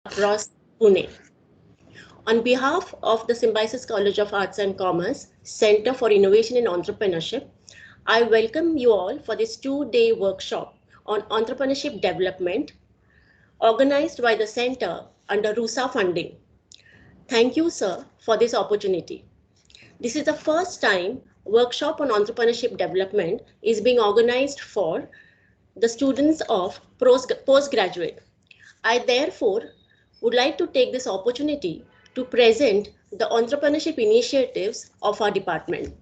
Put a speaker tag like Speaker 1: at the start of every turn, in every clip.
Speaker 1: across Pune. On behalf of the Symbiosis College of Arts and Commerce Center for Innovation and Entrepreneurship, I welcome you all for this two-day workshop on entrepreneurship development organized by the center under RUSA funding. Thank you, sir, for this opportunity. This is the first time workshop on entrepreneurship development is being organized for the students of postgraduate. I therefore would like to take this opportunity to present the entrepreneurship initiatives of our department.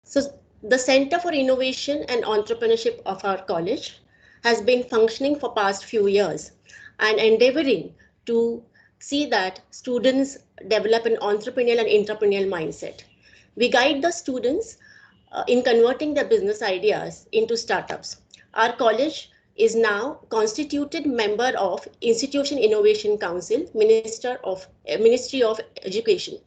Speaker 1: So the Center for Innovation and Entrepreneurship of our college has been functioning for past few years and endeavoring to see that students develop an entrepreneurial and entrepreneurial mindset. We guide the students in converting their business ideas into startups. Our college is now constituted member of Institution Innovation Council, Ministry of Education.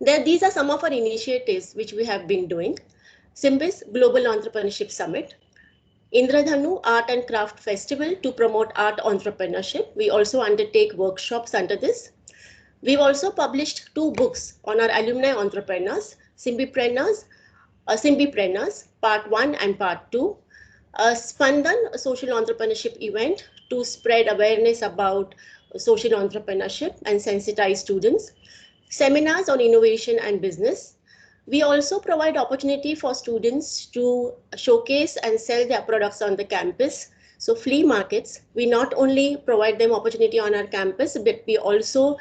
Speaker 1: These are some of our initiatives which we have been doing. Symbis Global Entrepreneurship Summit, Indradhanu Art and Craft Festival to promote art entrepreneurship. We also undertake workshops under this. We've also published 2 books on our alumni entrepreneurs, Symbipreneurs, Part 1 and Part 2. Spandan, a social entrepreneurship event to spread awareness about social entrepreneurship and sensitize students. Seminars on innovation and business. We also provide opportunity for students to showcase and sell their products on the campus. So flea markets, we not only provide them opportunity on our campus, but we also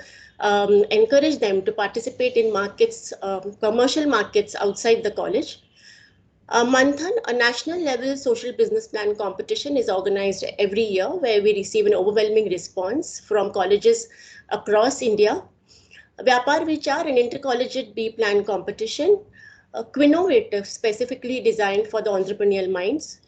Speaker 1: encourage them to participate in markets, commercial markets outside the college. Manthan, a national level social business plan competition, is organized every year where we receive an overwhelming response from colleges across India. Vyapar Vichar, an intercollegiate B-plan competition, Quinnovative, specifically designed for the entrepreneurial minds.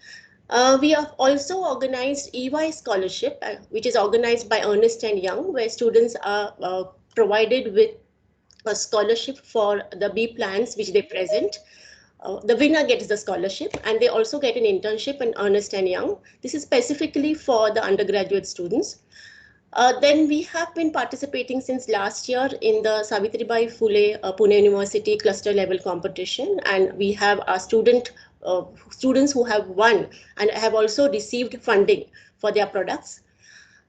Speaker 1: We have also organized EY Scholarship, which is organized by Ernst & Young, where students are provided with a scholarship for the B plans which they present. The winner gets the scholarship and they also get an internship in Ernst & Young. This is specifically for the undergraduate students. Then we have been participating since last year in the Savitribai Phule Pune University cluster level competition, and we have our students who have won and have also received funding for their products.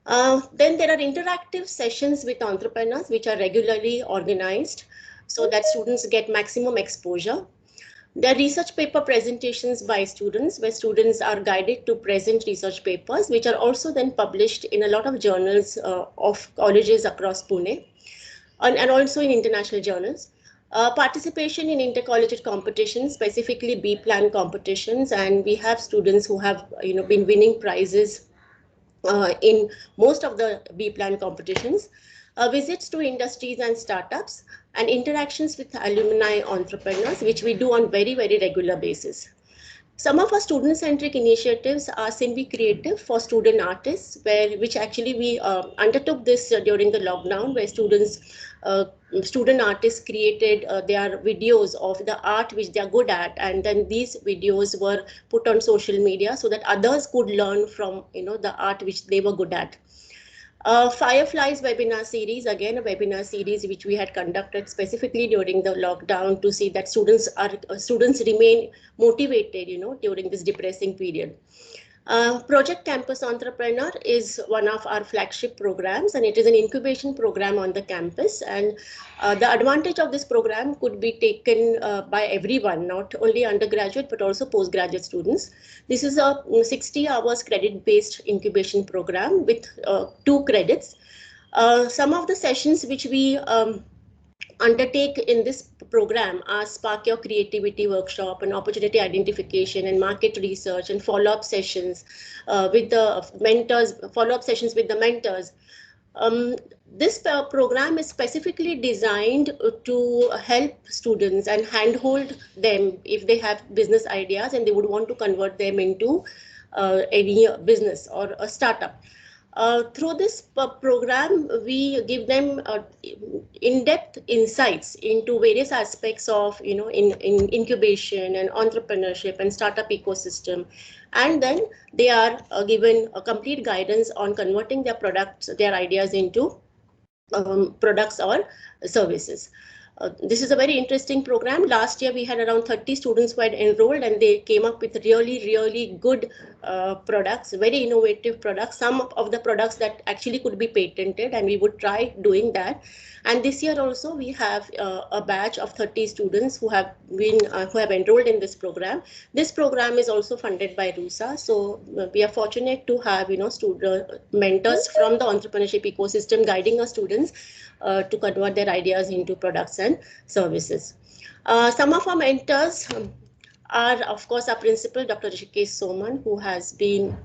Speaker 1: Then there are interactive sessions with entrepreneurs which are regularly organized so that students get maximum exposure. There are research paper presentations by students where students are guided to present research papers, which are also then published in a lot of journals of colleges across Pune and also in international journals. Participation in intercollegiate competitions, specifically B-plan competitions, and we have students who have been winning prizes in most of the B-plan competitions. Visits to industries and startups, and interactions with alumni entrepreneurs, which we do on very, very regular basis. Some of our student-centric initiatives are Symbi Creative for student artists, which actually we undertook this during the lockdown, where student artists created their videos of the art which they are good at, and then these videos were put on social media so that others could learn from the art which they were good at. Fireflies webinar series, again a webinar series which we had conducted specifically during the lockdown to see that students remain motivated during this depressing period. Project Campus Entrepreneur is one of our flagship programs, and it is an incubation program on the campus, and the advantage of this program could be taken by everyone, not only undergraduate but also postgraduate students. This is a 60 hours credit based incubation program with 2 credits. Some of the sessions which we undertake in this program are Spark Your Creativity workshop and opportunity identification and market research and follow-up sessions with the mentors, follow-up sessions with the mentors. This program is specifically designed to help students and handhold them if they have business ideas and they would want to convert them into any business or a startup. Through this program, we give them in-depth insights into various aspects of, in incubation and entrepreneurship and startup ecosystem, and then they are given a complete guidance on converting their products, their ideas into products or services. This is a very interesting program. Last year we had around 30 students who had enrolled, and they came up with really good products, very innovative products. Some of the products that actually could be patented, and we would try doing that. And this year also we have a batch of 30 students who have enrolled in this program. This program is also funded by RUSA, so we are fortunate to have student mentors from the entrepreneurship ecosystem guiding our students to convert their ideas into products and services. Some of our mentors are, of course, our principal, Dr. Rishikesh Soman, who has been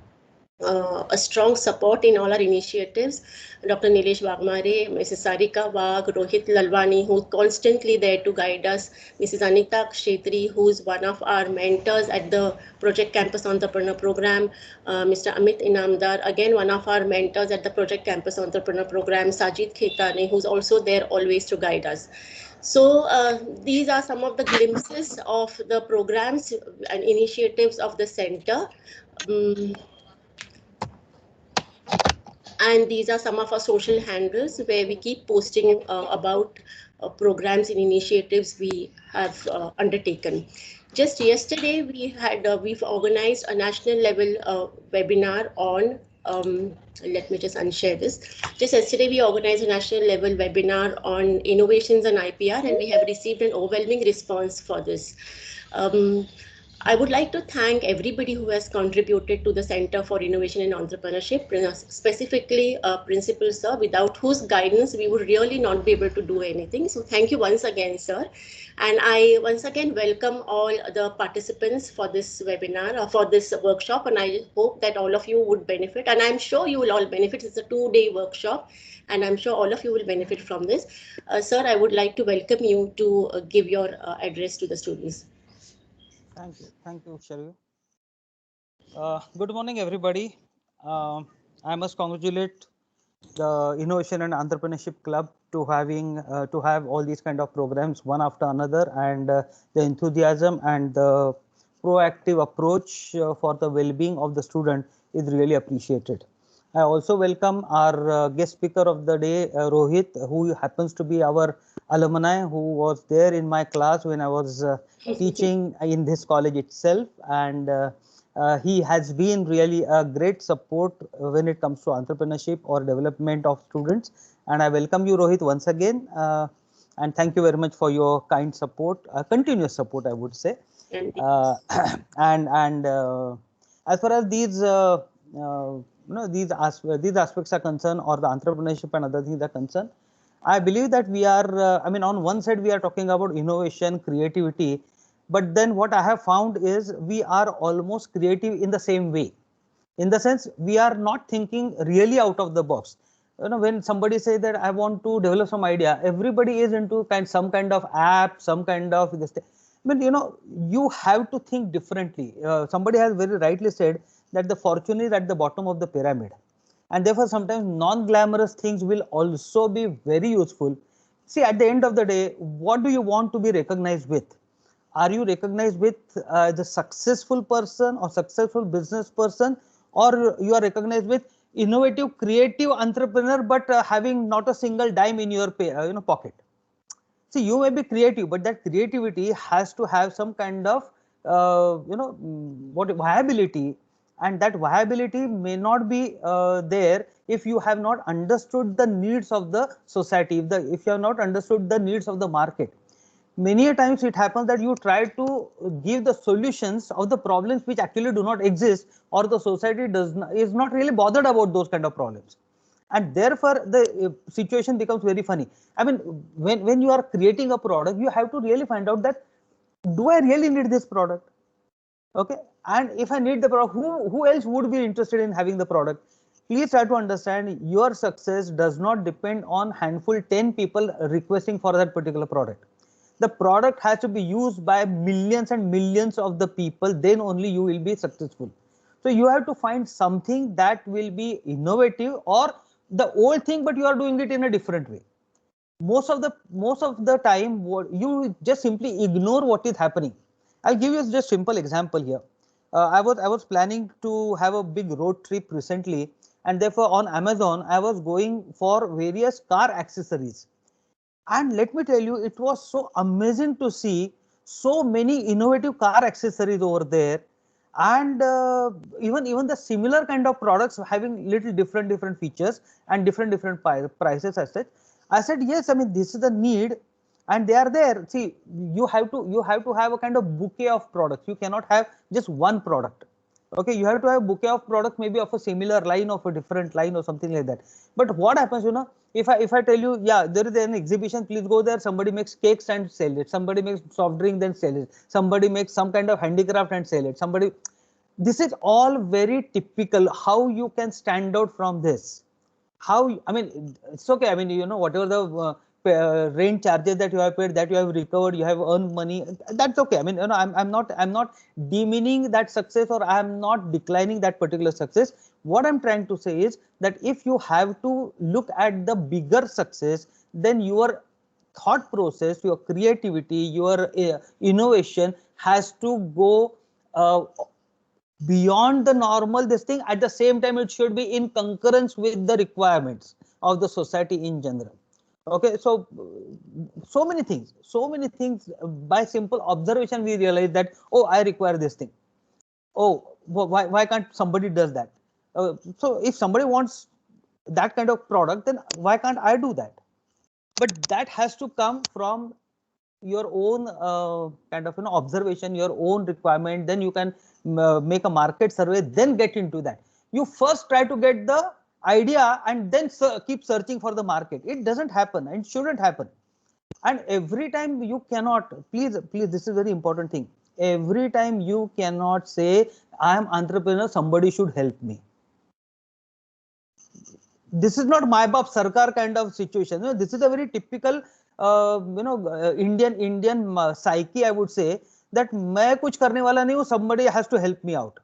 Speaker 1: a strong support in all our initiatives. Dr. Nilesh Wagmare, Mrs. Sarika Wag, Rohit Lalwani, who's constantly there to guide us. Mrs. Anita Kshetri, who's one of our mentors at the Project Campus Entrepreneur Program. Mr. Amit Inamdar, again, one of our mentors at the Project Campus Entrepreneur Program. Sajid Khetane, who's also there always to guide us. So these are some of the glimpses of the programs and initiatives of the center. And these are some of our social handles where we keep posting about programs and initiatives we have undertaken. Just yesterday, we've organized a national level webinar on. Let me just unshare this. Just yesterday, we organized a national level webinar on innovations and IPR, and we have received an overwhelming response for this. I would like to thank everybody who has contributed to the Center for Innovation and Entrepreneurship, specifically Principal Sir, without whose guidance we would really not be able to do anything. So thank you once again, sir. And I once again welcome all the participants for this webinar, or for this workshop, and I hope that all of you would benefit. And I'm sure you will all benefit. It's a 2-day workshop, and I'm sure all of you will benefit from this. Sir, I would like to welcome you to give your address to the students.
Speaker 2: Thank you, Sharif. Good morning, everybody. I must congratulate the Innovation and Entrepreneurship Club to have all these kind of programs one after another, and the enthusiasm and the proactive approach for the well-being of the student is really appreciated. I also welcome our guest speaker of the day, Rohit, who happens to be our alumni, who was there in my class when I was teaching in this college itself, and he has been really a great support when it comes to entrepreneurship or development of students. And I welcome you, Rohit, once again, and thank you very much for your kind support, continuous support, I would say. And as far as these these aspects are concerned, or the entrepreneurship and other things are concerned, I believe that we are, I mean, on one side we are talking about innovation, creativity, but then what I have found is we are almost creative in the same way. In the sense, we are not thinking really out of the box. When somebody says that I want to develop some idea, everybody is into some kind of app, some kind of this. But you have to think differently. Somebody has very rightly said that the fortune is at the bottom of the pyramid, and therefore sometimes non-glamorous things will also be very useful. See, at the end of the day, what do you want to be recognized with? Are you recognized with the successful person or successful business person, or you are recognized with innovative, creative entrepreneur, but having not a single dime in your pocket? See, you may be creative, but that creativity has to have some kind of viability, and that viability may not be there if you have not understood the needs of the society, if you have not understood the needs of the market. Many a times it happens that you try to give the solutions of the problems which actually do not exist, or the society is not really bothered about those kind of problems, and therefore the situation becomes very funny. I mean, when you are creating a product, you have to really find out that, do I really need this product? Okay, and if I need the product, who else would be interested in having the product? Please try to understand, your success does not depend on handful 10 people requesting for that particular product. The product has to be used by millions and millions of the people, then only you will be successful. So you have to find something that will be innovative or the old thing, but you are doing it in a different way. Most of the time, what you just simply ignore what is happening. I'll give you just simple example here. I was planning to have a big road trip recently, and therefore on Amazon I was going for various car accessories. And let me tell you, it was so amazing to see so many innovative car accessories over there, and even the similar kind of products having little different features and different prices as such. I said yes. I mean, this is the need, and they are there. See, you have to have a kind of bouquet of products. You cannot have just one product. Okay, you have to have bouquet of products, maybe of a similar line, of a different line, or something like that. But what happens, if I tell you, yeah, there is an exhibition, please go there. Somebody makes cakes and sell it. Somebody makes soft drink, then sell it. Somebody makes some kind of handicraft and sell it. Somebody, this is all very typical. How you can stand out from this? I mean, it's okay. I mean, whatever the rent charges that you have paid, that you have recovered, you have earned money, that's okay. I mean, I'm not demeaning that success, or I'm not declining that particular success. What I'm trying to say is that if you have to look at the bigger success, then your thought process, your creativity, your innovation has to go uh, beyond the normal this thing. At the same time, it should be in concurrence with the requirements of the society in general. Okay, so many things by simple observation we realize that, oh, I require this thing. Oh, why can't somebody does that? So if somebody wants that kind of product, then why can't I do that? But that has to come from your own kind of observation, your own requirement. Then you can make a market survey, then get into that. You first try to get the idea and then keep searching for the market. It doesn't happen and shouldn't happen. And every time you cannot, please, this is very important thing. Every time you cannot say, I am entrepreneur, somebody should help me. This is not my bap sarkar kind of situation. This is a very typical Indian psyche, I would say, that मैं कुछ करने वाला नहीं हूँ, somebody has to help me out.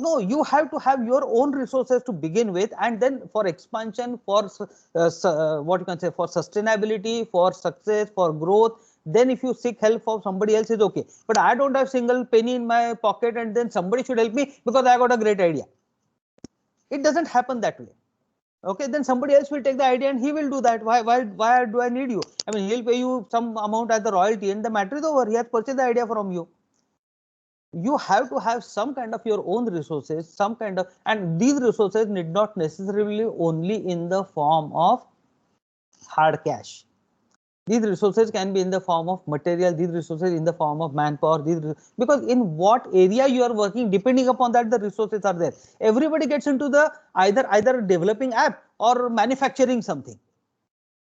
Speaker 2: No, you have to have your own resources to begin with, and then for expansion, for what you can say, for sustainability, for success, for growth, then if you seek help from somebody else is okay. But I don't have single penny in my pocket and then somebody should help me because I got a great idea. It doesn't happen that way. Okay, then somebody else will take the idea and he will do that. Why do I need you? I mean, he'll pay you some amount as the royalty and the matter is over. He has purchased the idea from you. You have to have some kind of your own resources, some kind of, and these resources need not necessarily only in the form of hard cash. These resources can be in the form of material, these resources in the form of manpower, because in what area you are working, depending upon that, the resources are there. Everybody gets into the either developing app or manufacturing something.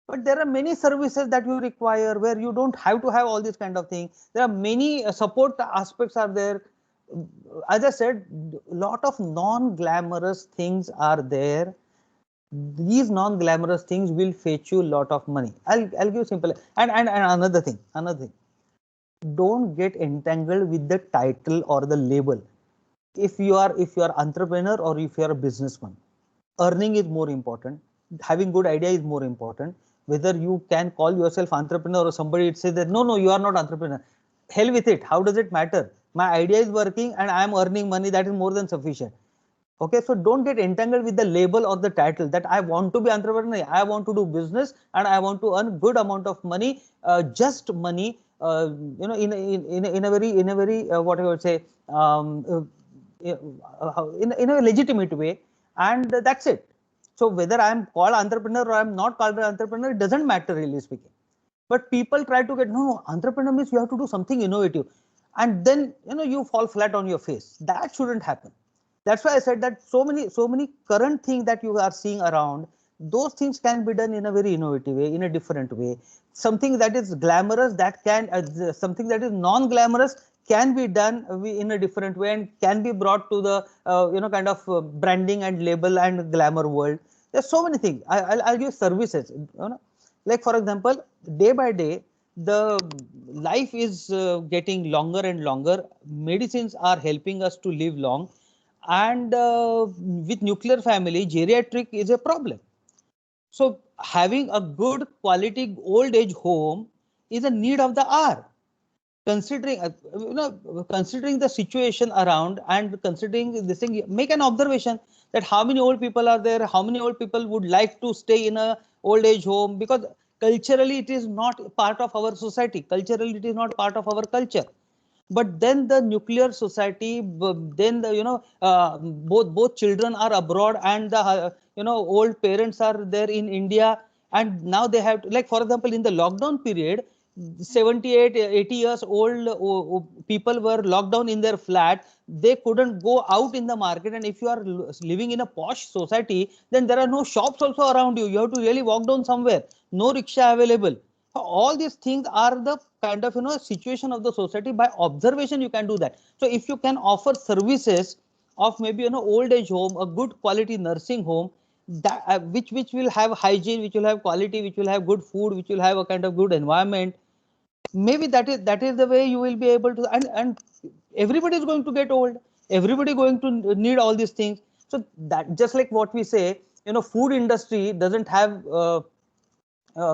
Speaker 2: But there are many services that you require where you don't have to have all these kind of things. There are many support aspects are there. As I said, lot of non-glamorous things are there. These non-glamorous things will fetch you a lot of money. I'll give simple and another thing. Don't get entangled with the title or the label. If you are entrepreneur or if you are a businessman, earning is more important. Having good idea is more important. Whether you can call yourself entrepreneur or somebody says that no, you are not entrepreneur. Hell with it. How does it matter? My idea is working and I am earning money. That is more than sufficient. Okay, so don't get entangled with the label or the title that I want to be entrepreneur, I want to do business, and I want to earn good amount of money, just money, in a very what I would say, in a legitimate way, and that's it. So whether I am called entrepreneur or I am not called an entrepreneur, it doesn't matter really speaking. But people try to get, no, entrepreneur means you have to do something innovative, and then you fall flat on your face. That shouldn't happen. That's why I said that so many current things that you are seeing around, those things can be done in a very innovative way, in a different way. Something that is glamorous, that can something that is non-glamorous can be done in a different way and can be brought to the kind of branding and label and glamour world. There's so many things. I'll give services. Like for example, day by day, the life is getting longer and longer. Medicines are helping us to live long. and with nuclear family, geriatric is a problem. So having a good quality old age home is a need of the hour. Considering considering the situation around and considering this thing, make an observation that how many old people are there, how many old people would like to stay in a old age home, because culturally it is not part of our society, culturally it is not part of our culture. But then the nuclear society, then the both children are abroad, and the old parents are there in India, and now they have to, like for example in the lockdown period, 78 80 years old people were locked down in their flat. They couldn't go out in the market, and if you are living in a posh society, then there are no shops also around you, you have to really walk down somewhere, no rickshaw available. So all these things are the kind of situation of the society. By observation you can do that. So if you can offer services of maybe old age home, a good quality nursing home, that which will have hygiene, which will have quality, which will have good food, which will have a kind of good environment, maybe that is the way you will be able to. And everybody is going to get old, everybody going to need all these things. So that, just like what we say, food industry doesn't have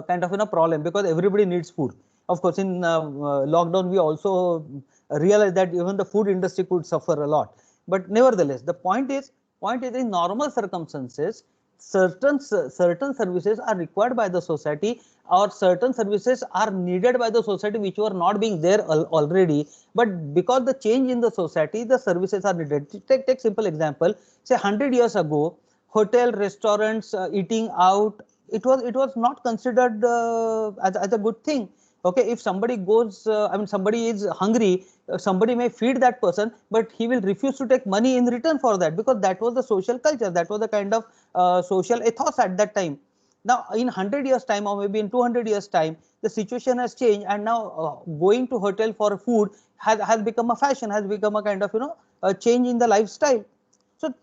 Speaker 2: kind of problem, because everybody needs food. Of course in lockdown we also realized that even the food industry could suffer a lot, but nevertheless the point is in normal circumstances, certain services are required by the society, or certain services are needed by the society which were not being there already, but because the change in the society, the services are needed. Take simple example, say 100 years ago, hotel, restaurants, eating out, it was not considered as a good thing. Okay, if somebody goes, somebody is hungry, somebody may feed that person, but he will refuse to take money in return for that, because that was the social culture, that was the kind of social ethos at that time. Now in 100 years time, or maybe in 200 years time, the situation has changed, and now going to hotel for food has become a fashion, has become a kind of a change in the lifestyle. So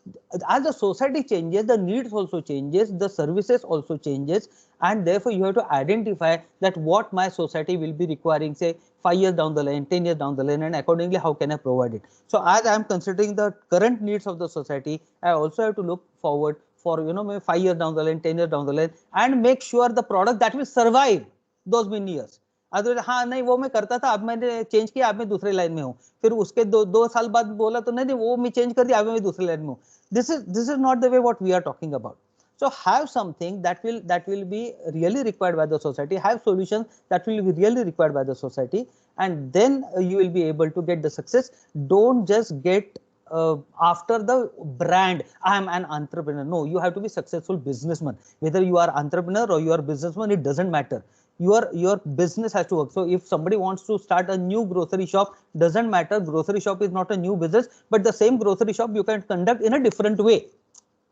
Speaker 2: as the society changes, the needs also changes, the services also changes, and therefore you have to identify that what my society will be requiring, say 5 years down the line, 10 years down the line, and accordingly how can I provide it. So as I am considering the current needs of the society, I also have to look forward for maybe 5 years down the line, 10 years down the line, and make sure the product that will survive those many years. Otherwise हाँ नहीं वो मैं करता था, अब मैंने change किया, अब मैं दूसरे लाइन में हूँ, फिर उसके दो साल बाद बोला तो नहीं नहीं वो मैं चेंज कर दिया, अब मैं दूसरे लाइन में हूँ. This is not the way what we are talking about. So have something that will be really required by the society, have solutions that will be really required by the society, and then you will be able to get the success. Don't just get after the brand, I am an entrepreneur. No, you have to be successful businessman. Whether you are entrepreneur or you are businessman, it doesn't matter. Your business has to work. So if somebody wants to start a new grocery shop, doesn't matter, grocery shop is not a new business, but the same grocery shop you can conduct in a different way.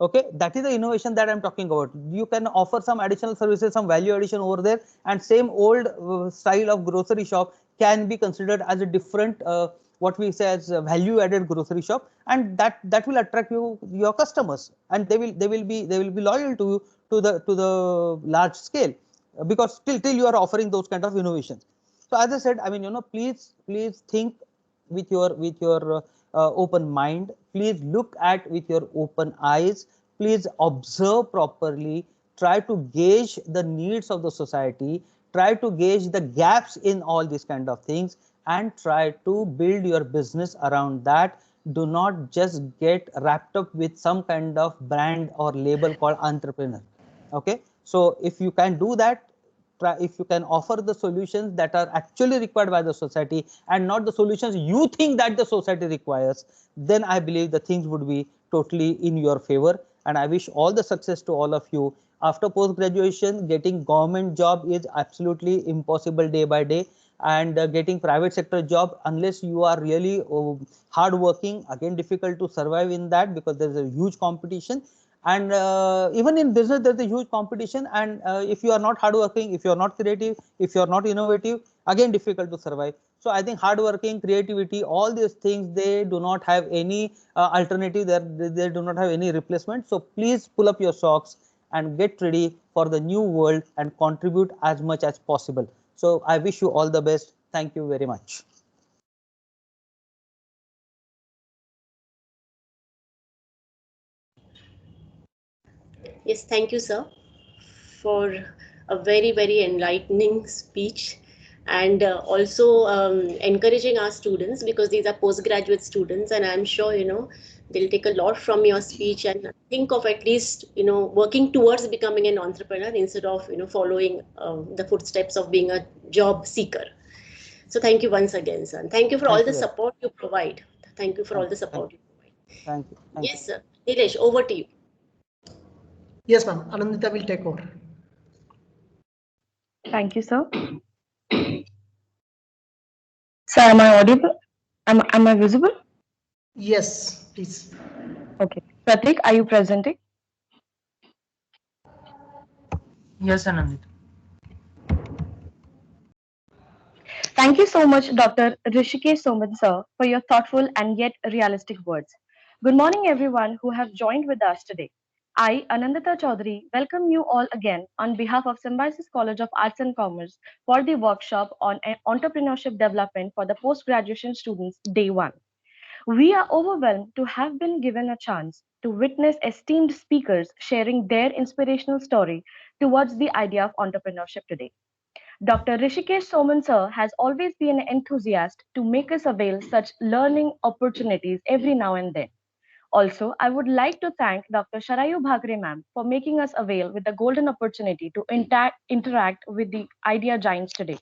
Speaker 2: Okay, that is the innovation that I'm talking about. You can offer some additional services, some value addition over there, and same old style of grocery shop can be considered as a different what we say as a value added grocery shop, and that will attract your customers, and they will be loyal to you to the large scale, because till you are offering those kind of innovations. So as I said, please think with your open mind. Please look at with your open eyes. Please observe properly. Try to gauge the needs of the society. Try to gauge the gaps in all these kind of things, and try to build your business around that. Do not just get wrapped up with some kind of brand or label called entrepreneur. Okay, so if you can do that, if you can offer the solutions that are actually required by the society and not the solutions you think that the society requires, then I believe the things would be totally in your favor. And I wish all the success to all of you. After post graduation, getting government job is absolutely impossible day by day, and getting private sector job, unless you are really hard working, again difficult to survive in that, because there is a huge competition. And even in business there's a huge competition, and if you are not hardworking, if you are not creative, if you are not innovative, again difficult to survive. So I think hardworking, creativity, all these things, they do not have any alternative, they do not have any replacement. So please pull up your socks and get ready for the new world and contribute as much as possible. So I wish you all the best. Thank you very much.
Speaker 1: Yes, thank you, sir, for a very, very enlightening speech, and also encouraging our students, because these are postgraduate students, and I'm sure, they'll take a lot from your speech and think of at least, working towards becoming an entrepreneur instead of, following the footsteps of being a job seeker. So thank you once again, sir. And thank you for all
Speaker 2: Thank
Speaker 1: the
Speaker 2: you very
Speaker 1: support you provide. Thank you for all
Speaker 2: thank
Speaker 1: the
Speaker 2: you. Thank
Speaker 1: support
Speaker 2: you.
Speaker 1: you provide.
Speaker 2: Thank you. Thank you.
Speaker 1: Yes, sir. Nilesh, over to you.
Speaker 3: Yes, ma'am. Anandita will take over.
Speaker 4: Thank you, sir. Sir, am I audible? Am I visible?
Speaker 3: Yes, please.
Speaker 4: Okay. Pratik, are you presenting?
Speaker 5: Yes, Anandit.
Speaker 4: Thank you so much, Dr. Rishikesh Soman, sir, for your thoughtful and yet realistic words. Good morning, everyone who have joined with us today. I, Anandita Chaudhary, welcome you all again on behalf of Symbiosis College of Arts and Commerce for the workshop on entrepreneurship development for the post-graduation students, Day 1. We are overwhelmed to have been given a chance to witness esteemed speakers sharing their inspirational story towards the idea of entrepreneurship today. Dr. Rishikesh Soman sir has always been an enthusiast to make us avail such learning opportunities every now and then. Also, I would like to thank Dr. Sharayu Bhagre ma'am for making us avail with the golden opportunity to interact with the idea giants today.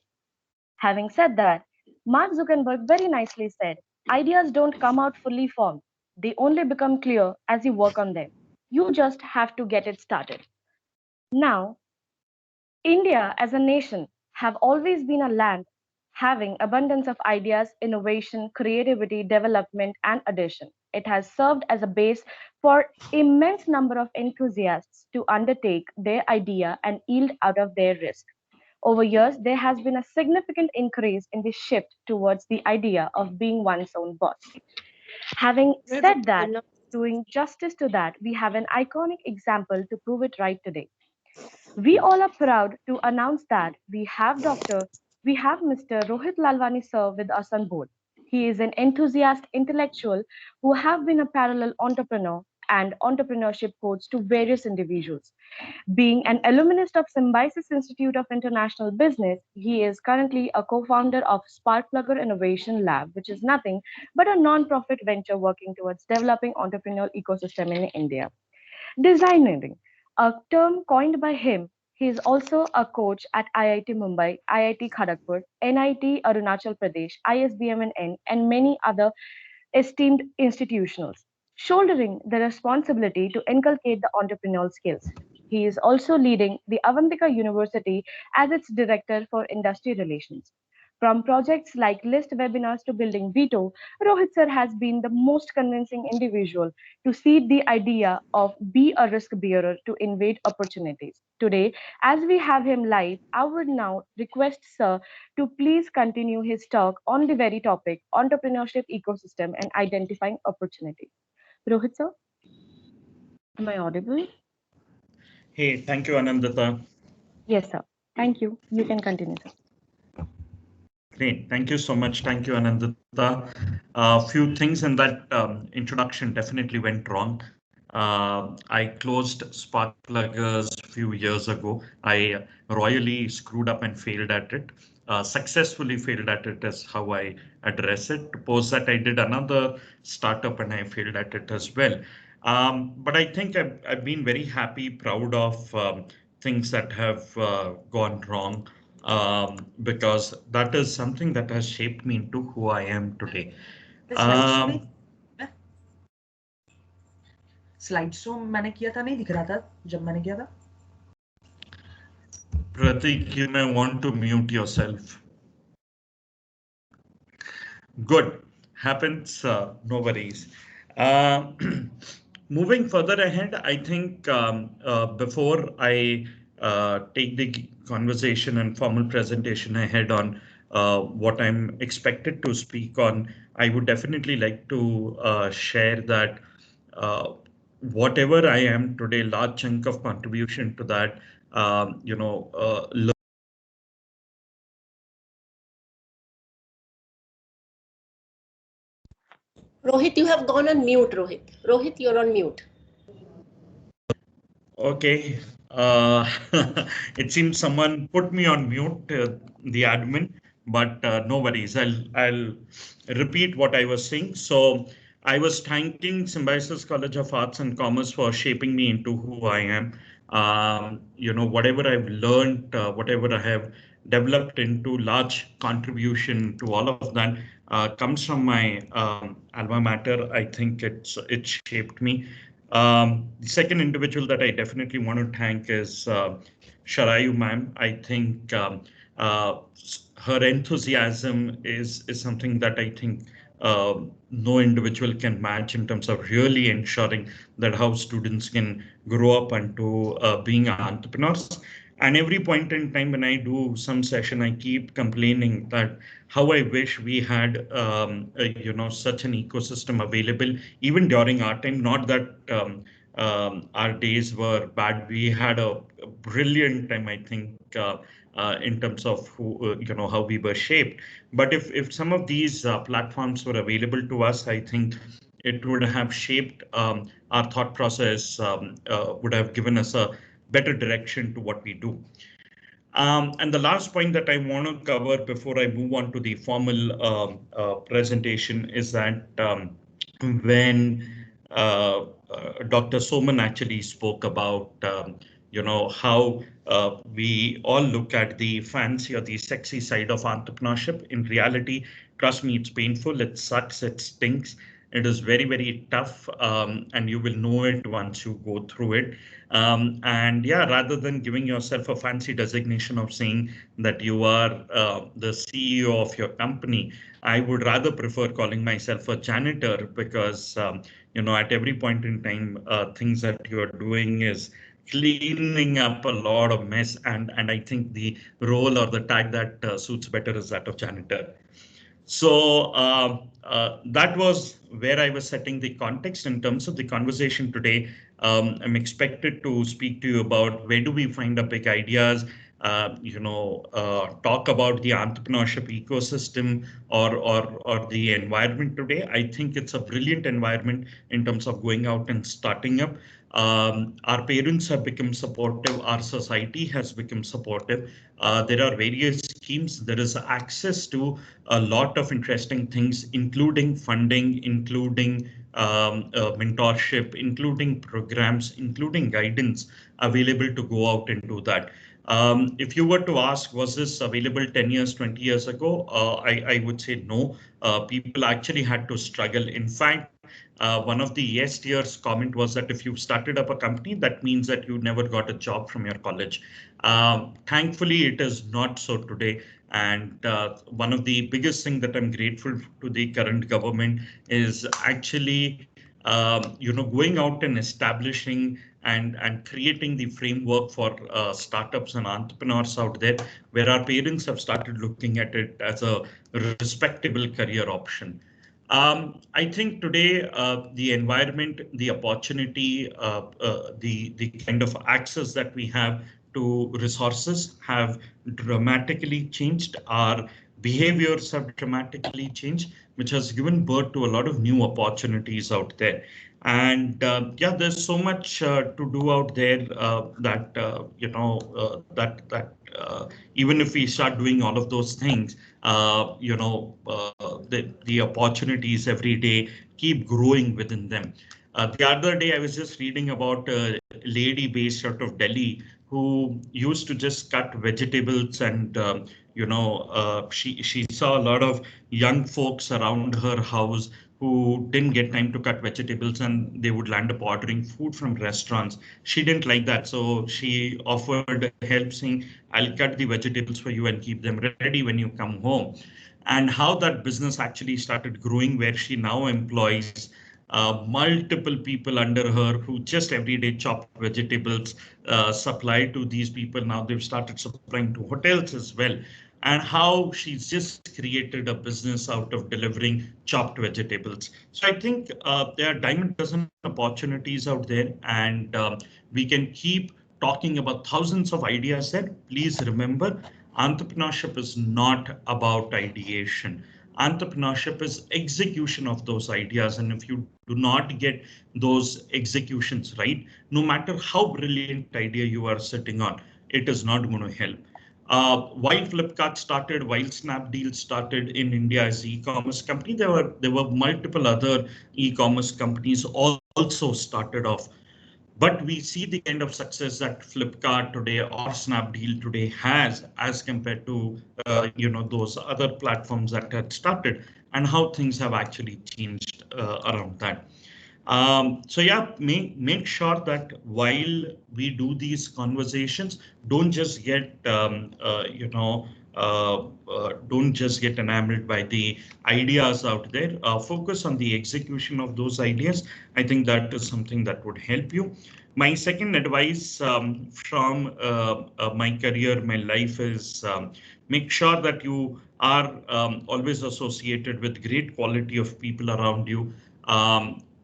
Speaker 4: Having said that, Mark Zuckerberg very nicely said, ideas don't come out fully formed. They only become clear as you work on them. You just have to get it started. Now, India as a nation have always been a land having abundance of ideas, innovation, creativity, development, and addition. It has served as a base for immense number of enthusiasts to undertake their idea and yield out of their risk. Over years, there has been a significant increase in the shift towards the idea of being one's own boss. Having said that, doing justice to that, we have an iconic example to prove it right today. We all are proud to announce that we have Mr. Rohit Lalwani sir with us on board. He is an enthusiast intellectual who have been a parallel entrepreneur and entrepreneurship coach to various individuals. Being an alumnus of Symbiosis Institute of International Business, he is currently a co-founder of Sparkplugger Innovation Lab, which is nothing but a non-profit venture working towards developing entrepreneurial ecosystem in India. Designing, a term coined by him, he is also a coach at IIT Mumbai, IIT Kharagpur, NIT Arunachal Pradesh, ISBMNN, and many other esteemed institutions, shouldering the responsibility to inculcate the entrepreneurial skills. He is also leading the Avantika University as its Director for Industry Relations. From projects like list webinars to building Veto, Rohit sir has been the most convincing individual to seed the idea of be a risk bearer to invade opportunities. Today, as we have him live, I would now request sir to please continue his talk on the very topic, entrepreneurship ecosystem and identifying opportunities. Rohit sir, am I audible?
Speaker 6: Hey, thank you, Anandita.
Speaker 4: Yes, sir. Thank you. You can continue, sir.
Speaker 6: Great. Thank you so much. Thank you, Anandita. A few things in that introduction definitely went wrong. I closed Sparkpluggers a few years ago. I royally screwed up and failed at it. Successfully failed at it is how I address it. Post that, I did another startup and I failed at it as well. But I think I've been very happy, proud of things that have gone wrong, because that is something that has shaped me into who I am today.
Speaker 5: Slide show मैंने किया था, नहीं दिख रहा था जब मैंने किया था.
Speaker 6: Pratik, you may want to mute yourself. Good. Happens, no worries. Moving further ahead, I think before I take the conversation and formal presentation ahead on what I'm expected to speak on, I would definitely like to share that whatever I am today, large chunk of contribution to that,
Speaker 1: Rohit, you have gone on mute, Rohit. Rohit, you're on mute.
Speaker 6: Okay. It seems someone put me on mute, the admin, but no worries. I'll repeat what I was saying. So I was thanking Symbiosis College of Arts and Commerce for shaping me into who I am. Whatever I've learned, whatever I have developed into, large contribution to all of that comes from my alma mater. I think it shaped me. The second individual that I definitely want to thank is Sharayu ma'am. I think her enthusiasm is something that I think no individual can match in terms of really ensuring that how students can grow up into being entrepreneurs. And every point in time when I do some session, I keep complaining that how I wish we had, such an ecosystem available even during our time. Not that our days were bad. We had a brilliant time, I think, in terms of how we were shaped. But if some of these platforms were available to us, I think it would have shaped our thought process, would have given us a better direction to what we do. And the last point that I want to cover before I move on to the formal presentation is that when Dr. Soman actually spoke about, how we all look at the fancy or the sexy side of entrepreneurship. In reality, trust me, it's painful, it sucks, it stinks. It is very, very tough, and you will know it once you go through it. And yeah, rather than giving yourself a fancy designation of saying that you are the CEO of your company, I would rather prefer calling myself a janitor because, at every point in time, things that you are doing is cleaning up a lot of mess. And I think the role or the tag that suits better is that of janitor. So that was where I was setting the context in terms of the conversation today. I'm expected to speak to you about where do we find the big ideas, talk about the entrepreneurship ecosystem or the environment today. I think it's a brilliant environment in terms of going out and starting up. Our parents have become supportive. Our society has become supportive. There are various schemes. There is access to a lot of interesting things, including funding, including mentorship, including programs, including guidance available to go out and do that. If you were to ask, was this available 10 years, 20 years ago? I would say no. People actually had to struggle. In fact, one of the yester's comment was that if you started up a company, that means that you never got a job from your college. Thankfully, it is not so today. And one of the biggest thing that I'm grateful to the current government is actually, going out and establishing and creating the framework for startups and entrepreneurs out there, where our parents have started looking at it as a respectable career option. I think today the environment, the opportunity, the kind of access that we have to resources have dramatically changed. Our behaviors have dramatically changed, which has given birth to a lot of new opportunities out there. And yeah, there's so much to do out there that even if we start doing all of those things, the opportunities every day keep growing within them. The other day, I was just reading about a lady based out of Delhi who used to just cut vegetables, and she saw a lot of young folks around her house who didn't get time to cut vegetables, and they would land up ordering food from restaurants. She didn't like that, so she offered help, saying, "I'll cut the vegetables for you and keep them ready when you come home." And how that business actually started growing, where she now employs multiple people under her who just every day chop vegetables, supply to these people. Now they've started supplying to hotels as well. And how she's just created a business out of delivering chopped vegetables. So I think there are diamond dozen opportunities out there, and we can keep talking about thousands of ideas there. Please remember, entrepreneurship is not about ideation. Entrepreneurship is execution of those ideas. And if you do not get those executions right, no matter how brilliant idea you are sitting on, it is not going to help. While Flipkart started, while Snapdeal started in India as e-commerce company, there were multiple other e-commerce companies also started off. But we see the kind of success that Flipkart today or Snapdeal today has as compared to those other platforms that had started, and how things have actually changed around that. So yeah, make sure that while we do these conversations, don't just get don't just get enamored by the ideas out there. Focus on the execution of those ideas. I think that is something that would help you. My second advice from my career, my life is make sure that you are always associated with great quality of people around you.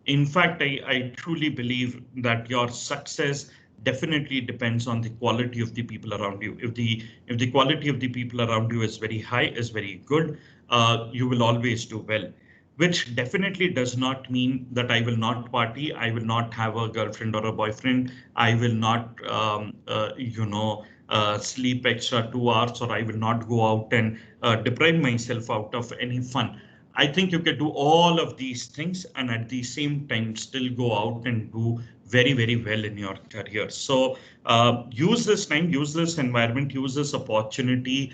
Speaker 6: In fact, I truly believe that your success definitely depends on the quality of the people around you. If the quality of the people around you is very high, is very good, you will always do well. Which definitely does not mean that I will not party, I will not have a girlfriend or a boyfriend, I will not, sleep extra 2 hours, or I will not go out and deprive myself out of any fun. I think you can do all of these things and at the same time still go out and do very, very well in your career. So use this time, use this environment, use this opportunity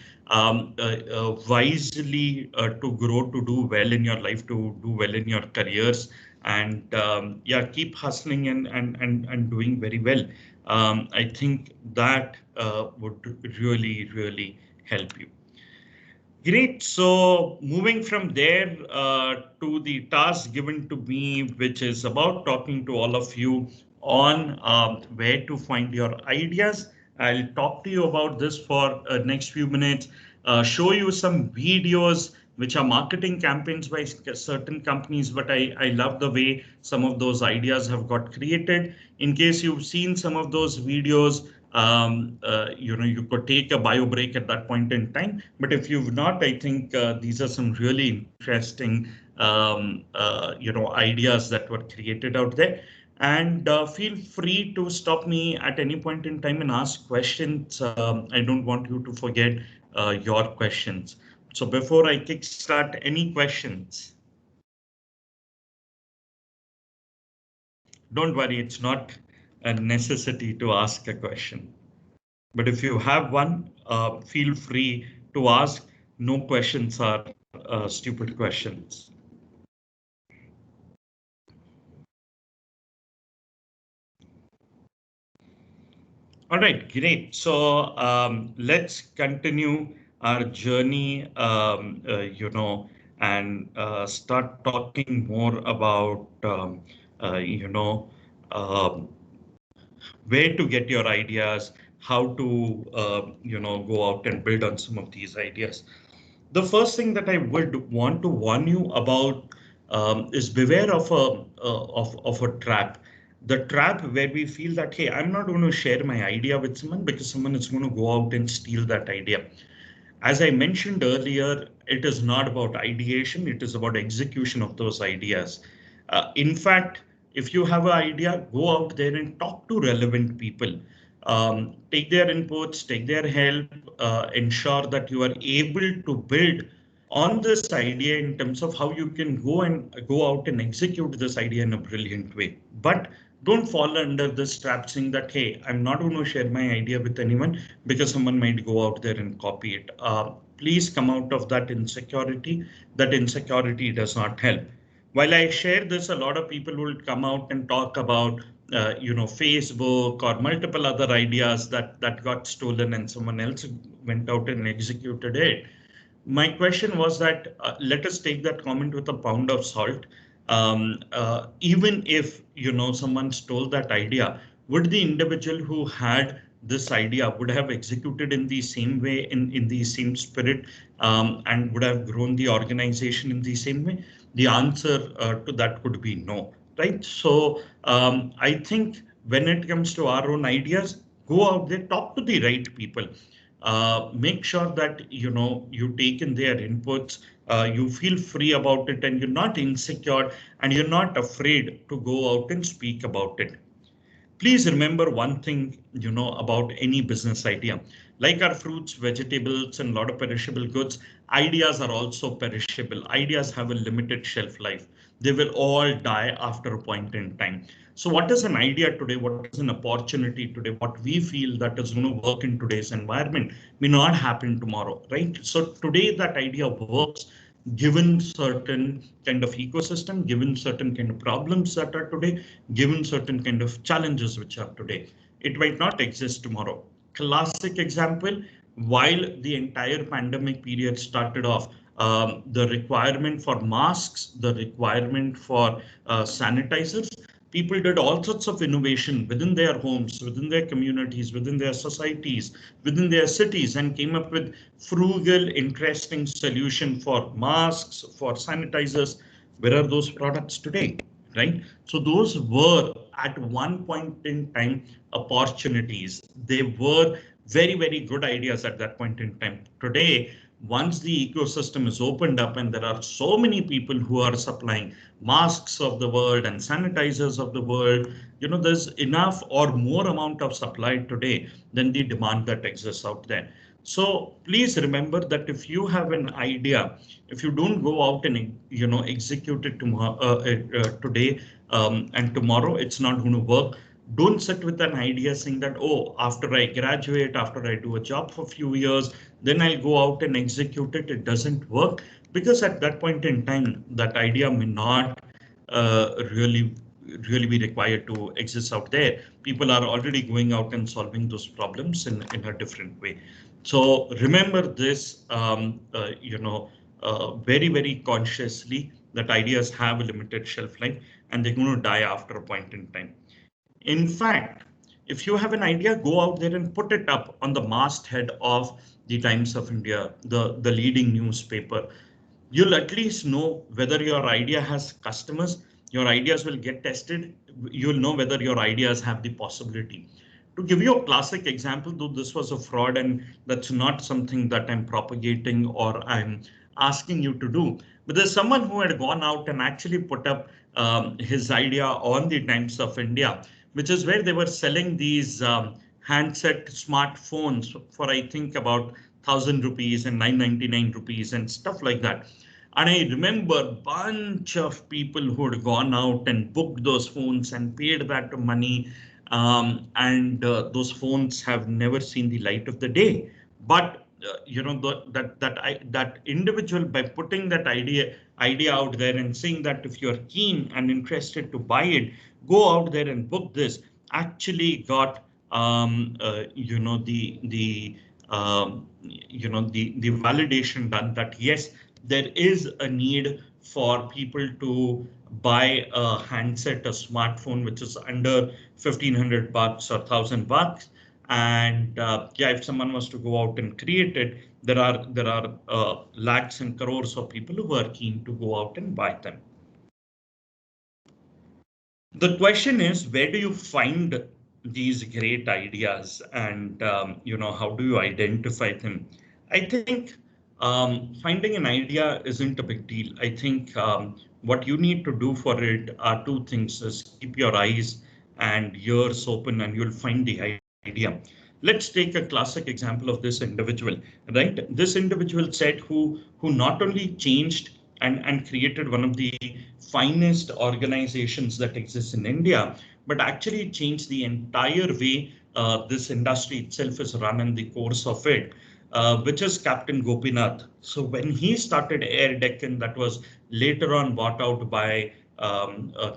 Speaker 6: wisely to grow, to do well in your life, to do well in your careers, and yeah, keep hustling and doing very well. I think that would really, really help you. Great. So moving from there to the task given to me, which is about talking to all of you on where to find your ideas. I'll talk to you about this for next few minutes, show you some videos which are marketing campaigns by certain companies, but I love the way some of those ideas have got created. In case you've seen some of those videos, you could take a bio break at that point in time. But if you've not, I think these are some really interesting, ideas that were created out there. And feel free to stop me at any point in time and ask questions. I don't want you to forget your questions. So before I kickstart, any questions? Don't worry, it's not a necessity to ask a question. But if you have one, feel free to ask. No questions are stupid questions. All right, great. So let's continue our journey, and start talking more about, uh, you know, um, where to get your ideas, how to, go out and build on some of these ideas. The first thing that I would want to warn you about is beware of a trap. The trap where we feel that, hey, I'm not going to share my idea with someone because someone is going to go out and steal that idea. As I mentioned earlier, it is not about ideation, it is about execution of those ideas. In fact, if you have an idea, go out there and talk to relevant people. Take their inputs, take their help, ensure that you are able to build on this idea in terms of how you can go out and execute this idea in a brilliant way. But don't fall under this trap saying that, hey, I'm not going to share my idea with anyone because someone might go out there and copy it. Please come out of that insecurity. That insecurity does not help. While I share this, a lot of people will come out and talk about, Facebook or multiple other ideas that got stolen and someone else went out and executed it. My question was that let us take that comment with a pound of salt. Even if someone stole that idea, would the individual who had this idea would have executed in the same way, in the same spirit, and would have grown the organization in the same way? The answer to that could be no, right? So I think when it comes to our own ideas, go out there, talk to the right people. Make sure that you take in their inputs, you feel free about it, and you're not insecure, and you're not afraid to go out and speak about it. Please remember one thing, about any business idea. Like our fruits, vegetables, and a lot of perishable goods, ideas are also perishable. Ideas have a limited shelf life. They will all die after a point in time. So what is an idea today? What is an opportunity today? What we feel that is going to work in today's environment may not happen tomorrow, right? So today that idea works given certain kind of ecosystem, given certain kind of problems that are today, given certain kind of challenges which are today. It might not exist tomorrow. Classic example, while the entire pandemic period started off, the requirement for masks, the requirement for sanitizers, people did all sorts of innovation within their homes, within their communities, within their societies, within their cities, and came up with frugal, interesting solution for masks, for sanitizers. Where are those products today? Right? So those were at one point in time opportunities. They were very, very good ideas at that point in time. Today, once the ecosystem is opened up and there are so many people who are supplying masks of the world and sanitizers of the world, there's enough or more amount of supply today than the demand that exists out there. So please remember that if you have an idea, if you don't go out and execute it tomorrow, today, and tomorrow it's not going to work. Don't sit with an idea saying that, oh, after I graduate, after I do a job for a few years, then I'll go out and execute it. It doesn't work, because at that point in time, that idea may not really be required to exist out there. People are already going out and solving those problems in a different way. So remember this, very, very consciously, that ideas have a limited shelf life and they're going to die after a point in time. In fact, if you have an idea, go out there and put it up on the masthead of the Times of India, the leading newspaper. You'll at least know whether your idea has customers, your ideas will get tested, you'll know whether your ideas have the possibility. To give you a classic example, though this was a fraud and that's not something that I'm propagating or I'm asking you to do, but there's someone who had gone out and actually put up his idea on the Times of India, which is where they were selling these handset smartphones for, I think, about 1,000 rupees and 999 rupees and stuff like that. And I remember bunch of people who had gone out and booked those phones and paid that money. And those phones have never seen the light of the day. But that individual, by putting that idea out there and saying that if you're keen and interested to buy it, go out there and book this, actually got the validation done that yes, there is a need for people to buy a handset, a smartphone, which is under 1,500 bucks or 1,000 bucks. And yeah, if someone was to go out and create it, there are lakhs and crores of people who are keen to go out and buy them. The question is, where do you find these great ideas, and how do you identify them? I think finding an idea isn't a big deal. I think what you need to do for it are two things: is keep your eyes and ears open, and you'll find the idea. Let's take a classic example of this individual, right? This individual said who not only changed and created one of the finest organizations that exists in India, but actually changed the entire way this industry itself is run in the course of it, which is Captain Gopinath. So when he started Air Deccan, that was later on bought out by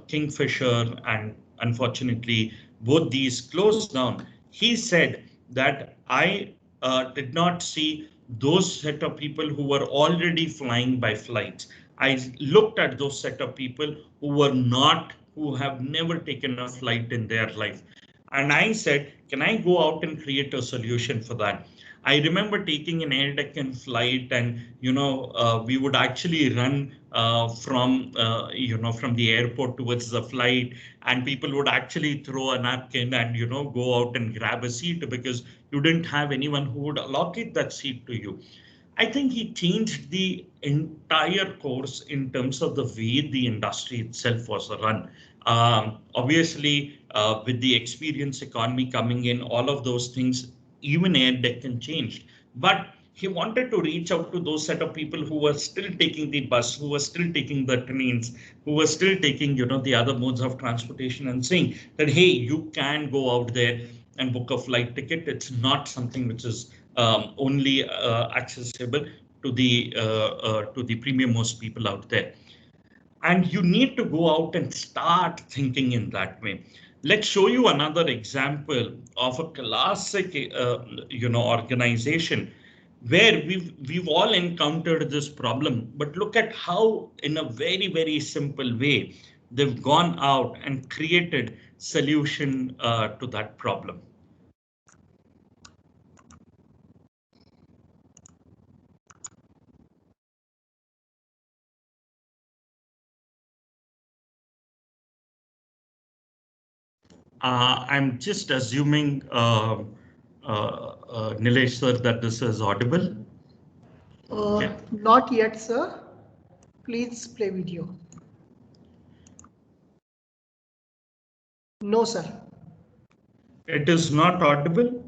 Speaker 6: Kingfisher, and unfortunately both these closed down. He said that I did not see those set of people who were already flying by flights. I looked at those set of people who have never taken a flight in their life. And I said, can I go out and create a solution for that? I remember taking an Air Deccan flight, and we would actually run from the airport towards the flight, and people would actually throw a napkin and go out and grab a seat, because You didn't have anyone who would allocate that seat to you. I think he changed the entire course in terms of the way the industry itself was run. Obviously, with the experience economy coming in, all of those things, even air deck and changed. But he wanted to reach out to those set of people who were still taking the bus, who were still taking the trains, who were still taking, the other modes of transportation, and saying that, hey, you can go out there and book a flight ticket. It's not something which is only accessible to the premium most people out there. And you need to go out and start thinking in that way. Let's show you another example of a classic, organization where we've all encountered this problem. But look at how, in a very, very simple way, they've gone out and created solution to that problem. I'm just assuming, Nilesh sir, that this is audible. Yeah.
Speaker 3: Not yet, sir. Please play video. No, sir.
Speaker 6: It is not audible.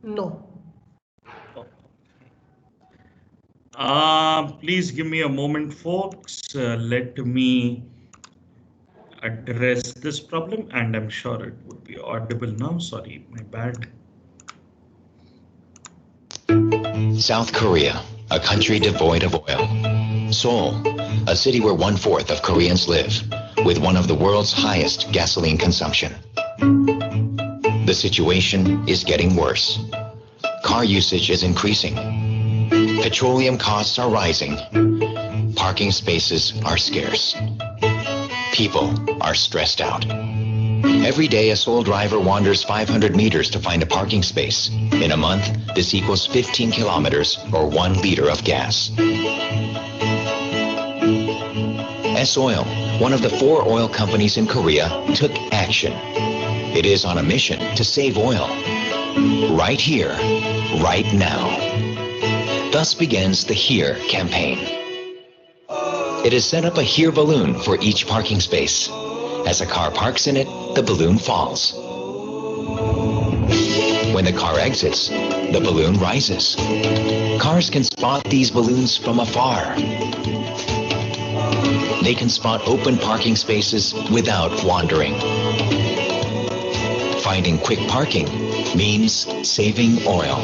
Speaker 3: No.
Speaker 6: Please give me a moment, folks. Let me address this problem, and I'm sure it would be audible now. Sorry, my bad.
Speaker 7: South Korea, a country devoid of oil. Seoul, a city where 1/4 of Koreans live, with one of the world's highest gasoline consumption. The situation is getting worse. Car usage is increasing. Petroleum costs are rising. Parking spaces are scarce. People are stressed out. Every day, a Seoul driver wanders 500 meters to find a parking space. In a month, this equals 15 kilometers or 1 liter of gas. S-Oil, one of the 4 oil companies in Korea, took action. It is on a mission to save oil. Right here, right now. Thus begins the HERE campaign. It has set up a HERE balloon for each parking space. As a car parks in it, the balloon falls. When the car exits, the balloon rises. Cars can spot these balloons from afar. They can spot open parking spaces without wandering. Finding quick parking means saving oil.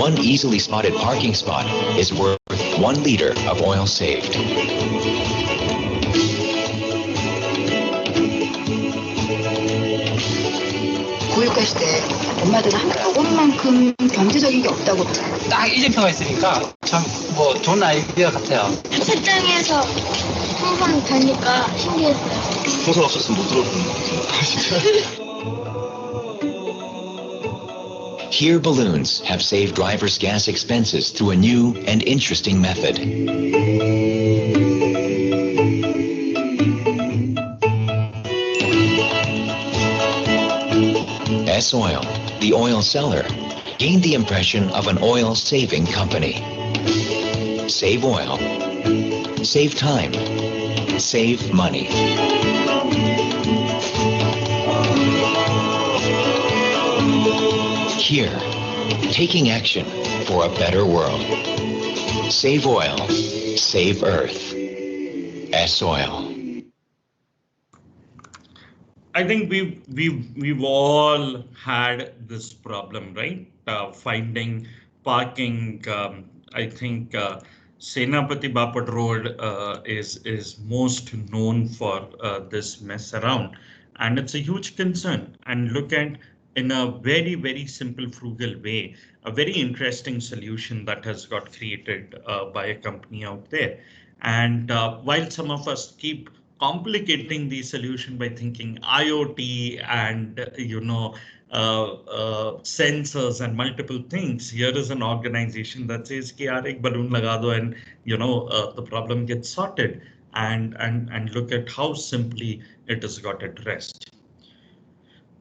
Speaker 7: One easily spotted parking spot is worth 1 liter of oil saved.
Speaker 8: 교육했을 때 엄마들은 저것만큼 경제적인 게 없다고
Speaker 9: 딱 이제표가 있으니까 참 뭐 좋은 아이디어 같아요.
Speaker 8: 책장에서 항상 다니까 신기했어요.
Speaker 10: 소설 없었으면 못 들어보는 것 같아요. 진짜.
Speaker 7: HERE balloons have saved drivers' gas expenses through a new and interesting method. S-Oil, the oil seller, gained the impression of an oil-saving company. Save oil, save time, save money. HERE, taking action for a better world. Save oil, save Earth. S-Oil.
Speaker 6: I think we've all had this problem, right? Finding parking. I think Senapati Bapat Road is most known for this mess around, and it's a huge concern. And look at, in a very, very simple, frugal way, a very interesting solution that has got created by a company out there. And while some of us keep complicating the solution by thinking IoT and sensors and multiple things, here is an organization that says ki yaar ek balloon laga do and the problem gets sorted. and look at how simply it has got addressed.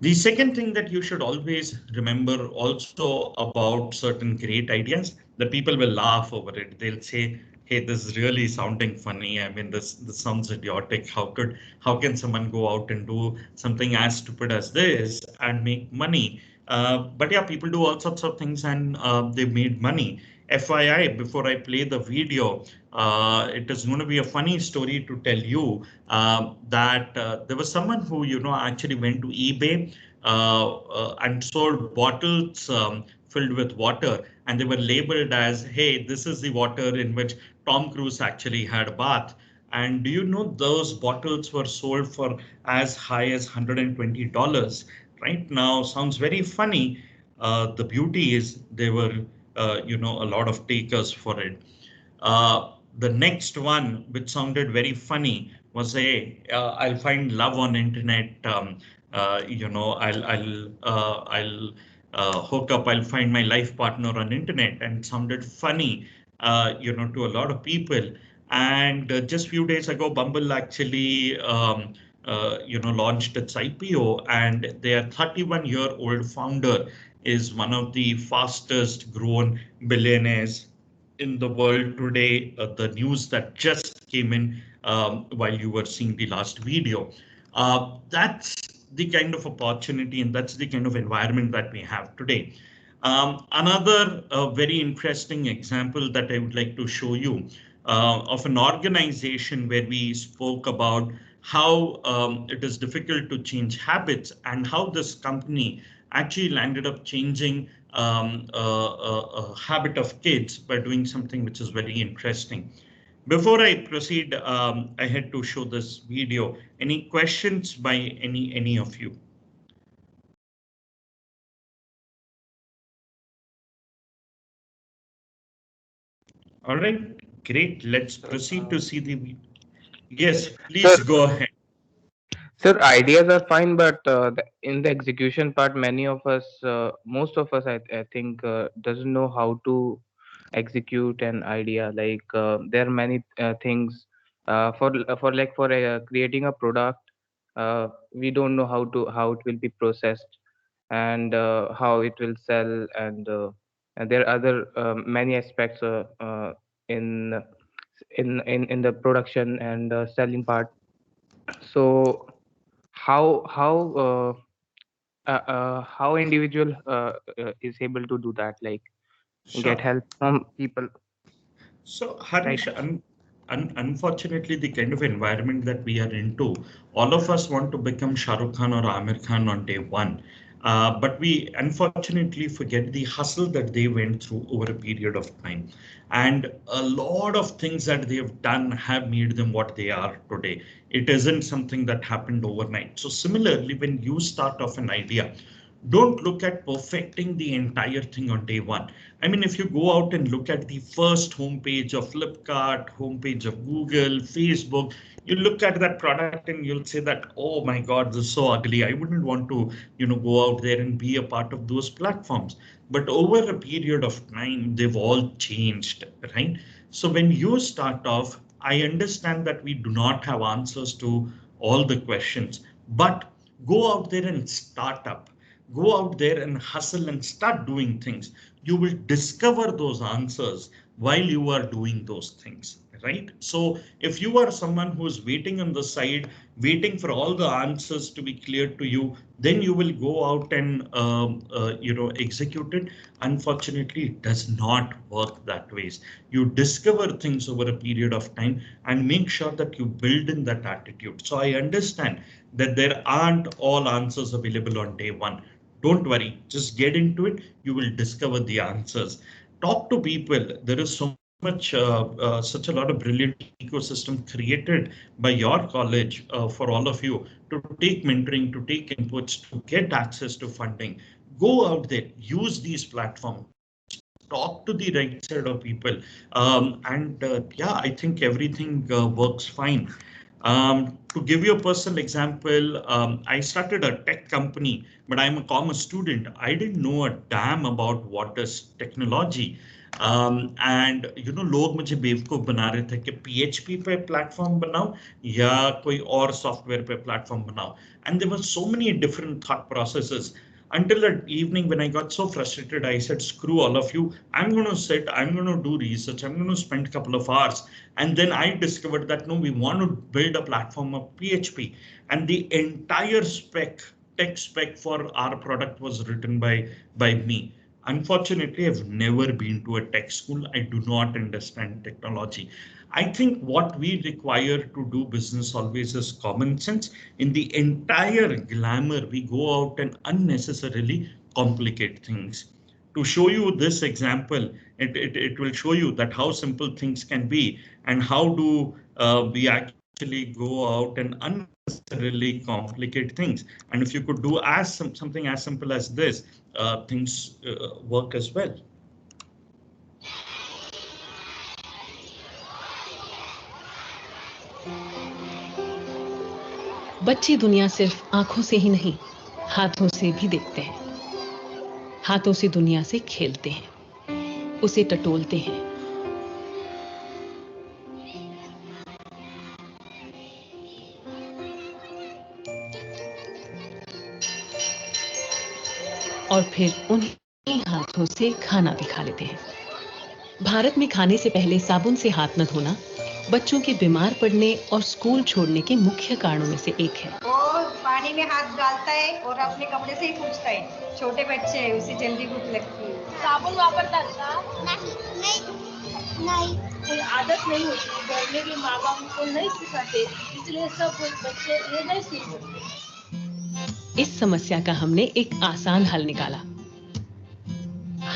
Speaker 6: The second thing that you should always remember also about certain great ideas, that people will laugh over it. They'll say, hey, this is really sounding funny. I mean, this sounds idiotic. How can someone go out and do something as stupid as this and make money? But yeah, people do all sorts of things and they made money. FYI, before I play the video, it is going to be a funny story to tell you that there was someone who, actually went to eBay and sold bottles filled with water, and they were labeled as, hey, this is the water in which Tom Cruise actually had a bath. And do you know those bottles were sold for as high as $120? Right now, sounds very funny. The beauty is there were, a lot of takers for it. The next one, which sounded very funny, was I'll find love on internet. I'll hook up. I'll find my life partner on internet, and it sounded funny, to a lot of people. And just few days ago, Bumble actually, launched its IPO, and their 31-year-old founder is one of the fastest grown billionaires in the world today. The news that just came in while you were seeing the last video. That's the kind of opportunity and that's the kind of environment that we have today. Another very interesting example that I would like to show you of an organization where we spoke about how it is difficult to change habits and how this company actually landed up changing a habit of kids by doing something which is very interesting. Before I proceed ahead to show this video, any questions by any of you? All right, great. Let's proceed to see the. Yes, please go ahead.
Speaker 11: Sir, ideas are fine, but in the execution part, many of us, most of us, I think, doesn't know how to execute an idea. Like there are many things for creating a product. We don't know how it will be processed and how it will sell, and there are other many aspects in in the production and selling part. So how how individual is able to do that, like get
Speaker 6: Sure.
Speaker 11: help from people,
Speaker 6: So,
Speaker 11: right?
Speaker 6: Harish, unfortunately, the kind of environment that we are into, all of us want to become Shah Rukh Khan or Amir Khan on day one. But we unfortunately forget the hustle that they went through over a period of time. And a lot of things that they have done have made them what they are today. It isn't something that happened overnight. So similarly, when you start off an idea, don't look at perfecting the entire thing on day one. I mean, if you go out and look at the first homepage of Flipkart, homepage of Google, Facebook, you look at that product and you'll say that, oh my God, this is so ugly. I wouldn't want to, go out there and be a part of those platforms. But over a period of time, they've all changed, right? So when you start off, I understand that we do not have answers to all the questions, but go out there and start up. Go out there and hustle and start doing things. You will discover those answers while you are doing those things, right? So if you are someone who is waiting on the side, waiting for all the answers to be clear to you, then you will go out and execute it. Unfortunately, it does not work that way. You discover things over a period of time and make sure that you build in that attitude. So I understand that there aren't all answers available on day one. Don't worry, just get into it. You will discover the answers. Talk to people. There is so much, such a lot of brilliant ecosystem created by your college for all of you to take mentoring, to take inputs, to get access to funding. Go out there, use these platforms, talk to the right set of people. And yeah, I think everything works fine. To give you a personal example, I started a tech company, but I'm a commerce student. I didn't know a damn about what is technology. And you know लोग मुझे बेवकूफ बना रहे थे कि PHP पे platform बनाओ या कोई और सॉफ्टवेयर पे प्लेटफॉर्म बनाओ, and there were so many different thought processes until that evening when I got so frustrated. I said, screw all of you, I'm going to sit, I'm going to do research, I'm going to spend a couple of hours. And then I discovered that no, we want to build a platform of PHP, and the entire tech spec for our product was written by me. Unfortunately, I've never been to a tech school. I do not understand technology. I think what we require to do business always is common sense. In the entire glamour, we go out and unnecessarily complicate things. To show you this example, it will show you that how simple things can be, and how do we actually go out and unnecessarily complicate things. And if you could do something as simple as this, things work as well.
Speaker 12: बच्चे दुनिया सिर्फ आंखों से ही नहीं, हाथों से भी देखते हैं। हाथों से दुनिया से खेलते हैं, उसे टटोलते हैं। और फिर उन्हीं हाथों से खाना भी खा लेते हैं। भारत में खाने से पहले साबुन से हाथ न धोना बच्चों के बीमार पड़ने और स्कूल छोड़ने के मुख्य कारणों में से एक है।
Speaker 13: वो पानी में हाथ डालता है और अपने कपड़े से ही पूछता है। छोटे बच्चे हैं, उसे जल्दी भूख लगती है। साबुन वापरतात का? नहीं। कोई आदत नहीं होती, घर में भी माँ बाप को नहीं सिखाते, इसलिए सब बच्चे ये नहीं सीख सकते।
Speaker 12: इस समस्या का हमने एक आसान हल निकाला।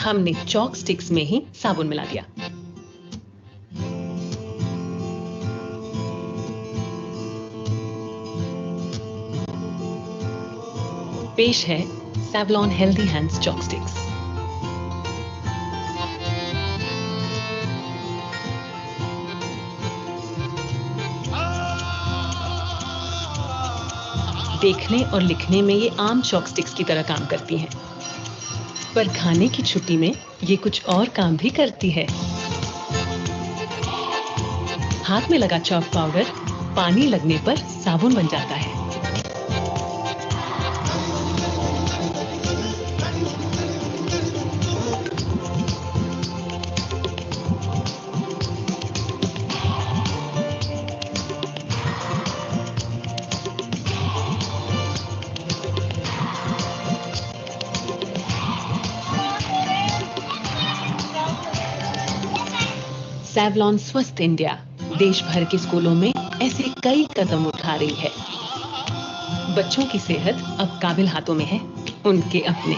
Speaker 12: हमने चॉक स्टिक्स में ही साबुन मिला दिया। पेश है Savlon healthy hands chalk sticks. देखने और लिखने में ये आम चॉक स्टिक्स की तरह काम करती हैं, पर खाने की छुट्टी में ये कुछ और काम भी करती है। हाथ में लगा चॉक पाउडर पानी लगने पर साबुन बन जाता है। Savlon स्वस्थ इंडिया देश भर के स्कूलों में ऐसे कई कदम उठा रही है। बच्चों की सेहत अब काबिल हाथों में है, उनके अपने।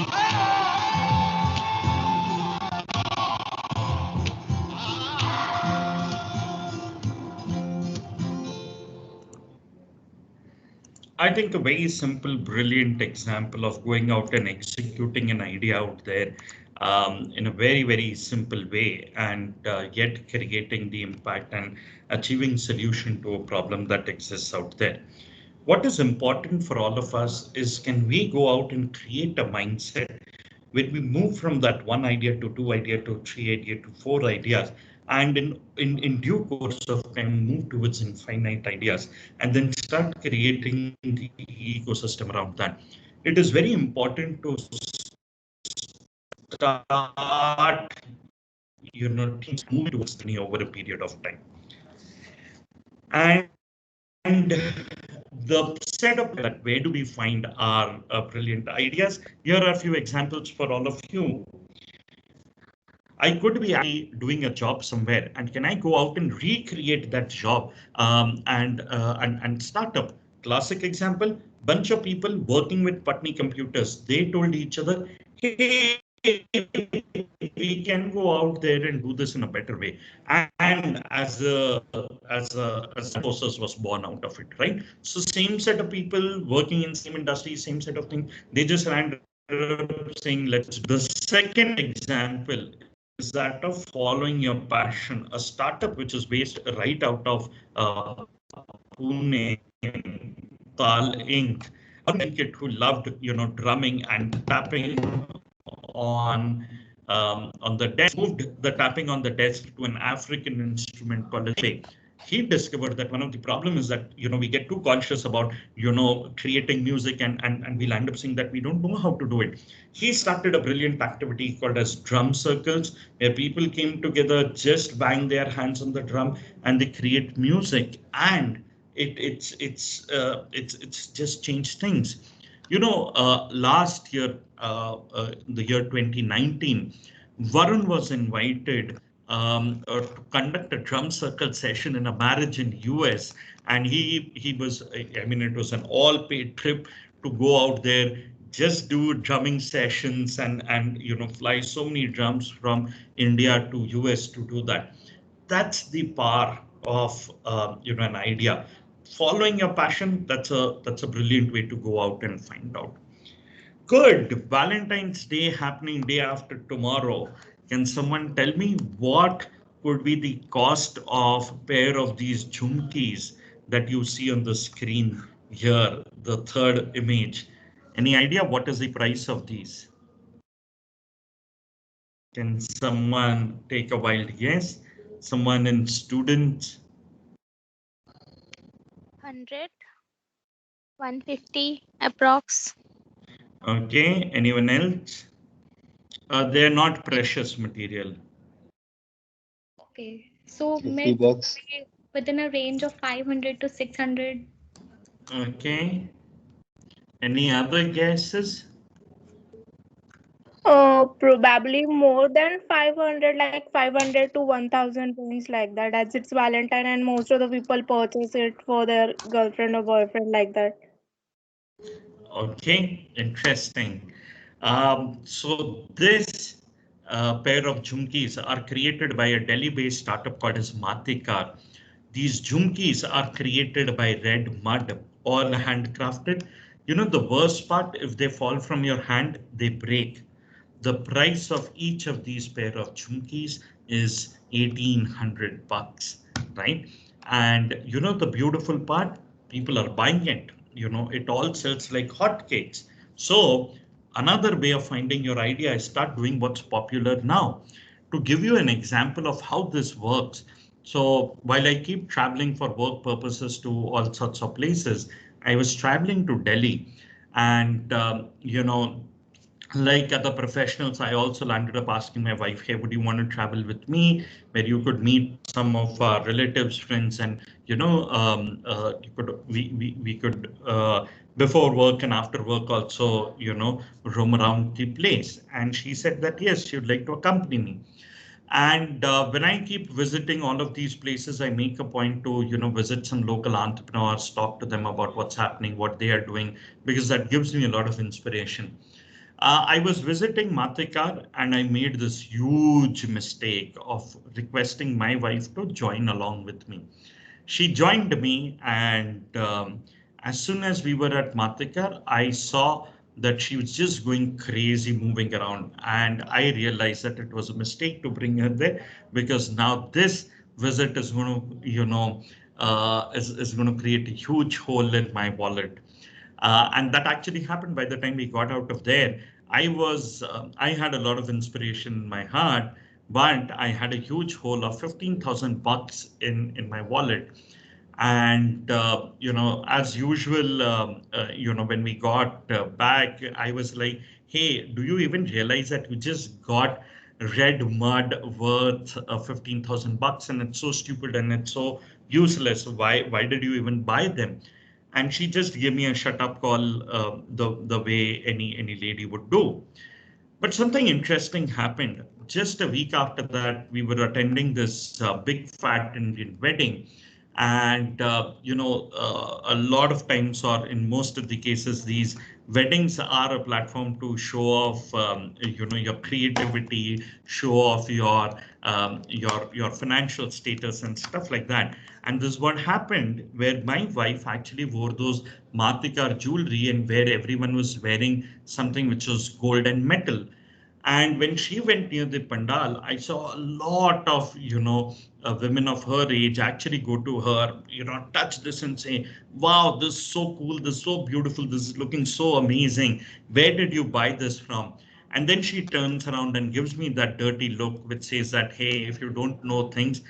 Speaker 6: I think a very simple, brilliant example of going out and executing an idea out there in a very, very simple way, and yet creating the impact and achieving solution to a problem that exists out there. What is important for all of us is, can we go out and create a mindset where we move from that one idea to two idea to three idea to four ideas, and in due course of time move towards infinite ideas, and then start creating the ecosystem around that. It is very important to start, you know, things move towards the over a period of time. And the setup that where do we find our brilliant ideas? Here are a few examples for all of you. I could be actually doing a job somewhere, and can I go out and recreate that job and start up? Classic example: bunch of people working with Putney computers. They told each other, "Hey, we can go out there and do this in a better way." And as a process was born out of it, right? So same set of people working in same industry, same set of things. They just ran saying, "Let's." The second example is that of following your passion. A startup which is based right out of Pune, Tal Inc. A kid who loved, you know, drumming and tapping on on the desk, moved the tapping on the desk to an African instrument called a djembe. He discovered that one of the problems is that, we get too conscious about, creating music and we'll end up saying that we don't know how to do it. He started a brilliant activity called as drum circles, where people came together, just bang their hands on the drum and they create music, and it's just changed things. Last year, the year 2019, Varun was invited to conduct a drum circle session in a marriage in US, and he was, I mean, it was an all-paid trip to go out there, just do drumming sessions and fly so many drums from India to US to do that. That's the power of an idea. Following your passion, that's a brilliant way to go out and find out. Good. Valentine's Day happening day after tomorrow. Can someone tell me what could be the cost of a pair of these jhumkis that you see on the screen here, the third image? Any idea what is the price of these? Can someone take a wild guess? Someone in students?
Speaker 14: 100, 150 approx.
Speaker 6: Okay, anyone else? They're not precious material.
Speaker 15: Okay, so
Speaker 10: 50
Speaker 15: mid
Speaker 10: bucks.
Speaker 15: within a range of 500 to 600.
Speaker 6: Okay. Any other guesses?
Speaker 16: Probably more than 500, like 500 to 1000 points like that, as it's Valentine and most of the people purchase it for their girlfriend or boyfriend like that.
Speaker 6: Okay, interesting. So this pair of jhumkis are created by a Delhi-based startup called as Matikar. These jhumkis are created by red mud, all handcrafted. The worst part, if they fall from your hand, they break. The price of each of these pair of jhumkis is 1800 bucks, right? And the beautiful part, people are buying it. It all sells like hotcakes. So another way of finding your idea is start doing what's popular now. To give you an example of how this works, so while I keep traveling for work purposes to all sorts of places, I was traveling to Delhi, and like other professionals, I also landed up asking my wife, hey, would you want to travel with me, where you could meet some of our relatives, friends, and you could we could before work and after work also roam around the place. And she said that yes, she would like to accompany me. And when I keep visiting all of these places, I make a point to visit some local entrepreneurs, talk to them about what's happening, what they are doing, because that gives me a lot of inspiration. I was visiting Matikar and I made this huge mistake of requesting my wife to join along with me. She joined me, and as soon as we were at Matikar, I saw that she was just going crazy moving around, and I realized that it was a mistake to bring her there, because now this visit is going to, is going to create a huge hole in my wallet. And that actually happened. By the time we got out of there, I had a lot of inspiration in my heart, but I had a huge hole of 15,000 bucks in my wallet. And as usual, when we got back, I was like, hey, do you even realize that you just got red mud worth 15,000 bucks, and it's so stupid and it's so useless. Why did you even buy them? And she just gave me a shut up call, the way any lady would do. But something interesting happened. Just a week after that, we were attending this big fat Indian wedding. And, a lot of times, or in most of the cases, these weddings are a platform to show off, your creativity, show off your financial status and stuff like that. And this is what happened, where my wife actually wore those Matikar jewelry, and where everyone was wearing something which was gold and metal. And when she went near the pandal, I saw a lot of, women of her age actually go to her, touch this and say, wow, this is so cool, this is so beautiful, this is looking so amazing. Where did you buy this from? And then she turns around and gives me that dirty look, which says that, hey, if you don't know things,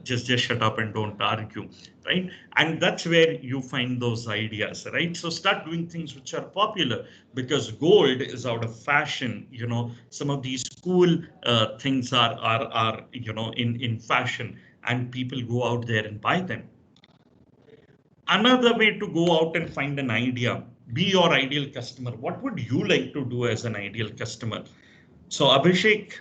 Speaker 6: just shut up and don't argue, right? And that's where you find those ideas, right? So start doing things which are popular, because gold is out of fashion. Some of these cool things are in fashion, and people go out there and buy them. Another way to go out and find an idea, be your ideal customer. What would you like to do as an ideal customer? So Abhishek,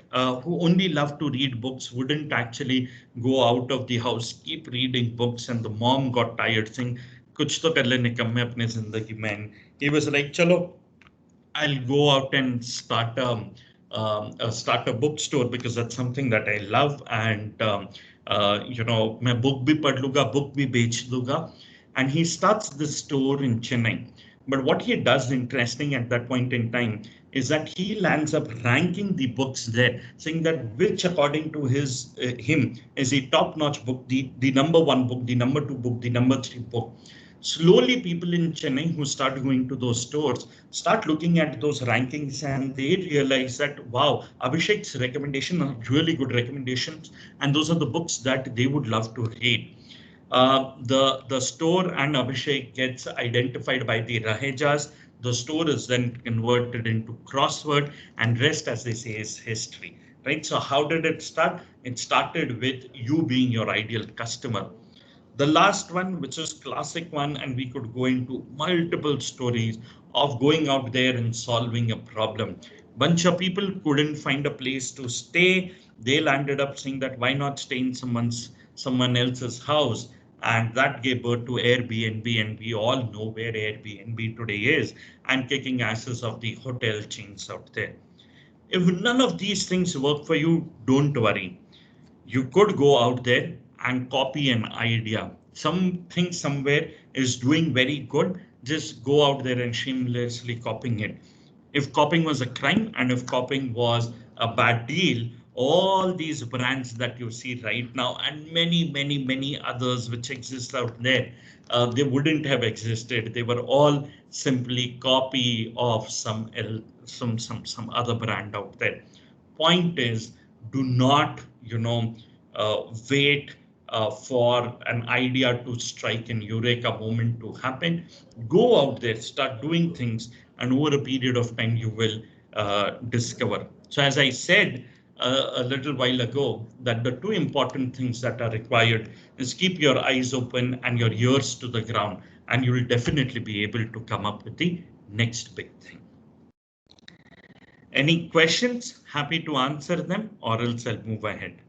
Speaker 6: who only loved to read books, wouldn't actually go out of the house, keep reading books, and the mom got tired saying, "Kuch to kar le nikamme apne zindagi mein." He was like, "Chalo, I'll go out and start a bookstore, because that's something that I love, and मैं book भी पढ़ लूँगा, book भी बेच दूँगा." And he starts this store in Chennai. But what he does interesting at that point in time is that he lands up ranking the books there, saying that which, according to him, is the top-notch book, the number one book, the number two book, the number three book. Slowly, people in Chennai who start going to those stores start looking at those rankings, and they realize that, wow, Abhishek's recommendation are really good recommendations, and those are the books that they would love to read. The store and Abhishek gets identified by the Rahejas. The store is then converted into crossword, and rest, as they say, is history, right? So how did it start? It started with you being your ideal customer. The last one, which is classic one, and we could go into multiple stories of going out there and solving a problem. Bunch of people couldn't find a place to stay. They landed up saying that why not stay in someone else's house, and that gave birth to Airbnb, and we all know where Airbnb today is, and kicking asses of the hotel chains out there. If none of these things work for you, don't worry. You could go out there and copy an idea. Something somewhere is doing very good. Just go out there and shamelessly copying it. If copying was a crime, and if copying was a bad deal, all these brands that you see right now, and many others which exist out there, they wouldn't have existed. They were all simply copy of some other brand out there. Point is, do not wait for an idea to strike, an eureka moment to happen. Go out there, start doing things, and over a period of time you will discover. So as I said a little while ago, that the two important things that are required is keep your eyes open and your ears to the ground, and you will definitely be able to come up with the next big thing. Any questions? Happy to answer them, or else I'll move ahead.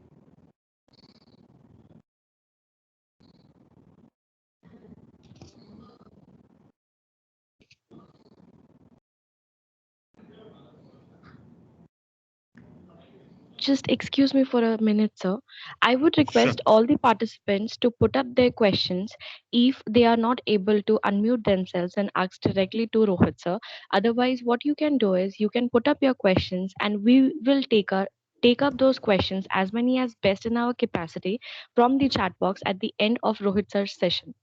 Speaker 4: Just excuse me for a minute, sir. I would request all the participants to put up their questions if they are not able to unmute themselves and ask directly to Rohit, sir. Otherwise, what you can do is you can put up your questions, and we will take up those questions, as many as best in our capacity, from the chat box at the end of Rohit sir's session.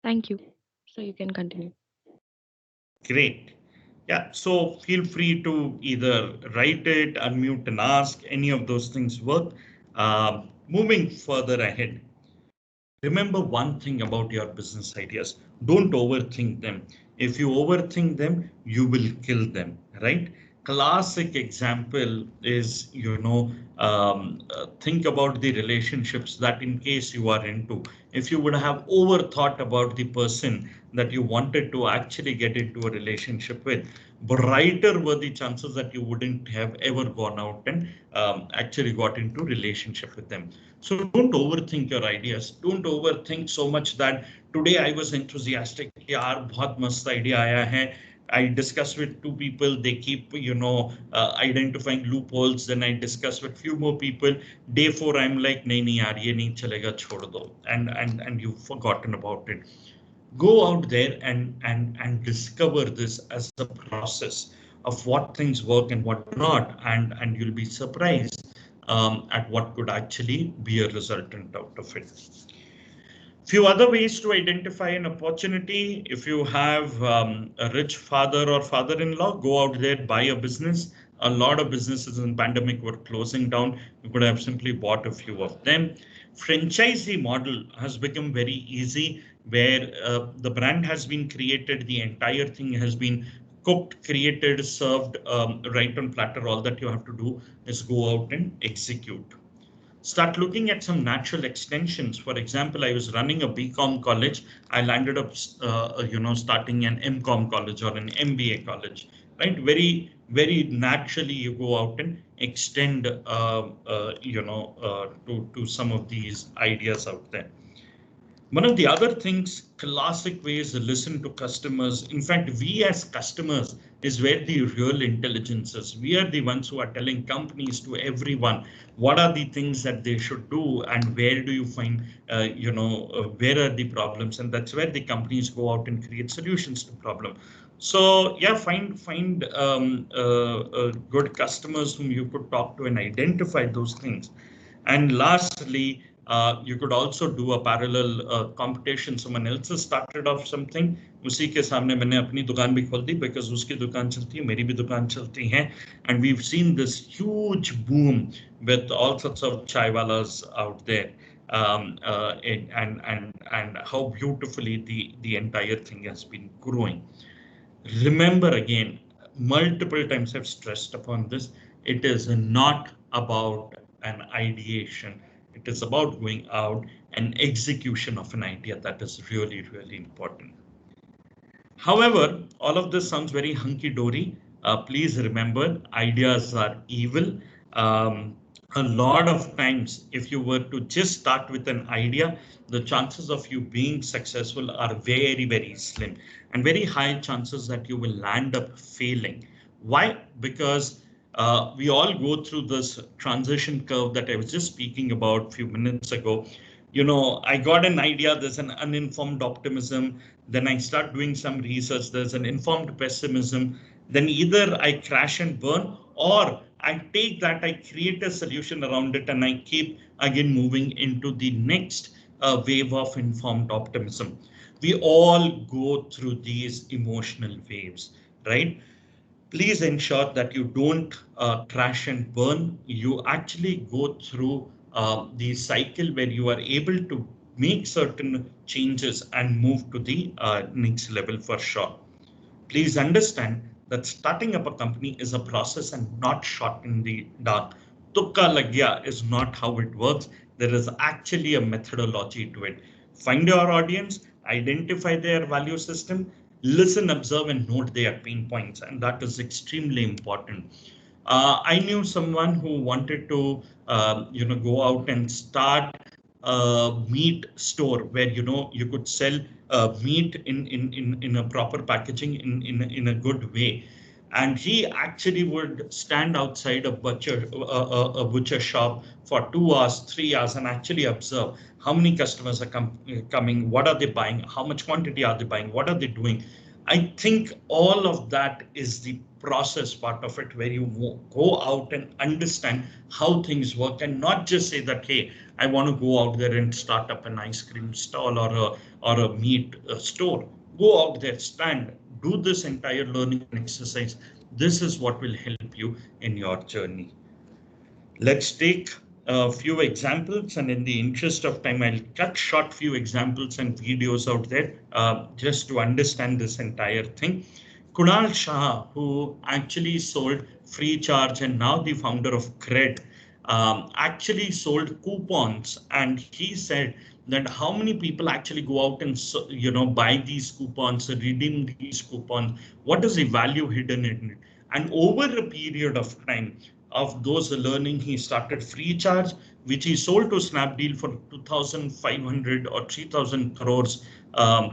Speaker 4: Thank you. So you can continue.
Speaker 6: Great. Yeah, so feel free to either write it, unmute and ask, any of those things work. Moving further ahead, remember one thing about your business ideas. Don't overthink them. If you overthink them, you will kill them, right? Classic example is, think about the relationships that in case you are into. If you would have overthought about the person that you wanted to actually get into a relationship with, brighter were the chances that you wouldn't have ever gone out and actually got into relationship with them. So don't overthink your ideas. Don't overthink so much that today I was enthusiastic. यार बहुत मस्त idea आया है. I discuss with two people. They keep identifying loopholes. Then I discuss with few more people. Day 4 I'm like नहीं यार ये नहीं चलेगा छोड़ दो. And you've forgotten about it. Go out there and discover this as a process of what things work and what not, and you'll be surprised at what could actually be a resultant out of it. Few other ways to identify an opportunity. If you have a rich father or father-in-law, go out there, buy a business. A lot of businesses in pandemic were closing down. You could have simply bought a few of them. Franchisee model has become very easy, where the brand has been created, the entire thing has been cooked, created, served right on platter. All that you have to do is go out and execute. Start looking at some natural extensions. For example, I was running a BCom college. I landed up, starting an MCom college or an MBA college, right? Very naturally, you go out and extend, to some of these ideas out there. One of the other things, classic ways to listen to customers. In fact, we as customers is where the real intelligence is. We are the ones who are telling companies, to everyone, what are the things that they should do and where do you find, where are the problems, and that's where the companies go out and create solutions to problem. So yeah, find good customers whom you could talk to and identify those things. And lastly, you could also do a parallel competition. Someone else has started off something, उसी के सामने मैंने अपनी दुकान भी खोल दी, because उसकी दुकान चलती है, मेरी भी दुकान चलती है, and we've seen this huge boom with all sorts of chaiwalas out there, and how beautifully the entire thing has been growing. Remember again, multiple times I've stressed upon this, it is not about an ideation. It is about going out and execution of an idea. That is really, really important. However, all of this sounds very hunky-dory. Please remember, ideas are evil. A lot of times, if you were to just start with an idea, the chances of you being successful are very, very slim, and very high chances that you will land up failing. Why? Because we all go through this transition curve that I was just speaking about a few minutes ago. I got an idea, there's an uninformed optimism, then I start doing some research, there's an informed pessimism, then either I crash and burn, or I take that, I create a solution around it, and I keep again moving into the next wave of informed optimism. We all go through these emotional waves, right? Please ensure that you don't crash and burn. You actually go through the cycle where you are able to make certain changes and move to the next level for sure. Please understand that starting up a company is a process and not shot in the dark. Tukka lagya is not how it works. There is actually a methodology to it. Find your audience, identify their value system, listen, observe, and note their pain points, and that is extremely important. I knew someone who wanted to, go out and start a meat store where you could sell meat in a proper packaging in a good way. And he actually would stand outside a butcher shop for 2 hours, 3 hours, and actually observe how many customers are coming, what are they buying, how much quantity are they buying, what are they doing. I think all of that is the process part of it, where you go out and understand how things work, and not just say that, hey, I want to go out there and start up an ice cream stall or a meat store. Go out there, stand, do this entire learning exercise. This is what will help you in your journey. Let's take a few examples, and in the interest of time, I'll cut short few examples and videos out there just to understand this entire thing. Kunal Shah, who actually sold Free Charge and now the founder of Cred, actually sold coupons, and he said that how many people actually go out and buy these coupons, redeem these coupons, what is the value hidden in it. And over a period of time of those learning, he started Free Charge, which he sold to Snapdeal for 2,500 or 3,000 crores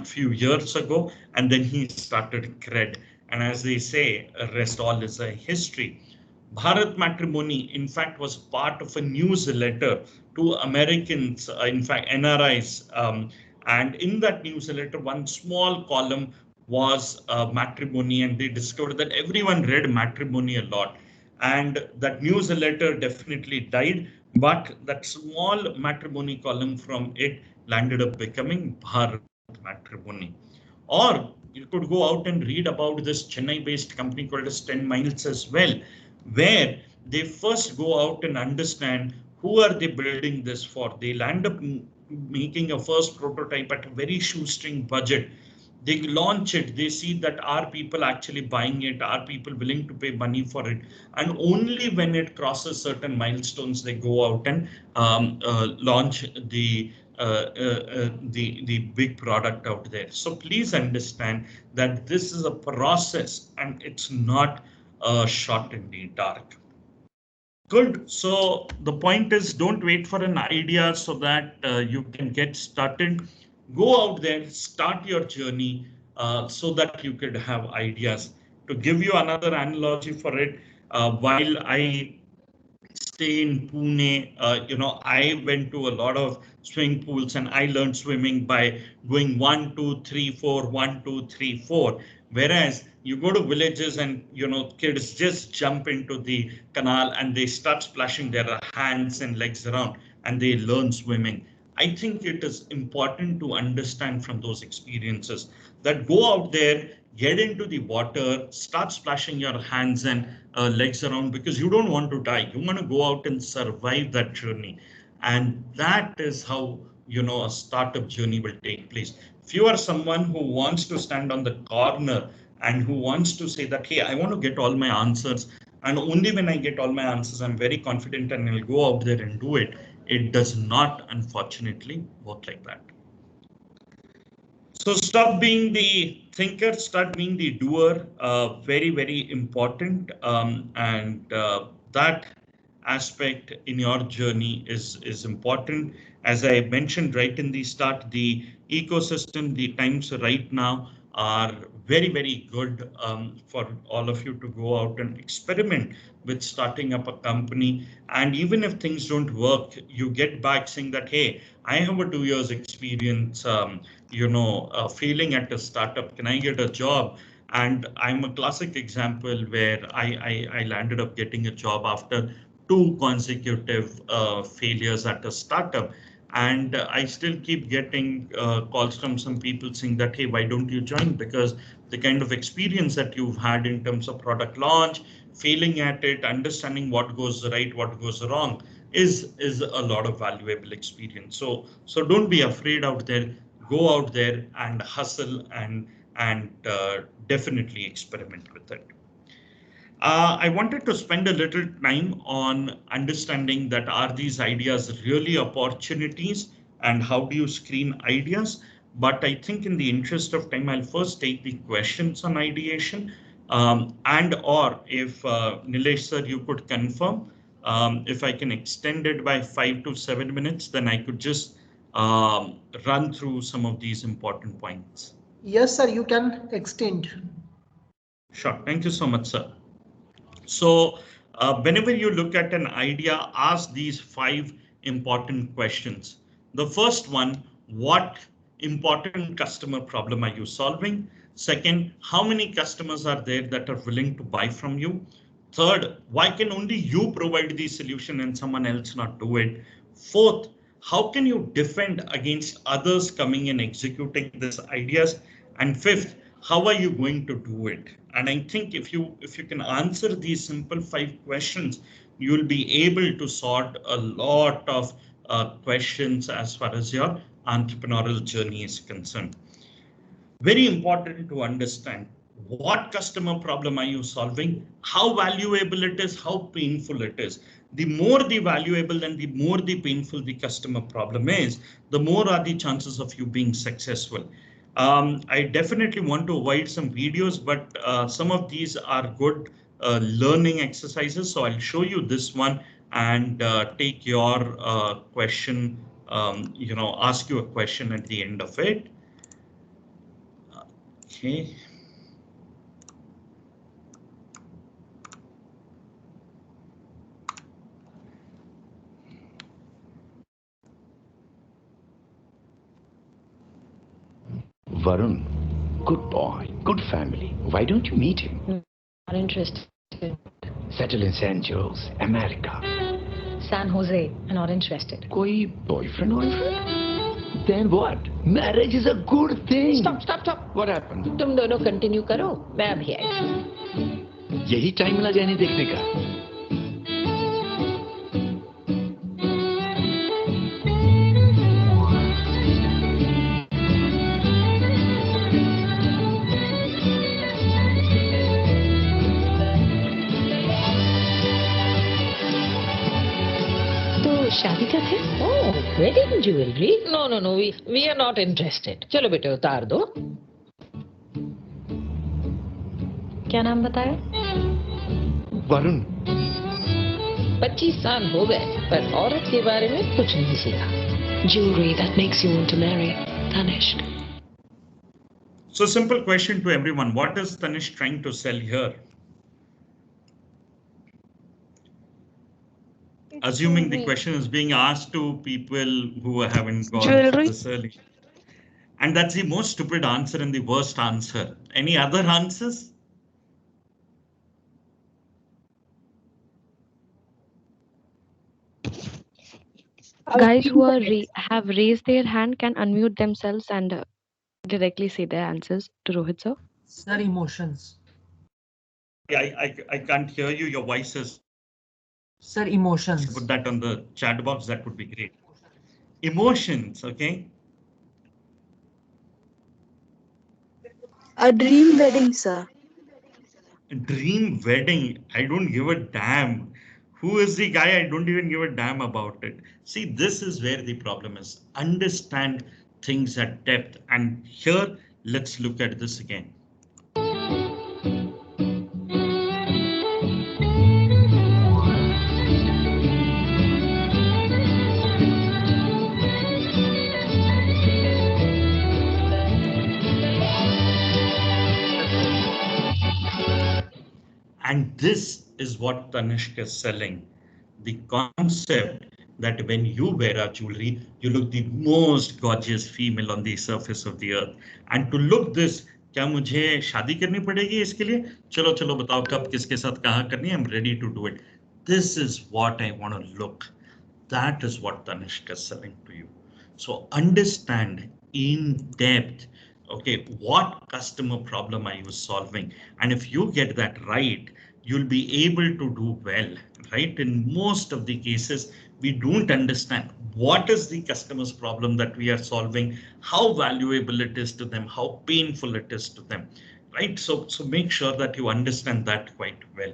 Speaker 6: few years ago, and then he started Cred. And as they say, rest all is a history. Bharat Matrimony, in fact, was part of a newsletter to Americans, in fact, NRIs. And in that newsletter, one small column was matrimony, and they discovered that everyone read matrimony a lot. And that newsletter definitely died, but that small matrimony column from it landed up becoming Bharat Matrimony. Or you could go out and read about this Chennai-based company called as 10 Miles as well, where they first go out and understand who are they building this for. They land up making a first prototype at a very shoestring budget. They launch it, they see that are people actually buying it, are people willing to pay money for it, and only when it crosses certain milestones they go out and launch the big product out there. So please understand that this is a process and it's not a shot in the dark. Good. So the point is, don't wait for an idea so that you can get started. Go out there, start your journey so that you could have ideas. To give you another analogy for it, while I stay in Pune, I went to a lot of swimming pools and I learned swimming by going 1, 2, 3, 4, 1, 2, 3, 4. Whereas you go to villages and kids just jump into the canal and they start splashing their hands and legs around and they learn swimming. I think it is important to understand from those experiences that go out there, get into the water, start splashing your hands and legs around because you don't want to die. You want to go out and survive that journey. And that is how, a startup journey will take place. If you are someone who wants to stand on the corner and who wants to say that, hey, I want to get all my answers, and only when I get all my answers, I'm very confident and I'll go out there and do it. It does not, unfortunately, work like that. So stop being the thinker, start being the doer. Very, very important. And that aspect in your journey is important. As I mentioned right in the start, the ecosystem, the times right now are very, very good for all of you to go out and experiment with starting up a company. And even if things don't work, you get back saying that, hey, I have a 2 years experience, failing at a startup. Can I get a job? And I'm a classic example where I landed up getting a job after 2 consecutive failures at a startup. And I still keep getting calls from some people saying that, hey, why don't you join? Because the kind of experience that you've had in terms of product launch, failing at it, understanding what goes right, what goes wrong is a lot of valuable experience. So don't be afraid out there. Go out there and hustle and definitely experiment with it. I wanted to spend a little time on understanding that are these ideas really opportunities and how do you screen ideas? But I think in the interest of time, I'll first take the questions on ideation and or if Nilesh sir, you could confirm if I can extend it by 5 to 7 minutes, then I could just run through some of these important points.
Speaker 3: Yes, sir, you can extend.
Speaker 6: Sure. Thank you so much, sir. So whenever you look at an idea, ask these 5 important questions. The first one, what important customer problem are you solving? Second, how many customers are there that are willing to buy from you? Third, why can only you provide the solution and someone else not do it? Fourth, how can you defend against others coming and executing these ideas? And fifth, how are you going to do it? And I think if you can answer these simple 5 questions, you will be able to sort a lot of questions as far as your entrepreneurial journey is concerned. Very important to understand what customer problem are you solving, how valuable it is, how painful it is. The more the valuable and the more the painful the customer problem is, the more are the chances of you being successful. I definitely want to avoid some videos, but some of these are good learning exercises. So I'll show you this one and take your question, ask you a question at the end of it. Okay.
Speaker 7: Varun, good boy, good family. Why don't you meet him?
Speaker 14: Not interested.
Speaker 7: Settle in San Jose, America.
Speaker 14: San Jose, I'm not interested.
Speaker 7: Koi boyfriend?
Speaker 14: understand what? Marriage is a good thing.
Speaker 17: Stop.
Speaker 14: What happened?
Speaker 17: तुम दोनों continue करो, मैं अभी आई।
Speaker 14: यही time मिला जाने देखने का।
Speaker 17: शादी कब है? Oh, wedding jewellery? No, we are not interested. चलो बेटे उतार दो।
Speaker 4: क्या नाम बताया?
Speaker 14: वरुण।
Speaker 17: 25 साल हो गए, पर औरत के बारे में कुछ नहीं सीखा।
Speaker 12: Jewelry that makes you want to marry. Tanishq.
Speaker 6: So simple question to everyone. What is Tanishq trying to sell here? Assuming the question is being asked to people who haven't gone
Speaker 16: Jewelry.
Speaker 6: this early. And that's the most stupid answer and the worst answer. Any other answers?
Speaker 4: Guys who are have raised their hand can unmute themselves and directly say their answers to Rohit sir.
Speaker 5: Sir, emotions.
Speaker 6: I can't hear you. Your voice is.
Speaker 5: Sir, emotions.
Speaker 6: Put that on the chat box. That would be great. Emotions, okay.
Speaker 18: A dream wedding, sir.
Speaker 6: Dream wedding. I don't give a damn. Who is the guy? I don't even give a damn about it. See, this is where the problem is. Understand things at depth. And here, let's look at this again. And this is what Tanishq is selling. The concept that when you wear a jewelry, you look the most gorgeous female on the surface of the earth. And to look this, क्या मुझे शादी करनी पड़ेगी इसके लिए? चलो चलो बताओ कब किसके साथ कहाँ करनी है? I'm ready to do it. This is what I want to look. That is what Tanishq is selling to you. So understand in depth, okay, what customer problem are you solving? And if you get that right, you'll be able to do well, right? In most of the cases, we don't understand what is the customer's problem that we are solving, how valuable it is to them, how painful it is to them, right? So make sure that you understand that quite well.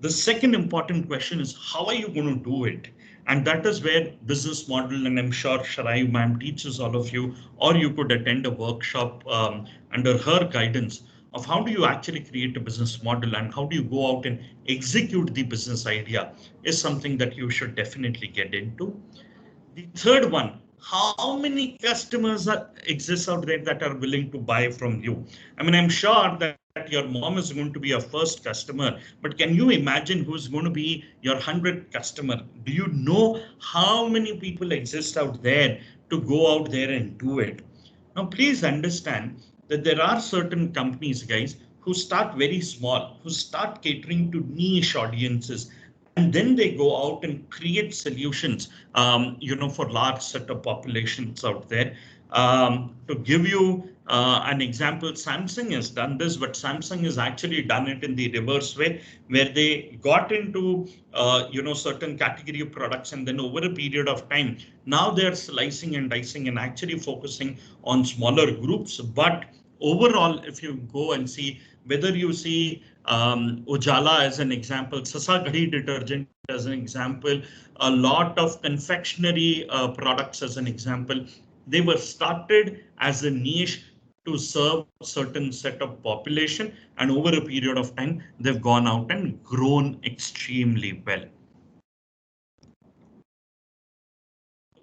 Speaker 6: The second important question is how are you going to do it? And that is where business model, and I'm sure Sharai ma'am teaches all of you, or you could attend a workshop under her guidance of how do you actually create a business model and how do you go out and execute the business idea is something that you should definitely get into. The third one, how many customers exist out there that are willing to buy from you? I mean, I'm sure that your mom is going to be your first customer, but can you imagine who's going to be your 100th customer? Do you know how many people exist out there to go out there and do it? Now, please understand that there are certain companies, guys, who start very small, who start catering to niche audiences, and then they go out and create solutions, for large set of populations out there. To give you an example, Samsung has done this, but Samsung has actually done it in the reverse way, where they got into certain category of products, and then over a period of time, now they're slicing and dicing and actually focusing on smaller groups. But overall, if you go and see, whether you see Ujala as an example, Sasa Ghadi detergent as an example, a lot of confectionery products as an example, they were started as a niche to serve a certain set of population, and over a period of time, they've gone out and grown extremely well.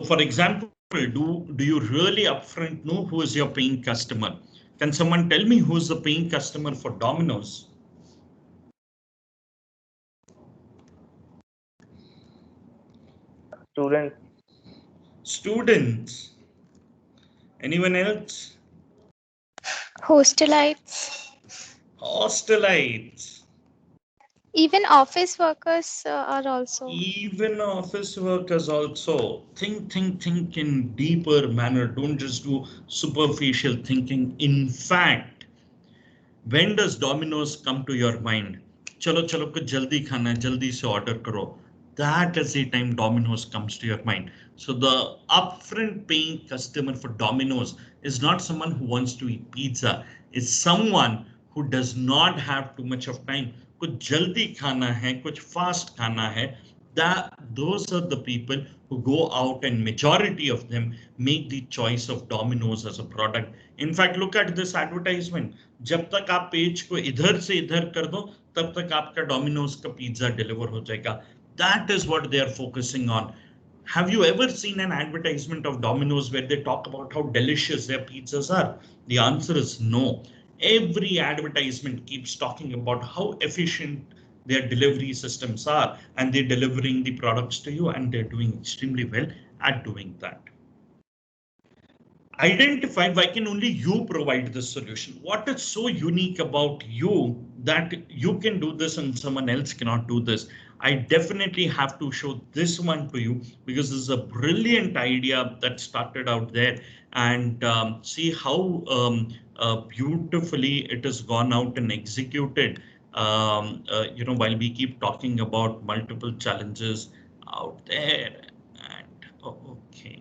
Speaker 6: For example, do you really upfront know who is your paying customer? Can someone tell me who's the paying customer for Domino's?
Speaker 11: Students.
Speaker 6: Students. Anyone else?
Speaker 15: Hostelites.
Speaker 6: Hostelites.
Speaker 15: Even office workers are also.
Speaker 6: Even office workers also think in deeper manner. Don't just do superficial thinking. In fact, when does Domino's come to your mind? Chalo chalo kuch jaldi khana hai, jaldi se order karo. That is the time Domino's comes to your mind. So the upfront paying customer for Domino's is not someone who wants to eat pizza. It's someone who does not have too much of time. Kuch jaldi khana hai, kuch fast khana hai. That those are the people who go out, and majority of them make the choice of Domino's as a product. In fact, look at this advertisement. जब तक आप page को इधर से इधर कर दो, तब तक आपका डोमिनोज का पिज्जा डिलीवर हो जाएगा. That is what they are focusing on. Have you ever seen an advertisement of Domino's where they talk about how delicious their pizzas are? The answer is no. Every advertisement keeps talking about how efficient their delivery systems are, and they're delivering the products to you, and they're doing extremely well at doing that. Identify why can only you provide this solution. What is so unique about you that you can do this and someone else cannot do this? I definitely have to show this one to you because this is a brilliant idea that started out there, and see how beautifully it has gone out and executed. While we keep talking about multiple challenges out there, and okay.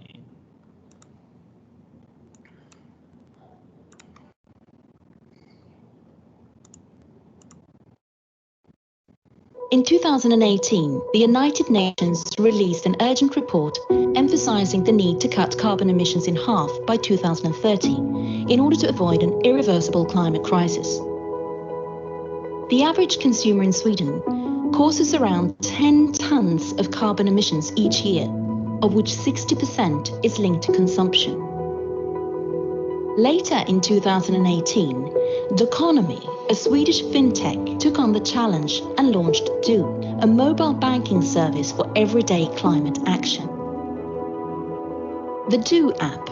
Speaker 12: In 2018, the United Nations released an urgent report emphasizing the need to cut carbon emissions in half by 2030 in order to avoid an irreversible climate crisis. The average consumer in Sweden causes around 10 tons of carbon emissions each year, of which 60% is linked to consumption. Later in 2018, Doconomy, a Swedish fintech, took on the challenge and launched Do, a mobile banking service for everyday climate action. The Do app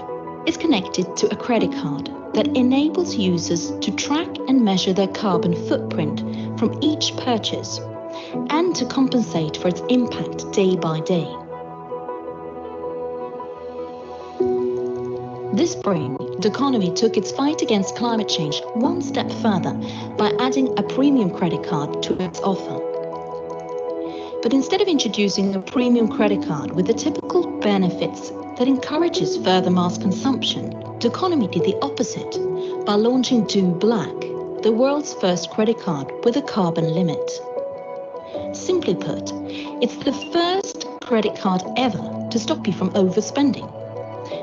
Speaker 12: is connected to a credit card that enables users to track and measure their carbon footprint from each purchase and to compensate for its impact day by day. This spring, Doconomy took its fight against climate change one step further by adding a premium credit card to its offer. But instead of introducing a premium credit card with the typical benefits that encourages further mass consumption, Doconomy did the opposite by launching Do Black, the world's first credit card with a carbon limit. Simply put, it's the first credit card ever to stop you from overspending.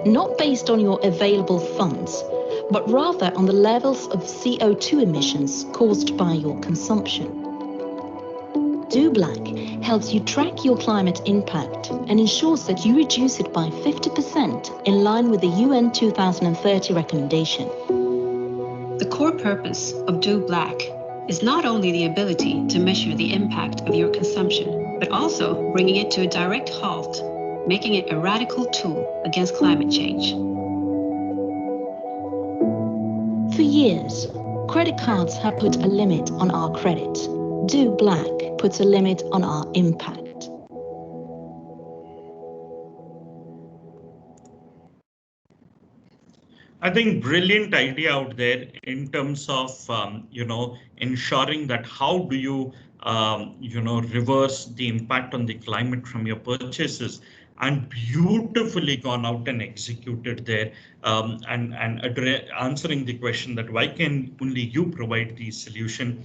Speaker 12: Not based on your available funds, but rather on the levels of CO2 emissions caused by your consumption. Do Black helps you track your climate impact and ensures that you reduce it by 50% in line with the UN 2030 recommendation.
Speaker 18: The core purpose of Do Black is not only the ability to measure the impact of your consumption, but also bringing it to a direct halt, making it a radical tool against climate change.
Speaker 12: For years, credit cards have put a limit on our credit. Do Black puts a limit on our impact.
Speaker 6: I think brilliant idea out there in terms of ensuring that how do you reverse the impact on the climate from your purchases, and beautifully gone out and executed there, and answering the question that why can only you provide the solution.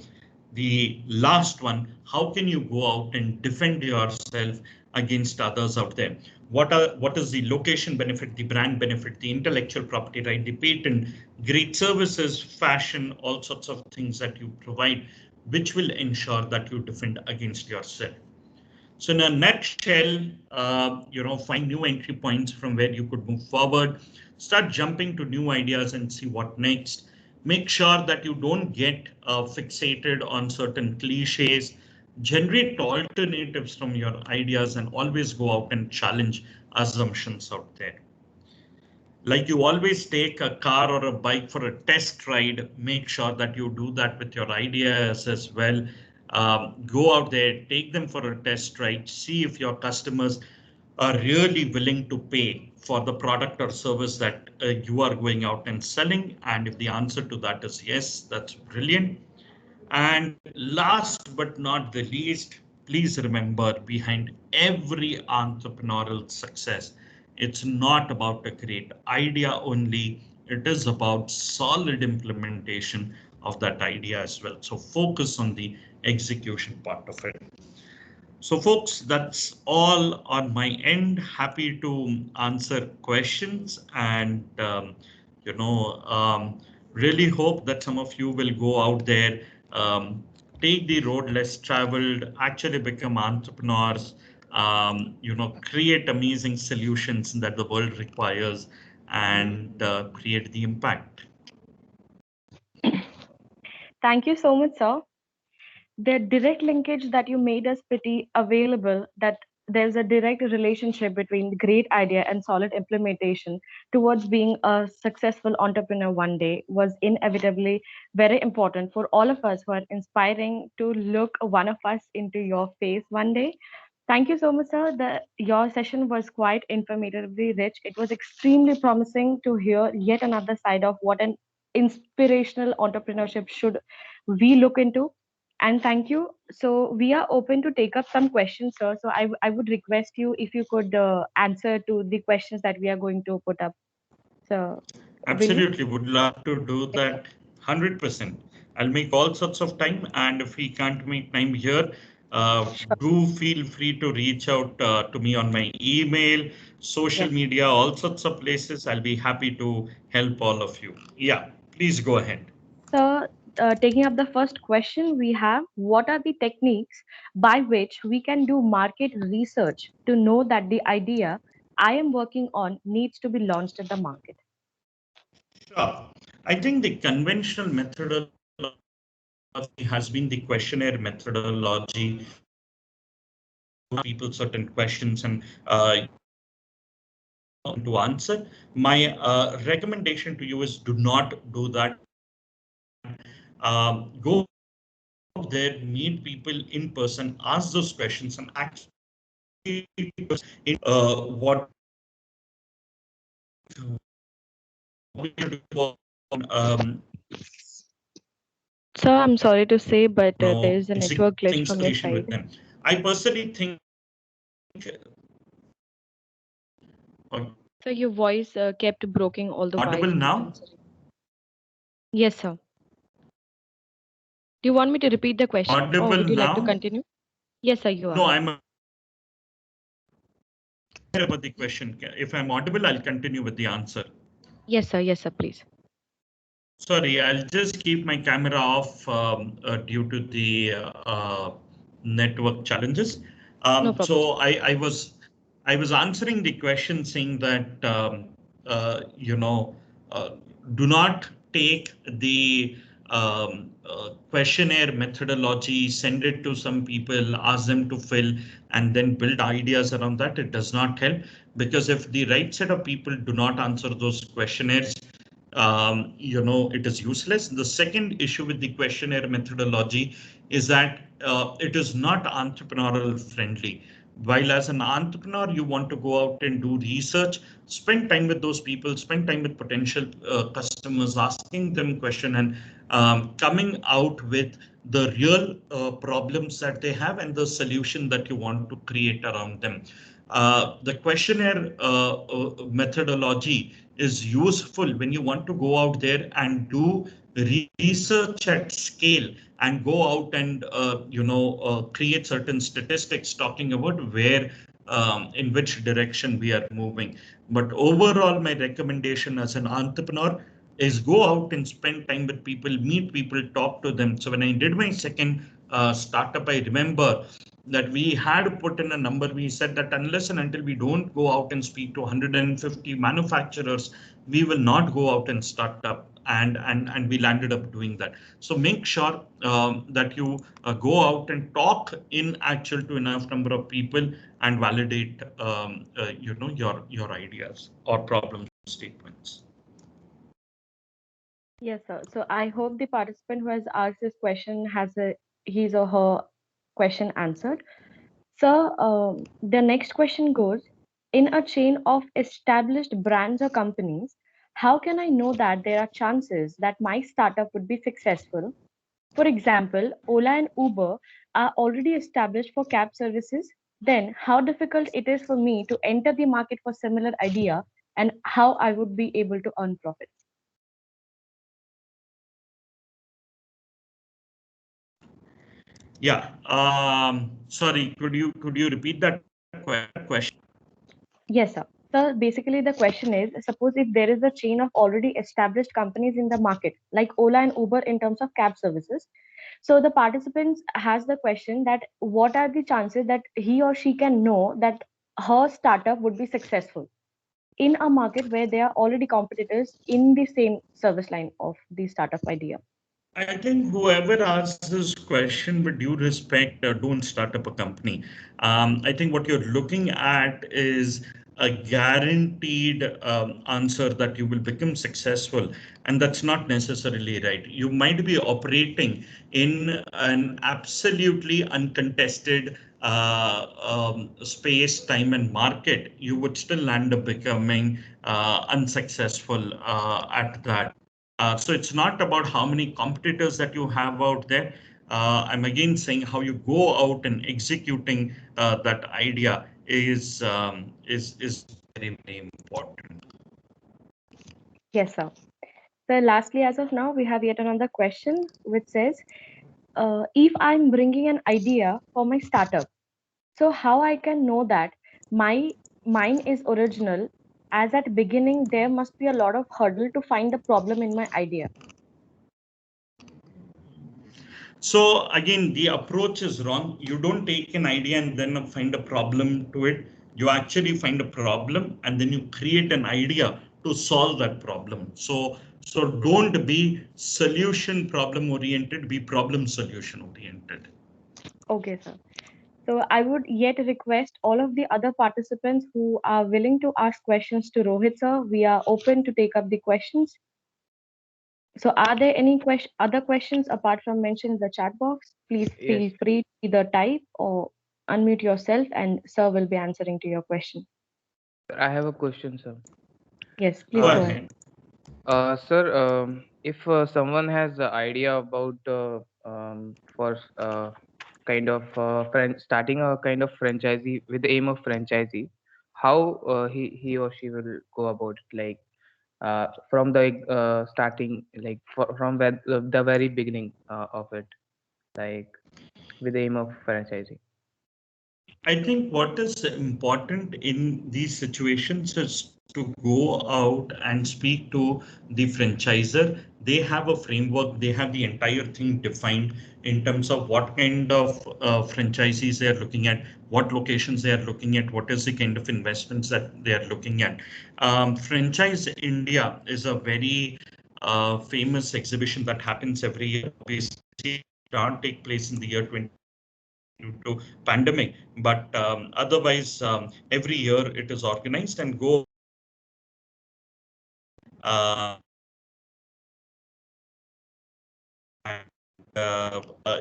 Speaker 6: The last one, how can you go out and defend yourself against others out there? What is the location benefit, the brand benefit, the intellectual property right, the patent, great services, fashion, all sorts of things that you provide, which will ensure that you defend against yourself. So in a nutshell, find new entry points from where you could move forward, start jumping to new ideas and see what next. Make sure that you don't get fixated on certain cliches. Generate alternatives from your ideas and always go out and challenge assumptions out there. Like you always take a car or a bike for a test ride, make sure that you do that with your ideas as well. Go out there, take them for a test ride, see if your customers are really willing to pay for the product or service that you are going out and selling. And if the answer to that is yes, that's brilliant. And last but not the least, please remember, behind every entrepreneurial success, it's not about a great idea only. It is about solid implementation of that idea as well. So focus on the execution part of it. So folks, that's all on my end. Happy to answer questions and, you know, really hope that some of you will go out there, take the road less traveled, actually become entrepreneurs, you know, create amazing solutions that the world requires and create the impact.
Speaker 4: Thank you so much, sir. The direct linkage that you made us pretty available, that there's a direct relationship between the great idea and solid implementation towards being a successful entrepreneur one day, was inevitably very important for all of us who are inspiring to look one of us into your face one day. Thank you so much, sir. Your session was quite informatively rich. It was extremely promising to hear yet another side of what an inspirational entrepreneurship should we look into. And thank you. So we are open to take up some questions, sir. So I would request you if you could answer to the questions that we are going to put up. So will you?
Speaker 6: Absolutely, would love to do that 100%. I'll make all sorts of time, and if we can't make time here, do feel free to reach out to me on my email, social
Speaker 4: Yes.
Speaker 6: media, all sorts of places. I'll be happy to help all of you. Yeah, please go ahead.
Speaker 4: So, taking up the first question, we have what are the techniques by which we can do market research to know that the idea I am working on needs to be launched in the market?
Speaker 6: Sure. I think the conventional methodology has been the questionnaire methodology. People certain questions and to answer. My recommendation to you is do not do that. Go there, meet people in person, ask those questions, and actually what um,
Speaker 4: Sir, I'm sorry to say, but there is a
Speaker 6: basic
Speaker 4: network glitch
Speaker 6: things
Speaker 4: from your
Speaker 6: with
Speaker 4: side.
Speaker 6: them. I personally think.
Speaker 4: So your voice kept breaking all the while
Speaker 6: Audible
Speaker 4: you were
Speaker 6: now?
Speaker 4: answering. Yes, sir. Do you want me to repeat the question, or
Speaker 6: Audible
Speaker 4: would you like to
Speaker 6: now?
Speaker 4: continue? Yes, sir, you
Speaker 6: No,
Speaker 4: are.
Speaker 6: I'm aware about the question. If I'm audible, I'll continue with the answer.
Speaker 4: Yes, sir. Yes, sir. Please.
Speaker 6: Sorry, I'll just keep my camera off due to the network challenges.
Speaker 4: No problem.
Speaker 6: So I was answering the question saying that you know, do not take the questionnaire methodology, send it to some people, ask them to fill, and then build ideas around that. It does not help, because if the right set of people do not answer those questionnaires, you know, it is useless. The second issue with the questionnaire methodology is that it is not entrepreneurial friendly. While as an entrepreneur, you want to go out and do research, spend time with those people, spend time with potential customers, asking them question and coming out with the real problems that they have and the solution that you want to create around them. The questionnaire methodology is useful when you want to go out there and do research at scale and go out and you know, create certain statistics talking about where in which direction we are moving. But overall, my recommendation as an entrepreneur is go out and spend time with people, meet people, talk to them. So when I did my second startup, I remember that we had put in a number. We said that unless and until we don't go out and speak to 150 manufacturers, we will not go out and start up. And we landed up doing that. So make sure that you go out and talk in actual to enough number of people and validate you know, your ideas or problem statements.
Speaker 4: Yes, sir. So I hope the participant who has asked this question has his or her question answered. So the next question goes, in a chain of established brands or companies, how can I know that there are chances that my startup would be successful? For example, Ola and Uber are already established for cab services. Then, how difficult it is for me to enter the market for similar idea, and how I would be able to earn profits?
Speaker 6: Yeah. Sorry, could you repeat that question?
Speaker 4: Yes, sir. So basically, the question is, suppose if there is a chain of already established companies in the market, like Ola and Uber in terms of cab services. So the participants has the question that what are the chances that he or she can know that her startup would be successful in a market where there are already competitors in the same service line of the startup idea?
Speaker 6: I think whoever asks this question, with due respect, don't start up a company. I think what you're looking at is a guaranteed answer that you will become successful, and that's not necessarily right. You might be operating in an absolutely uncontested space, time, and market. You would still end up becoming unsuccessful at that. So it's not about how many competitors that you have out there. I'm again saying how you go out and executing that idea is very, very important.
Speaker 4: Yes, sir. So lastly, as of now, we have yet another question which says, if I'm bringing an idea for my startup, so how I can know that my mine is original? As at beginning, there must be a lot of hurdle to find the problem in my idea.
Speaker 6: So again, the approach is wrong. You don't take an idea and then find a problem to it. You actually find a problem and then you create an idea to solve that problem. So don't be solution problem oriented, be problem solution oriented.
Speaker 4: Okay, sir. So I would yet request all of the other participants who are willing to ask questions to Rohit sir. We are open to take up the questions. So are there any other questions apart from mentioned in the chat box? Please
Speaker 11: Yes,
Speaker 4: feel free to either type or unmute yourself and sir will be answering to your question.
Speaker 11: I have a question, sir.
Speaker 4: Yes, please
Speaker 6: Go
Speaker 4: go ahead.
Speaker 6: ahead.
Speaker 11: Sir, if someone has an idea about for kind of starting a kind of franchisee with the aim of franchisee, how he or she will go about it, like from the starting, like from the very beginning of it, like with the aim of franchising.
Speaker 6: I think what is important in these situations is to go out and speak to the franchisor. They have a framework, they have the entire thing defined in terms of what kind of franchisees they are looking at, what locations they are looking at, what is the kind of investments that they are looking at. Franchise India is a very famous exhibition that happens every year. Obviously, it can't take place in the year 20 due to pandemic, but otherwise every year it is organized and go uh, and,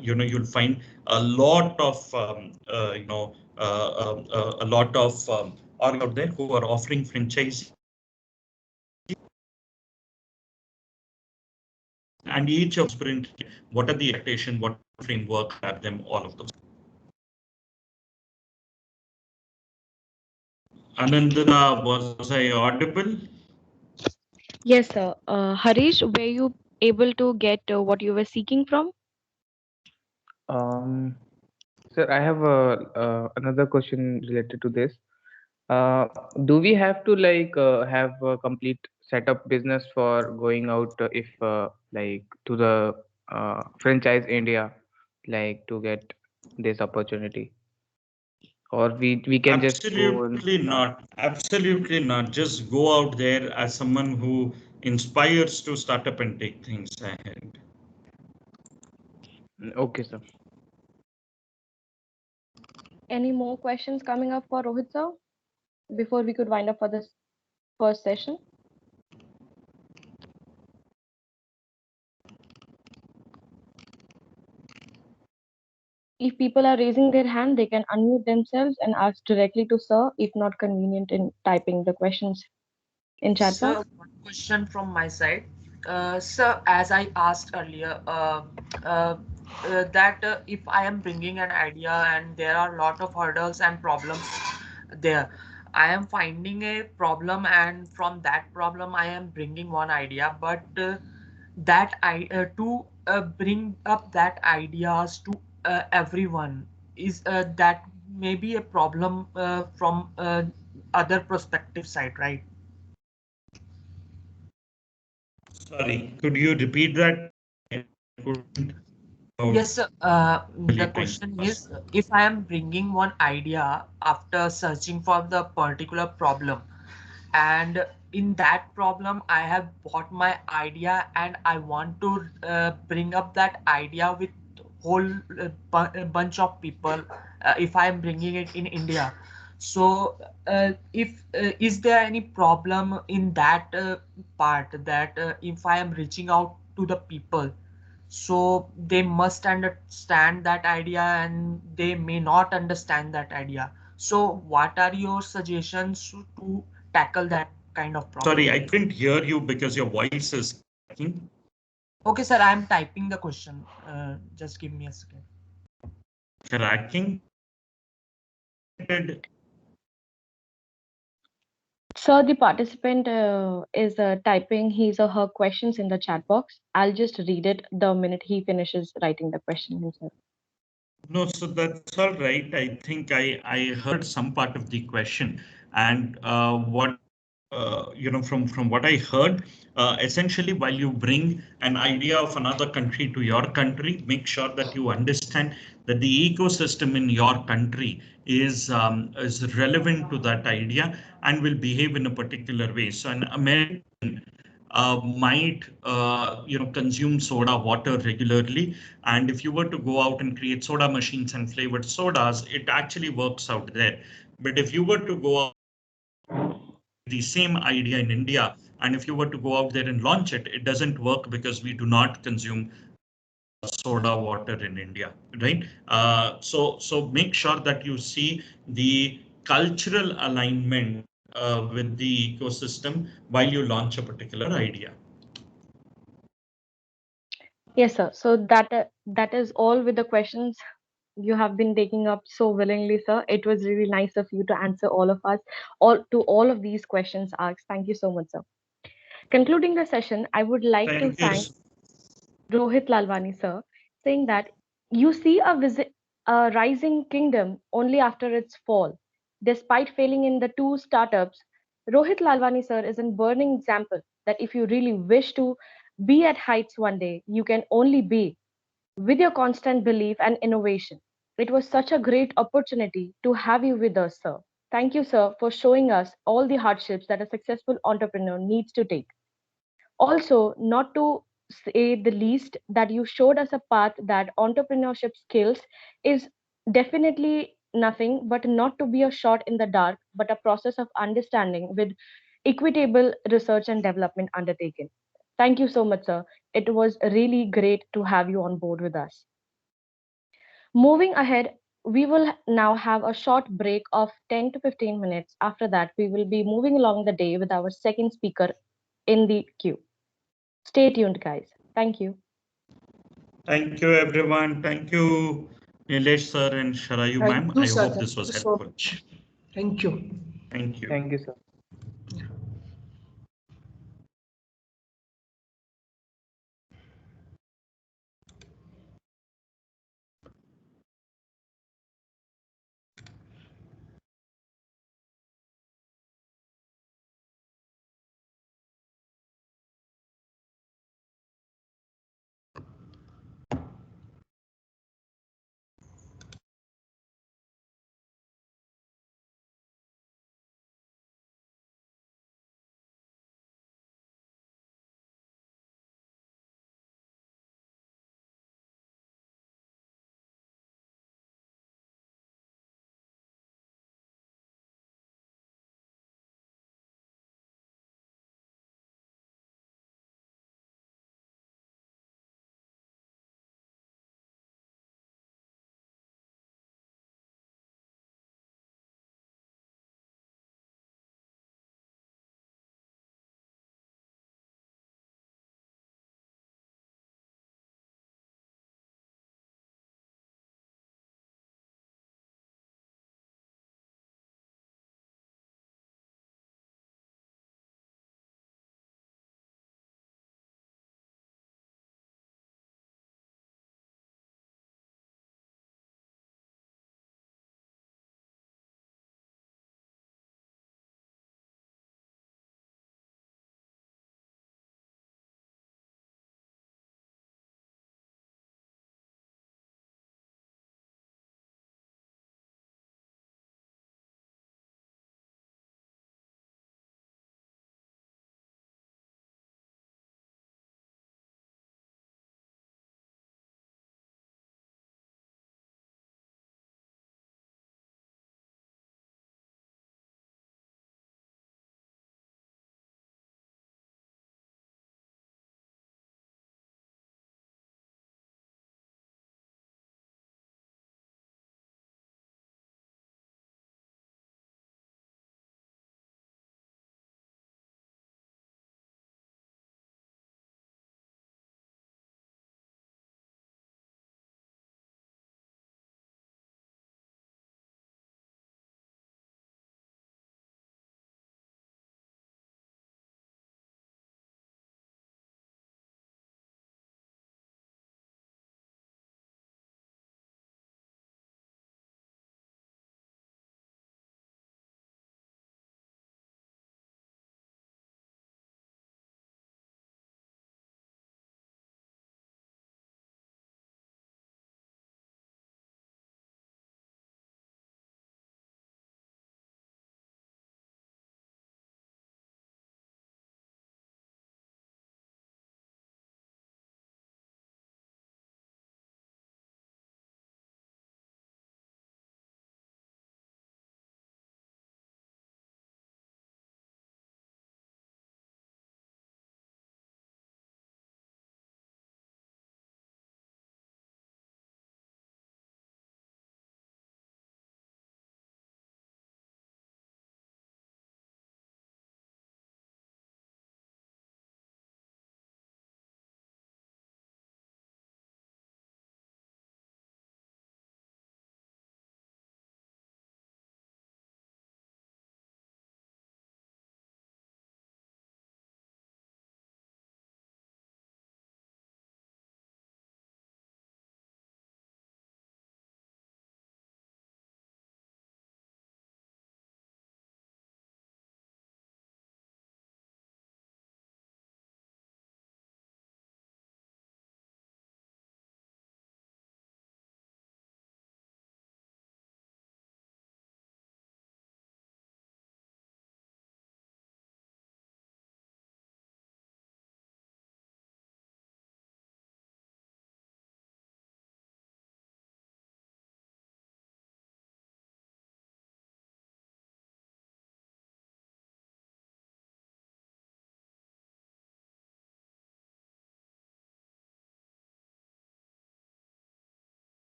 Speaker 6: you'll find a lot of a lot of out there who are offering franchise, and each of sprint what are the expectation, what framework have them, all of those. Anandana, was I audible?
Speaker 4: Yes, sir. Harish, were you able to get what you were seeking from?
Speaker 11: Um, Sir, I have another question related to this. Uh, do we have to like have a complete setup business for going out if like to the franchise India, like to get this opportunity, or we can just go and
Speaker 6: Absolutely
Speaker 11: start?
Speaker 6: not. Absolutely not. Just go out there as someone who inspires to start up and take things ahead.
Speaker 11: Okay, sir.
Speaker 4: Any more questions coming up for Rohit sir before we could wind up for this first session? if people are raising their hand, they can unmute themselves and ask directly to sir if not convenient in typing the questions in chat
Speaker 5: Sir,
Speaker 4: box.
Speaker 5: one question from my side. Sir, as I asked earlier, that if I am bringing an idea and there are a lot of hurdles and problems there, I am finding a problem, and from that problem I am bringing one idea, but that I to bring up that ideas to everyone is that may be a problem from other perspective side, right?
Speaker 6: Sorry, could you repeat that? I couldn't.
Speaker 5: Yes, sir. The
Speaker 6: Really
Speaker 5: question
Speaker 6: fast.
Speaker 5: is, if I am bringing one idea after searching for the particular problem, and in that problem I have bought my idea and I want to bring up that idea with whole a bunch of people, if I am bringing it in India. So if is there any problem in that part, that if I am reaching out to the people, so they must understand that idea and they may not understand that idea. So what are your suggestions to tackle that kind of problem?
Speaker 6: Sorry, I couldn't hear you because your voice is cracking.
Speaker 5: Okay, sir, I am typing the question. Just give me a second.
Speaker 6: Cracking.
Speaker 4: Sir, the participant is typing his or her questions in the chat box. I'll just read it the minute he finishes writing the question himself.
Speaker 6: No, so that's all right. I think I heard some part of the question, and what from what I heard, essentially, while you bring an idea of another country to your country, make sure that you understand that the ecosystem in your country is relevant to that idea and will behave in a particular way. So an American might consume soda water regularly, and if you were to go out and create soda machines and flavored sodas, it actually works out there. But if you were to go out the same idea in India, and if you were to go out there and launch it, it doesn't work because we do not consume soda water in India, right? So make sure that you see the cultural alignment with the ecosystem while you launch a particular idea.
Speaker 4: Yes, sir. So that is all with the questions you have been taking up so willingly, sir. It was really nice of you to answer all of us, all of these questions asked. Thank you so much, sir. Concluding the session, I would like to
Speaker 6: Thank you.
Speaker 4: thank Rohit Lalwani, sir, saying that you see a rising kingdom only after its fall. Despite failing in the two startups, Rohit Lalwani, sir, is a burning example that if you really wish to be at heights one day, you can only be with your constant belief and innovation. It was such a great opportunity to have you with us, sir. Thank you, sir, for showing us all the hardships that a successful entrepreneur needs to take. Also, not to say the least, that you showed us a path that entrepreneurship skills is definitely nothing but not to be a shot in the dark, but a process of understanding with equitable research and development undertaken. Thank you so much, sir. It was really great to have you on board with us. Moving ahead, we will now have a short break of 10 to 15 minutes. After that, we will be moving along the day with our second speaker in the queue. Stay tuned, guys. Thank you.
Speaker 6: Thank you, everyone. Thank you, Nilesh sir and Sharayu
Speaker 3: Thank
Speaker 6: ma'am.
Speaker 3: you,
Speaker 6: I
Speaker 3: sir.
Speaker 6: hope this
Speaker 3: Thank
Speaker 6: was
Speaker 3: you so
Speaker 6: helpful.
Speaker 3: much. Thank you.
Speaker 6: Thank you.
Speaker 11: Thank you, sir.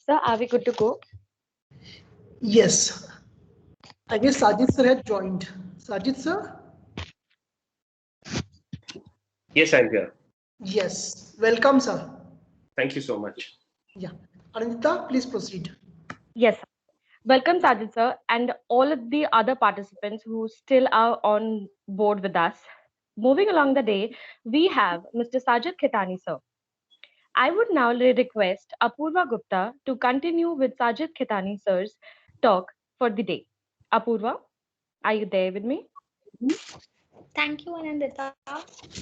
Speaker 4: Sir, are we good to go?
Speaker 3: Yes. I guess Sajid sir had joined. Sajid sir?
Speaker 19: Yes, I'm here.
Speaker 3: Yes. Welcome, sir.
Speaker 19: Thank you so much.
Speaker 3: Yeah. Anandita, please proceed.
Speaker 4: Yes, sir. Welcome, Sajid sir, and all of the other participants who still are on board with us. Moving along the day, we have Mr. Sajid Khitani, sir. I would now request Apurva Gupta to continue with Sajid Khitani sir's talk for the day. Apurva, are you there with me?
Speaker 20: Thank you, Anandita.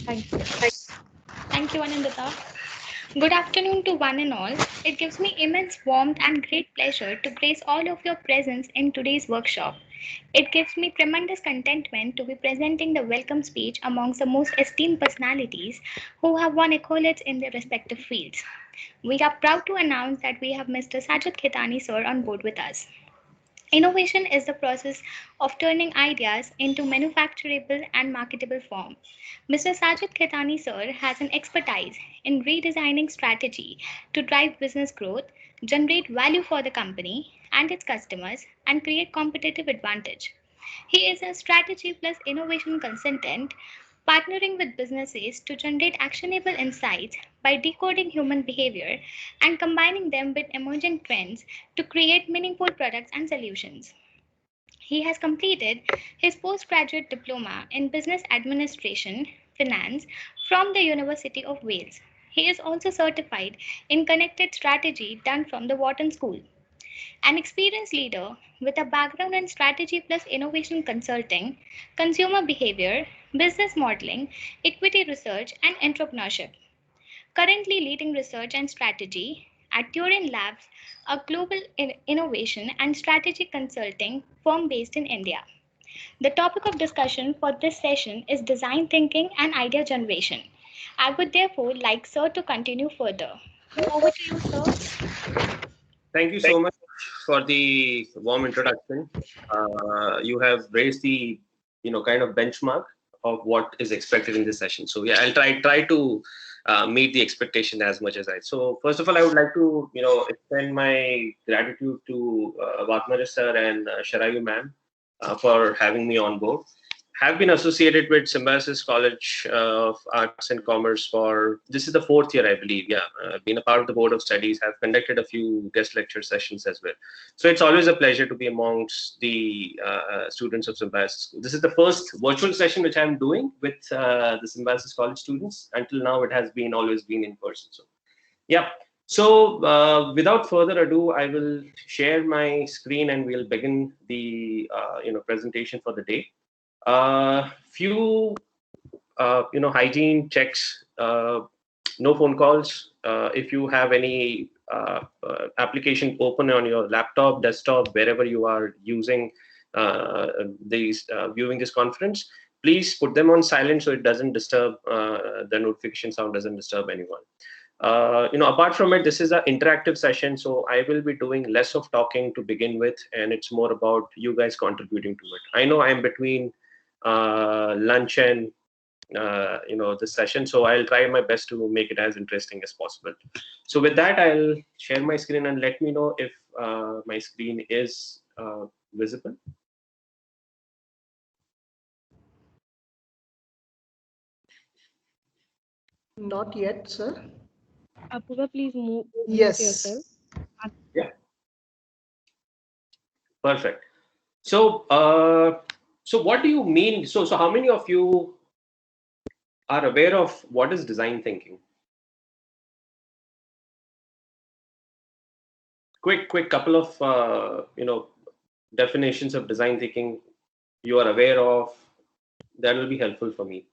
Speaker 4: Thank you.
Speaker 20: Thank you, Anandita. Good afternoon to one and all. It gives me immense warmth and great pleasure to grace all of your presence in today's workshop. It gives me tremendous contentment to be presenting the welcome speech amongst the most esteemed personalities who have won accolades in their respective fields. We are proud to announce that we have Mr. Sajid Khitani sir on board with us. Innovation is the process of turning ideas into manufacturable and marketable form. Mr. Sajid Khitani sir has an expertise in redesigning strategy to drive business growth, generate value for the company and its customers, and create competitive advantage. He is a strategy plus innovation consultant, partnering with businesses to generate actionable insights by decoding human behavior and combining them with emerging trends to create meaningful products and solutions. He has completed his postgraduate diploma in business administration, finance from the University of Wales. He is also certified in connected strategy done from the Wharton School. An experienced leader with a background in strategy plus innovation consulting, consumer behavior, business modeling, equity research, and entrepreneurship. Currently leading research and strategy at Turin Labs, a global innovation and strategy consulting firm based in India. The topic of discussion for this session is design thinking and idea generation. I would therefore like Sir to continue further. Over to you, Sir.
Speaker 19: Thank you so much for the warm introduction. You have raised the kind of benchmark of what is expected in this session. So yeah, I'll try to meet the expectation as much as I. So first of all, I would like to extend my gratitude to Vatmara sir and Sharayu ma'am for having me on board. Have been associated with Symbiosis College of Arts and Commerce for this is the 4th year, I believe. Yeah, been a part of the board of studies. Have conducted a few guest lecture sessions as well. So it's always a pleasure to be amongst the students of Symbiosis. This is the first virtual session which I'm doing with the Symbiosis College students. Until now, it has been always been in person. So yeah. So without further ado, I will share my screen and we'll begin the presentation for the day. Few hygiene checks, no phone calls. If you have any application open on your laptop, desktop, wherever you are using viewing this conference, please put them on silent so it doesn't disturb the notification sound doesn't disturb anyone. Apart from it, this is an interactive session, so I will be doing less of talking to begin with, and it's more about you guys contributing to it. I know I'm between lunch and this session, so I'll try my best to make it as interesting as possible. So with that, I'll share my screen and let me know if my screen is visible.
Speaker 3: Not yet, sir.
Speaker 4: Apurva, please move yourself.
Speaker 3: Yes.
Speaker 19: Yeah. Perfect. So, so what do you mean? So how many of you are aware of what is design thinking? Quick couple of definitions of design thinking you are aware of. That will be helpful for me.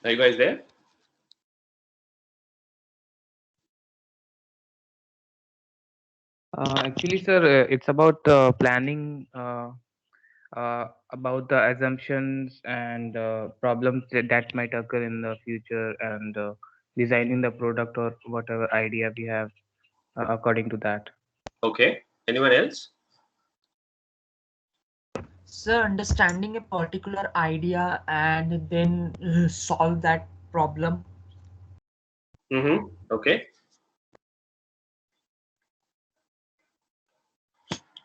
Speaker 19: Are you guys there?
Speaker 11: Actually, sir, it's about planning, about the assumptions and problems that might occur in the future, and designing the product or whatever idea we have according to that.
Speaker 19: Okay. Anyone else?
Speaker 5: So understanding a particular idea and then solve that problem.
Speaker 19: Okay.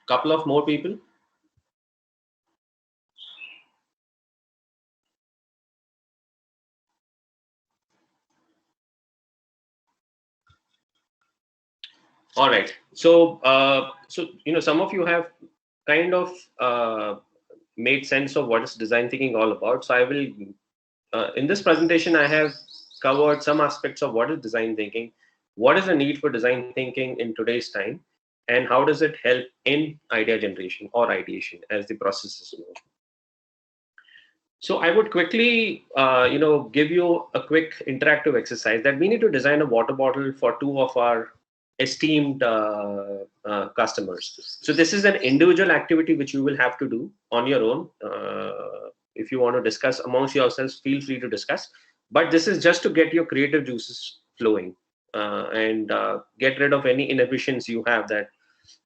Speaker 19: Couple of more people. All right. So, some of you have kind of made sense of what is design thinking all about. So, I will, in this presentation, I have covered some aspects of what is design thinking, what is the need for design thinking in today's time, and how does it help in idea generation or ideation as the process is moving. So I would quickly, give you a quick interactive exercise that we need to design a water bottle for two of our esteemed customers. So this is an individual activity which you will have to do on your own. If you want to discuss amongst yourselves, feel free to discuss. But this is just to get your creative juices flowing and get rid of any inhibitions you have that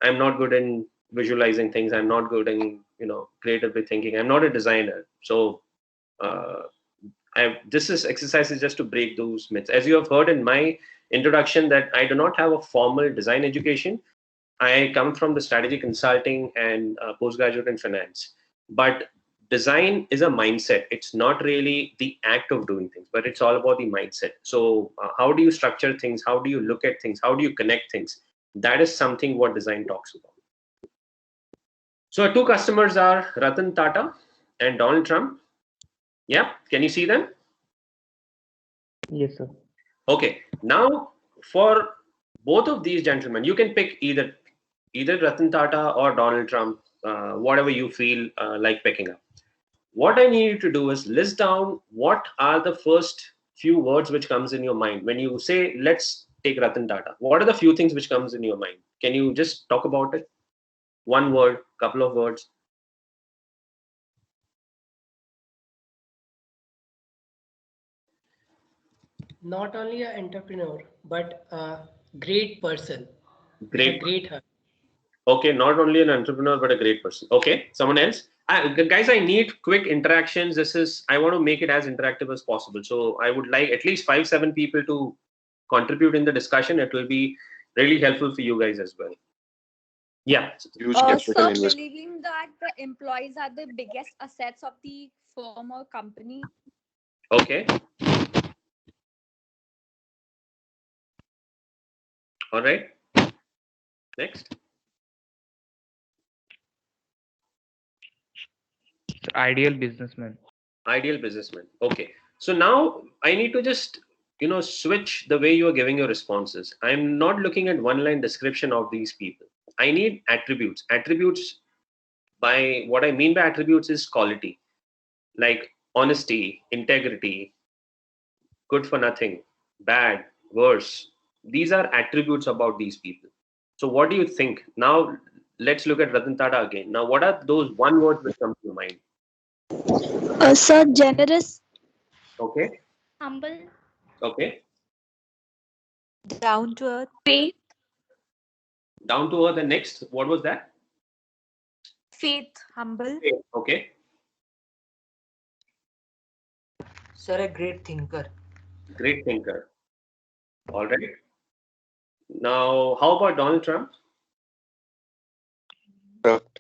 Speaker 19: I'm not good in visualizing things. I'm not good in creatively thinking. I'm not a designer. So this exercise is just to break those myths. As you have heard in my introduction, that I do not have a formal design education. I come from the strategy consulting and postgraduate in finance. But design is a mindset. It's not really the act of doing things, but it's all about the mindset. So how do you structure things? How do you look at things? How do you connect things? That is something what design talks about. So our two customers are Ratan Tata and Donald Trump. Yeah, can you see them?
Speaker 11: Yes, sir.
Speaker 19: Okay, now for both of these gentlemen, you can pick either Ratan Tata or Donald Trump, whatever you feel like picking up. What I need you to do is list down what are the first few words which comes in your mind when you say, let's take Ratan Tata. What are the few things which comes in your mind? Can you just talk about it? One word, couple of words.
Speaker 3: Not only an entrepreneur, but a great person.
Speaker 19: Great.
Speaker 3: A great heart.
Speaker 19: Okay, not only an entrepreneur, but a great person. Okay, someone else? Guys, I need quick interactions. I want to make it as interactive as possible. So I would like at least 5-7 people to contribute in the discussion. It will be really helpful for you guys as well. Yeah.
Speaker 21: So believing that the employees are the biggest assets of the firm or company.
Speaker 19: Okay. All right. Next.
Speaker 11: Ideal businessman.
Speaker 19: Ideal businessman. Okay. So now I need to just switch the way you are giving your responses. I'm not looking at one line description of these people. I need attributes. Attributes, by what I mean by attributes is quality, like honesty, integrity, good for nothing, bad, worse. These are attributes about these people. So what do you think? Now let's look at Ratan Tata again. Now what are those one words which come to your mind?
Speaker 21: Sir, generous.
Speaker 19: Okay.
Speaker 20: Humble.
Speaker 19: Okay.
Speaker 21: Down to earth. Faith.
Speaker 19: Down to earth. And next, what was that?
Speaker 21: Faith. Humble.
Speaker 19: Okay.
Speaker 5: Sir, a great thinker.
Speaker 19: Great thinker. All right. Now, how about Donald Trump?
Speaker 10: Corrupt.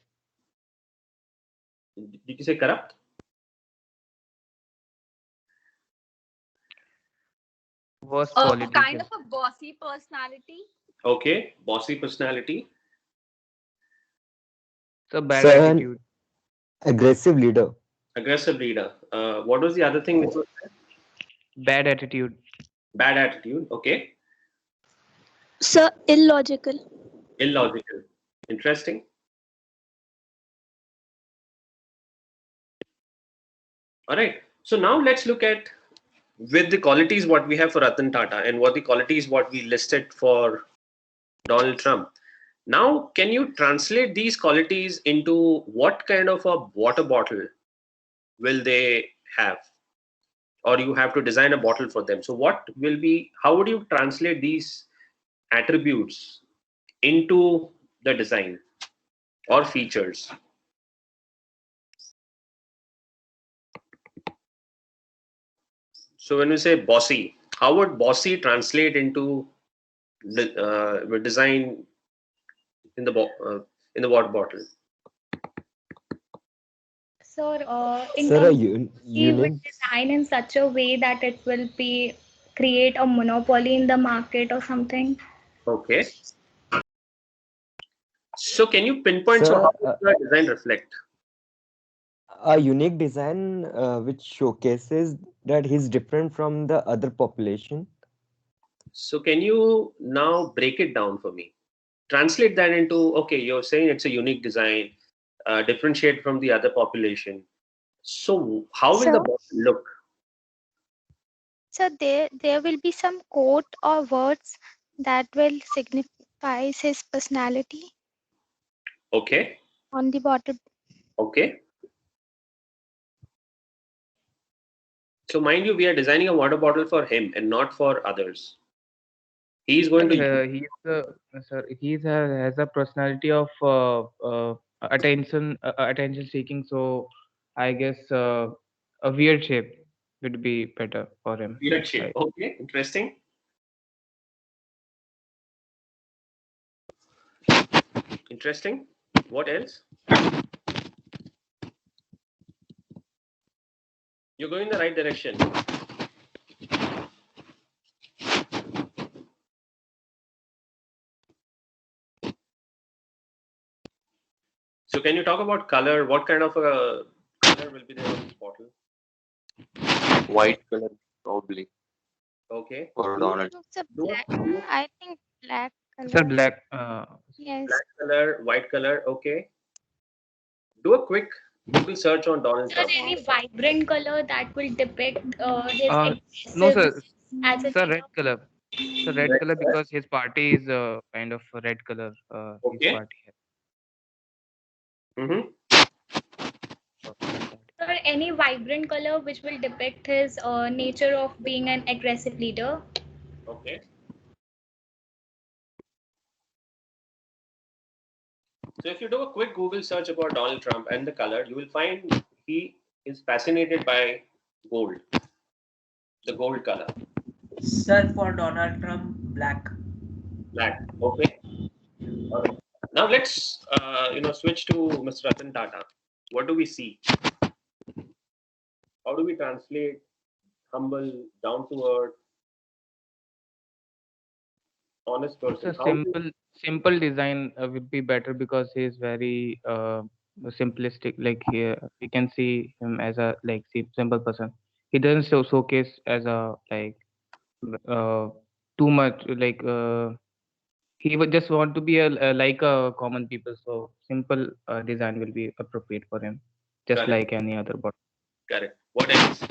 Speaker 19: Did you say corrupt?
Speaker 11: Worst politician.
Speaker 21: Kind of a bossy personality.
Speaker 19: Okay. Bossy personality.
Speaker 11: So bad attitude.
Speaker 22: Aggressive leader.
Speaker 19: Aggressive leader. What was the other thing which was there?
Speaker 11: Bad attitude.
Speaker 19: Bad attitude. Okay.
Speaker 21: Sir, illogical.
Speaker 19: Illogical. Interesting. All right. So now let's look at with the qualities what we have for Ratan Tata and what the qualities what we listed for Donald Trump. Now, can you translate these qualities into what kind of a water bottle will they have? Or you have to design a bottle for them. So how would you translate these attributes into the design or features? So when we say bossy, how would bossy translate into the design in the water bottle?
Speaker 20: So, in
Speaker 22: Sir, a
Speaker 20: terms we would
Speaker 22: unique.
Speaker 20: design in such a way that it will be create a monopoly in the market or something.
Speaker 19: Okay. So can you pinpoint, so how
Speaker 22: Sir,
Speaker 19: does the design reflect?
Speaker 22: a unique design which showcases that he's different from the other population.
Speaker 19: So can you now break it down for me? Translate that into, okay, you're saying it's a unique design, differentiate from the other population. So how will the
Speaker 15: So,
Speaker 19: bottle look?
Speaker 15: so there will be some quote or words that will signify his personality
Speaker 19: Okay.
Speaker 15: on the bottle.
Speaker 19: Okay. So mind you, we are designing a water bottle for him and not for others. He's going to use.
Speaker 11: He's has a personality of attention seeking. So I guess a weird shape would be better for him.
Speaker 19: Weird shape.
Speaker 11: Right.
Speaker 19: Okay, interesting. Interesting. What else? You're going in the right direction. So can you talk about color? What kind of a color will be there on this bottle?
Speaker 10: White color, probably,
Speaker 19: Okay.
Speaker 10: for Donald.
Speaker 15: It's a
Speaker 19: Do
Speaker 15: black.
Speaker 19: a
Speaker 15: I think black
Speaker 11: Sir,
Speaker 15: color.
Speaker 11: black.
Speaker 15: Yes.
Speaker 19: black color, white color. Okay. Do a quick Google search on Donald
Speaker 20: Is there
Speaker 19: Trump.
Speaker 20: any vibrant color that will depict his
Speaker 11: No, sir.
Speaker 20: aggressiveness as a
Speaker 11: Sir, red
Speaker 20: leader?
Speaker 11: color. So red
Speaker 19: Red
Speaker 11: color
Speaker 19: color.
Speaker 11: because his party is kind of a red color. His
Speaker 19: Okay.
Speaker 11: party.
Speaker 19: Mm-hmm.
Speaker 20: Or any vibrant color which will depict his nature of being an aggressive leader?
Speaker 19: Okay. So if you do a quick Google search about Donald Trump and the color, you will find he is fascinated by gold, the gold color.
Speaker 5: Sir, for Donald Trump, black.
Speaker 19: Black. Okay. All right. Now let's switch to Mr. Ratan Tata. What do we see? How do we translate humble, down to earth, honest person?
Speaker 11: So
Speaker 19: How do
Speaker 11: simple design would be better because he is very simplistic. Like here, we can see him as a simple person. He doesn't showcase as a uh, too much he would just want to be like a common people. So simple design will be appropriate for him, just
Speaker 19: correct?
Speaker 11: like any other bot.
Speaker 19: Correct. What else?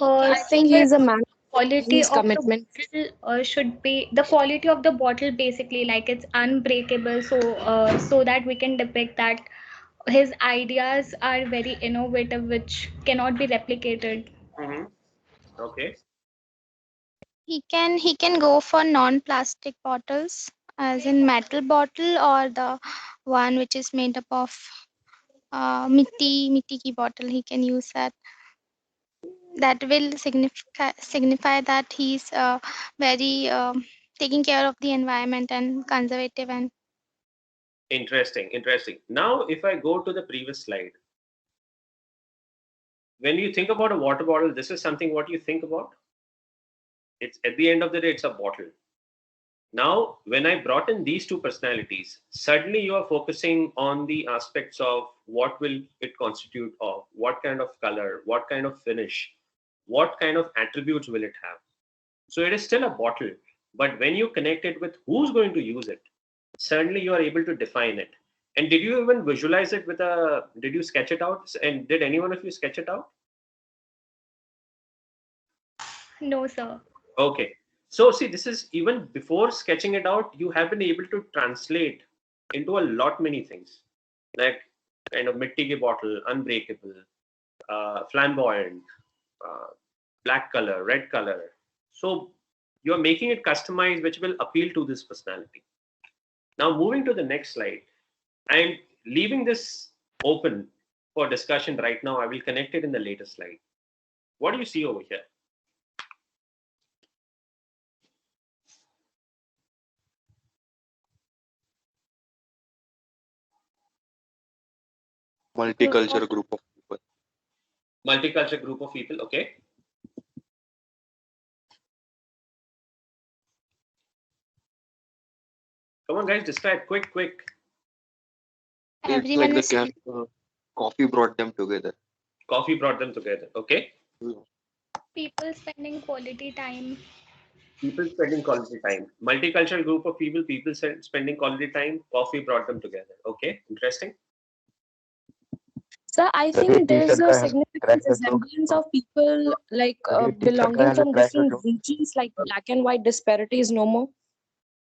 Speaker 16: I
Speaker 20: I
Speaker 16: think
Speaker 20: think
Speaker 16: he's a man.
Speaker 20: quality
Speaker 16: His
Speaker 20: of the
Speaker 16: commitment.
Speaker 20: bottle should be the quality of the bottle basically like it's unbreakable so that we can depict that his ideas are very innovative which cannot be replicated.
Speaker 19: Mm-hmm. Okay.
Speaker 15: He can go for non-plastic bottles, as in metal bottle or the one which is made up of mitti ki bottle. He can use that. That will signify that he's very taking care of the environment and conservative and
Speaker 19: Interesting. Interesting. Now, if I go to the previous slide, when you think about a water bottle, this is something what you think about. It's at the end of the day, it's a bottle. Now, when I brought in these two personalities, suddenly you are focusing on the aspects of what will it constitute of, what kind of color, what kind of finish, what kind of attributes will it have. So it is still a bottle, but when you connect it with who's going to use it, suddenly you are able to define it. And did you even visualize it did you sketch it out? And did any one of you sketch it out?
Speaker 20: No, sir.
Speaker 19: Okay. So see, this is even before sketching it out, you have been able to translate into a lot many things, like kind of mitti ki bottle, unbreakable, flamboyant, uh, black color, red color. So you're making it customized, which will appeal to this personality. Now moving to the next slide, I'm leaving this open for discussion right now. I will connect it in the later slide. What do you see over here?
Speaker 10: Multicultural group of people.
Speaker 19: Multicultural group of people, okay. Come on, guys, describe quick.
Speaker 10: It's like the coffee brought them together.
Speaker 19: Coffee brought them together, okay.
Speaker 20: People spending quality time.
Speaker 19: People spending quality time. Multicultural group of people spending quality time. Coffee brought them together. Okay, interesting.
Speaker 1: So I think there's a significant resemblance of people like belonging from different regions, like black and white disparity is no more.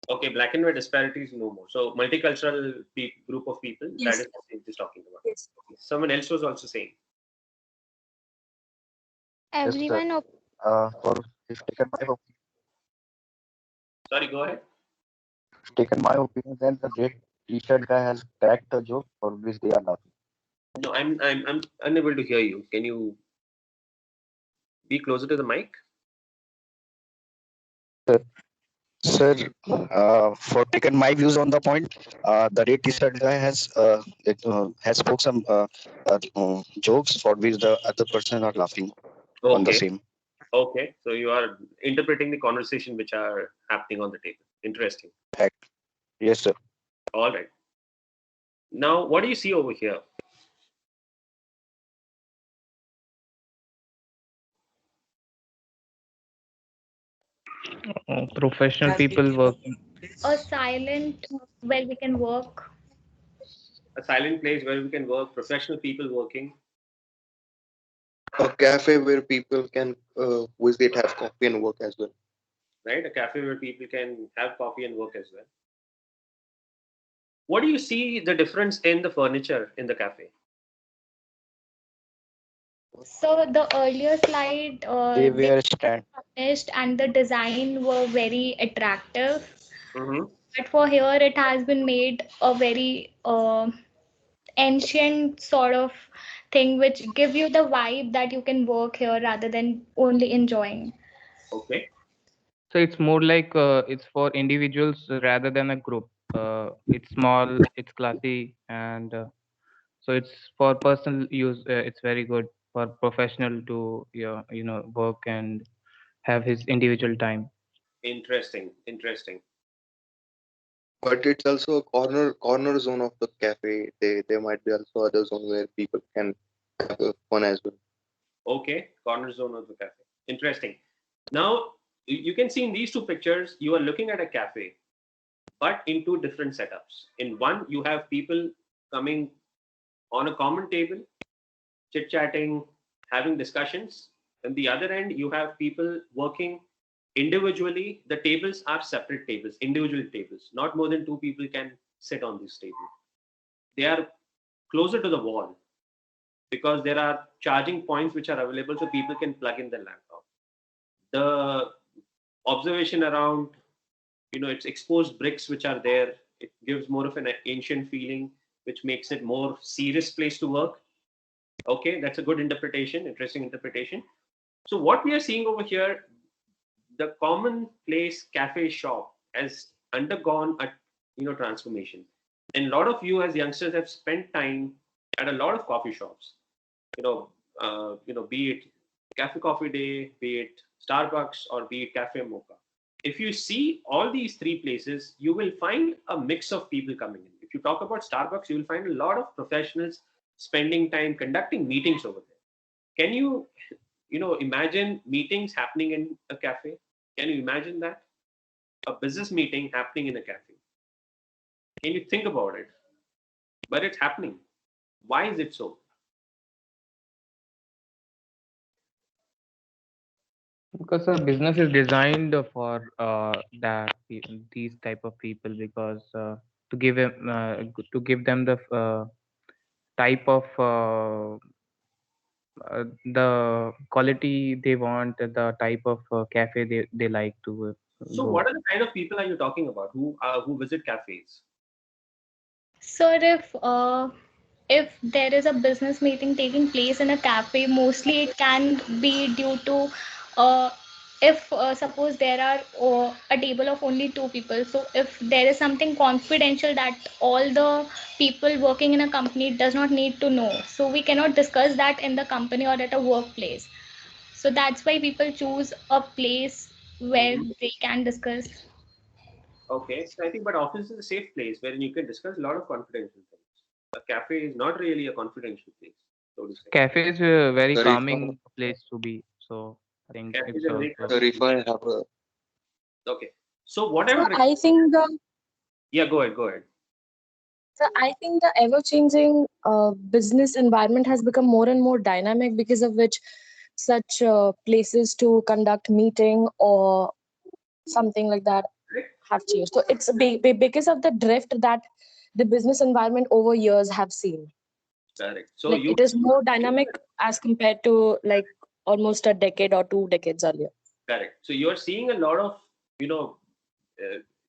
Speaker 19: Okay, black and white disparity is no more. So multicultural group of people.
Speaker 1: Yes.
Speaker 19: That is what he's talking about.
Speaker 1: Yes.
Speaker 19: Okay. Someone else was also saying.
Speaker 15: Everyone.
Speaker 2: For if taken my
Speaker 19: Sorry, go ahead.
Speaker 2: taken my opinion, then the red t-shirt guy has cracked the joke for which they are laughing.
Speaker 19: No, I'm unable to hear you. Can you be closer to the mic?
Speaker 2: Sir, for taking my views on the point, the red t-shirt guy has spoke some jokes for which the other person are laughing on the same.
Speaker 19: Okay, so you are interpreting the conversation which are happening on the table. Interesting.
Speaker 2: Yes, sir.
Speaker 19: All right. Now, what do you see over here?
Speaker 11: Professional people working.
Speaker 20: A silent where we can work.
Speaker 19: A silent place where we can work. Professional people working.
Speaker 10: A cafe where people can visit, have coffee, and work as well.
Speaker 19: Right, a cafe where people can have coffee and work as well. What do you see the difference in the furniture in the cafe?
Speaker 20: So the earlier slide,
Speaker 2: They were stand.
Speaker 20: finished and the design were very attractive.
Speaker 19: Mm-hmm.
Speaker 20: But for here, it has been made a very ancient sort of thing, which give you the vibe that you can work here rather than only enjoying.
Speaker 19: Okay.
Speaker 11: So it's more like it's for individuals rather than a group. It's small, it's classy, and so it's for personal use. It's very good for professional to work and have his individual time.
Speaker 19: Interesting.
Speaker 10: But it's also a corner zone of the cafe. There might be also other zone where people can have fun as well.
Speaker 19: Okay, corner zone of the cafe. Interesting. Now, you can see in these two pictures, you are looking at a cafe, but in two different setups. In one, you have people coming on a common table, chit-chatting, having discussions. And the other end, you have people working individually. The tables are separate tables, individual tables. Not more than two people can sit on this table. They are closer to the wall because there are charging points which are available so people can plug in their laptop. The observation around, it's exposed bricks which are there. It gives more of an ancient feeling, which makes it more serious place to work. Okay, that's a good interpretation, interesting interpretation. So what we are seeing over here, the commonplace cafe shop has undergone a transformation. And a lot of you as youngsters have spent time at a lot of coffee shops. Be it Cafe Coffee Day, be it Starbucks, or be it Cafe Mocha. If you see all these three places, you will find a mix of people coming in. If you talk about Starbucks, you will find a lot of professionals spending time conducting meetings over there. Can you, imagine meetings happening in a cafe? Can you imagine that? A business meeting happening in a cafe. Can you think about it? But it's happening. Why is it so?
Speaker 11: Because a business is designed for these type of people, because to give them the type of the quality they want, the type of cafe they like to
Speaker 19: So
Speaker 11: go.
Speaker 19: what are the kind of people are you talking about who visit cafes?
Speaker 20: So if if there is a business meeting taking place in a cafe, mostly it can be due to uh, if suppose there are a table of only two people, so if there is something confidential that all the people working in a company does not need to know, so we cannot discuss that in the company or at a workplace. So that's why people choose a place where they can discuss.
Speaker 19: Okay, so I think, but office is a safe place wherein you can discuss a lot of confidential things. A cafe is not really a confidential place, so to say.
Speaker 11: Cafe is a very
Speaker 10: Sorry if
Speaker 11: calming place to be. So I think
Speaker 19: Cafe is
Speaker 11: it's
Speaker 19: a very
Speaker 11: also.
Speaker 10: sorry if I have a
Speaker 19: okay. So what I
Speaker 1: So
Speaker 19: would
Speaker 1: I think the
Speaker 19: yeah, go ahead, go ahead.
Speaker 1: so I think the ever-changing business environment has become more and more dynamic, because of which such places to conduct meeting or something like that have changed. So it's because of the drift that the business environment over years have seen.
Speaker 19: Correct. So
Speaker 1: Like
Speaker 19: you
Speaker 1: it is more dynamic as compared to like almost a decade or 2 decades earlier.
Speaker 19: correct. So you're seeing a lot of you know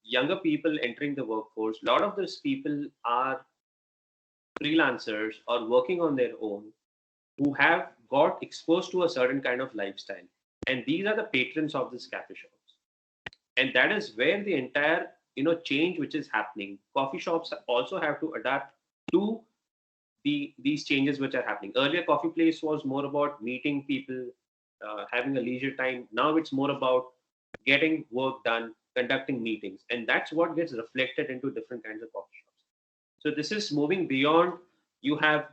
Speaker 19: younger people entering the workforce. A lot of those people are freelancers or working on their own who have got exposed to a certain kind of lifestyle, and these are the patrons of these cafe shops. And that is where the entire change which is happening. Coffee shops also have to adapt to these changes which are happening. Earlier, coffee place was more about meeting people, having a leisure time. Now it's more about getting work done, conducting meetings, and that's what gets reflected into different kinds of coffee shops. So this is moving beyond. You have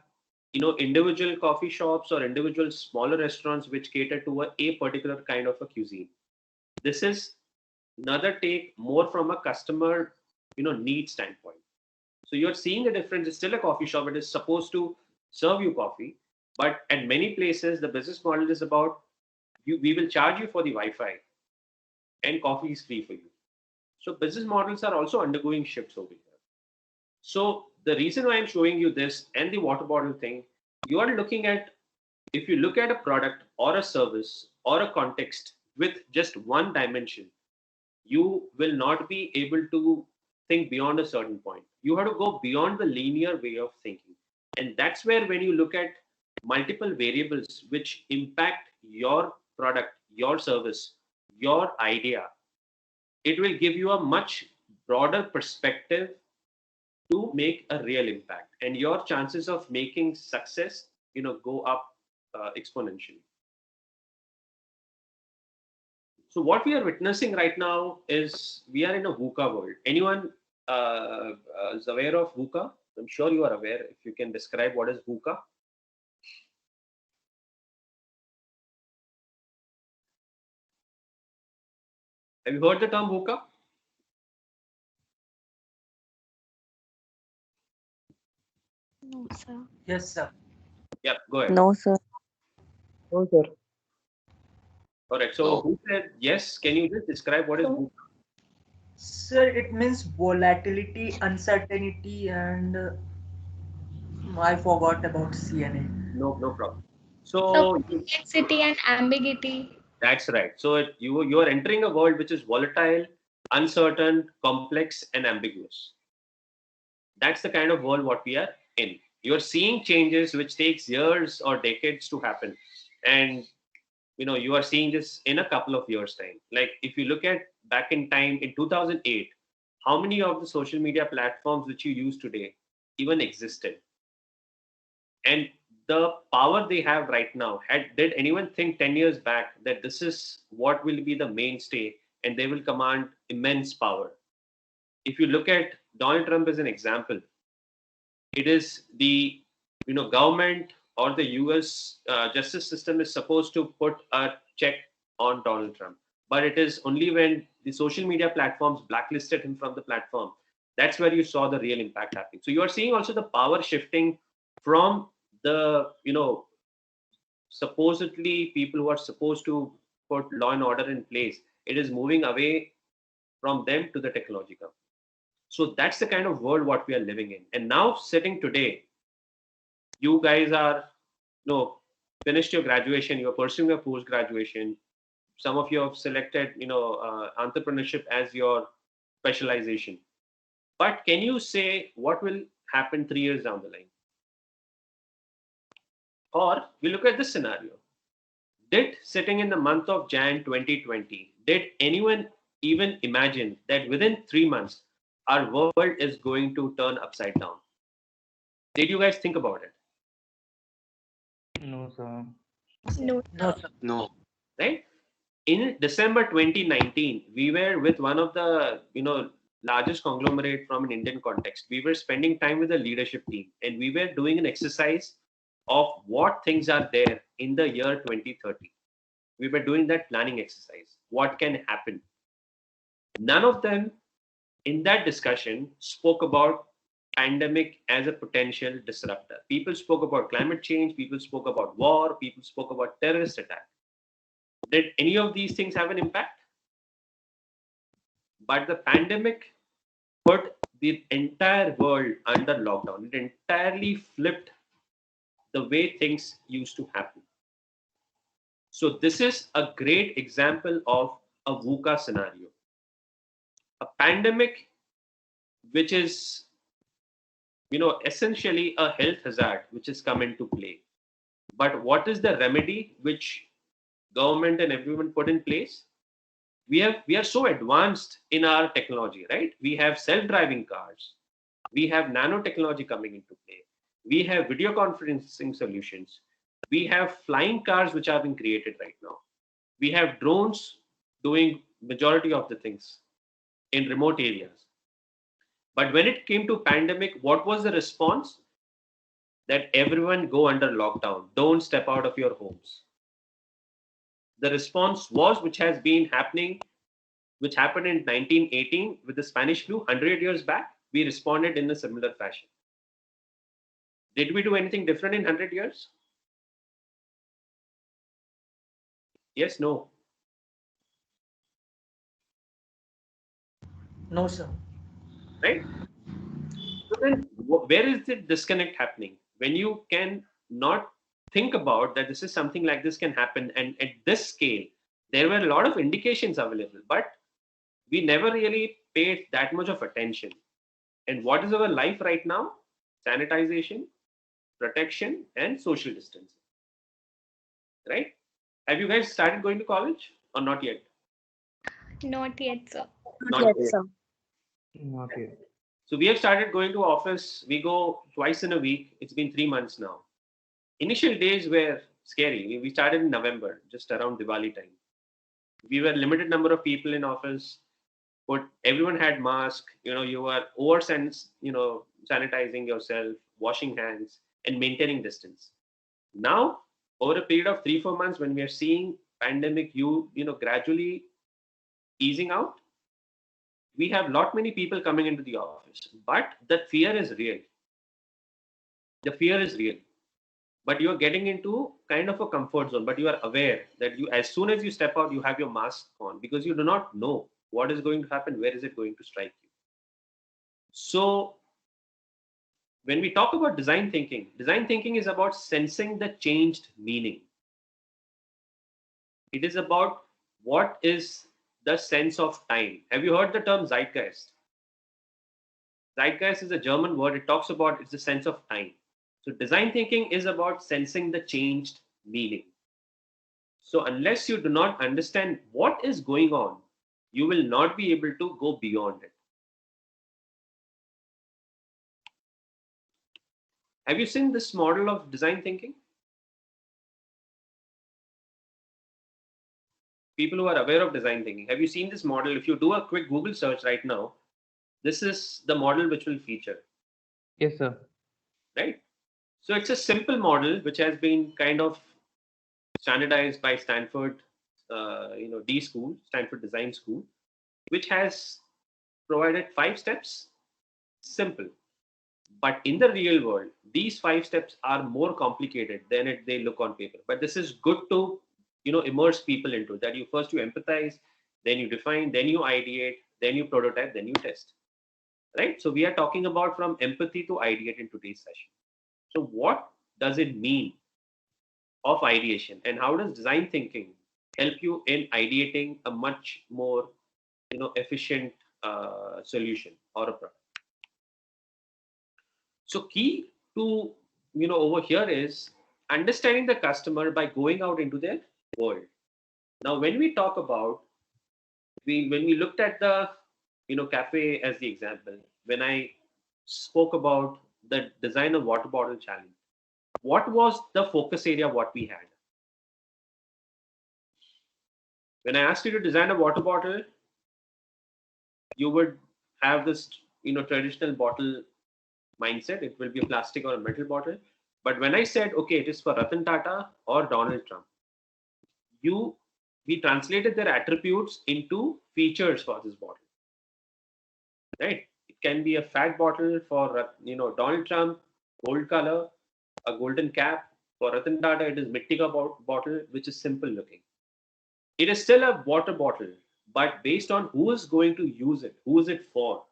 Speaker 19: individual coffee shops or individual smaller restaurants which cater to a particular kind of a cuisine. This is another take more from a customer need standpoint. So you're seeing the difference. It's still a coffee shop. It is supposed to serve you coffee, but at many places the business model is about we will charge you for the Wi-Fi and coffee is free for you. So business models are also undergoing shifts over here. So the reason why I'm showing you this and the water bottle thing, you are looking at, if you look at a product or a service or a context with just one dimension, you will not be able to think beyond a certain point. You have to go beyond the linear way of thinking. And that's where, when you look at multiple variables which impact your product, your service, your idea, it will give you a much broader perspective to make a real impact. And your chances of making success, go up exponentially. So what we are witnessing right now is we are in a VUCA world. Anyone is aware of VUCA? I'm sure you are aware. If you can describe what is VUCA. Have you heard the term VUCA?
Speaker 15: No, sir.
Speaker 5: Yes, sir.
Speaker 19: Yeah, go ahead.
Speaker 8: No, sir.
Speaker 11: No, sir.
Speaker 19: All right. So who said yes? Can you just describe what is
Speaker 5: So,
Speaker 19: VUCA?
Speaker 5: sir, it means volatility, uncertainty, and I forgot about CNA.
Speaker 19: No problem.
Speaker 20: So
Speaker 19: So
Speaker 20: complexity and ambiguity.
Speaker 19: that's right. So you are entering a world which is volatile, uncertain, complex, and ambiguous. That's the kind of world what we are in. You're seeing changes which takes years or decades to happen, and you are seeing this in a couple of years time. Like if you look at back in time in 2008, how many of the social media platforms which you use today even existed? And the power they have right now, did anyone think 10 years back that this is what will be the mainstay and they will command immense power? If you look at Donald Trump as an example, it is the government or the US justice system is supposed to put a check on Donald Trump, but it is only when the social media platforms blacklisted him from the platform, that's where you saw the real impact happening. So you are seeing also the power shifting from the supposedly people who are supposed to put law and order in place. It is moving away from them to the technology company. So that's the kind of world what we are living in. And now sitting today, you guys are finished your graduation, you're pursuing a post graduation. Some of you have selected entrepreneurship as your specialization. But can you say what will happen 3 years down the line? Or we look at this scenario. Did sitting in the month of Jan 2020, did anyone even imagine that within 3 months, our world is going to turn upside down? Did you guys think about it?
Speaker 11: No, sir.
Speaker 16: No.
Speaker 5: No, sir.
Speaker 10: No.
Speaker 19: Right? In December 2019, we were with one of the largest conglomerate from an Indian context. We were spending time with the leadership team, and we were doing an exercise of what things are there in the year 2030. We were doing that planning exercise. What can happen? None of them in that discussion spoke about pandemic as a potential disruptor. People spoke about climate change, people spoke about war, people spoke about terrorist attack. Did any of these things have an impact? But the pandemic put the entire world under lockdown. It entirely flipped the way things used to happen. So this is a great example of a VUCA scenario. A pandemic which is essentially a health hazard which has come into play. But what is the remedy which government and everyone put in place? We are so advanced in our technology, right? We have self-driving cars, we have nanotechnology coming into play, we have video conferencing solutions, we have flying cars which are being created right now, we have drones doing majority of the things in remote areas. But when it came to pandemic, what was the response? That everyone go under lockdown, don't step out of your homes. The response was, which has been happening, which happened in 1918 with the Spanish flu 100 years back. We responded in a similar fashion. Did we do anything different in 100 years? Yes, no.
Speaker 5: No, sir.
Speaker 19: Right? So then where is the disconnect happening? When you can not think about that this is something like this can happen, and at this scale, there were a lot of indications available, but we never really paid that much of attention. And what is our life right now? Sanitization, protection, and social distancing. Right? Have you guys started going to college or not yet?
Speaker 20: Not yet, sir.
Speaker 19: Not
Speaker 1: Yes,
Speaker 19: yet.
Speaker 1: sir.
Speaker 11: Not yet.
Speaker 19: So we have started going to office. We go twice in a week. It's been 3 months now. Initial days were scary. We started in November, just around Diwali time. We were limited number of people in office, but everyone had mask. You were sanitizing yourself, washing hands, and maintaining distance. Now, over a period of 3-4 months, when we are seeing pandemic, gradually easing out, we have lot many people coming into the office, but the fear is real. The fear is real. But you are getting into kind of a comfort zone, but you are aware that as soon as you step out, you have your mask on, because you do not know what is going to happen, where is it going to strike you. So when we talk about design thinking is about sensing the changed meaning. It is about what is the sense of time. Have you heard the term zeitgeist? Zeitgeist is a German word. It talks about, it's the sense of time. So design thinking is about sensing the changed meaning. So unless you do not understand what is going on, you will not be able to go beyond it. Have you seen this model of design thinking? People who are aware of design thinking, have you seen this model? If you do a quick Google search right now, this is the model which will feature.
Speaker 11: Yes, sir.
Speaker 19: Right? So it's a simple model which has been kind of standardized by Stanford, D School, Stanford Design School, which has provided 5 steps. Simple. But in the real world, these 5 steps are more complicated than they look on paper. But this is good to, immerse people into that. You empathize, then you define, then you ideate, then you prototype, then you test. Right? So we are talking about from empathy to ideate in today's session. So what does it mean of ideation, and how does design thinking help you in ideating a much more, efficient solution or a product? So key to, over here is understanding the customer by going out into their world. Now, when we talk about, when we looked at the cafe as the example, when I spoke about the design of water bottle challenge, what was the focus area what we had? When I asked you to design a water bottle, you would have this traditional bottle mindset. It will be a plastic or a metal bottle. But when I said, okay, it is for Ratan Tata or Donald Trump, we translated their attributes into features for this bottle, right? It can be a fat bottle for Donald Trump, gold color, a golden cap. For Ratan Tata, it is Mittika bottle, which is simple looking. It is still a water bottle, but based on who is going to use it, who is it for,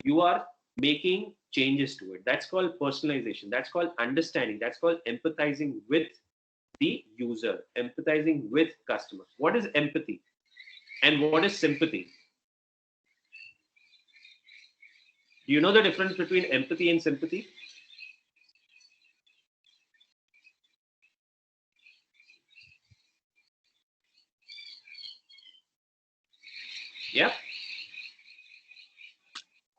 Speaker 19: you are making changes to it. That's called personalization. That's called understanding. That's called empathizing with the user, empathizing with customers. What is empathy and what is sympathy? Do you know the difference between empathy and sympathy? Yeah.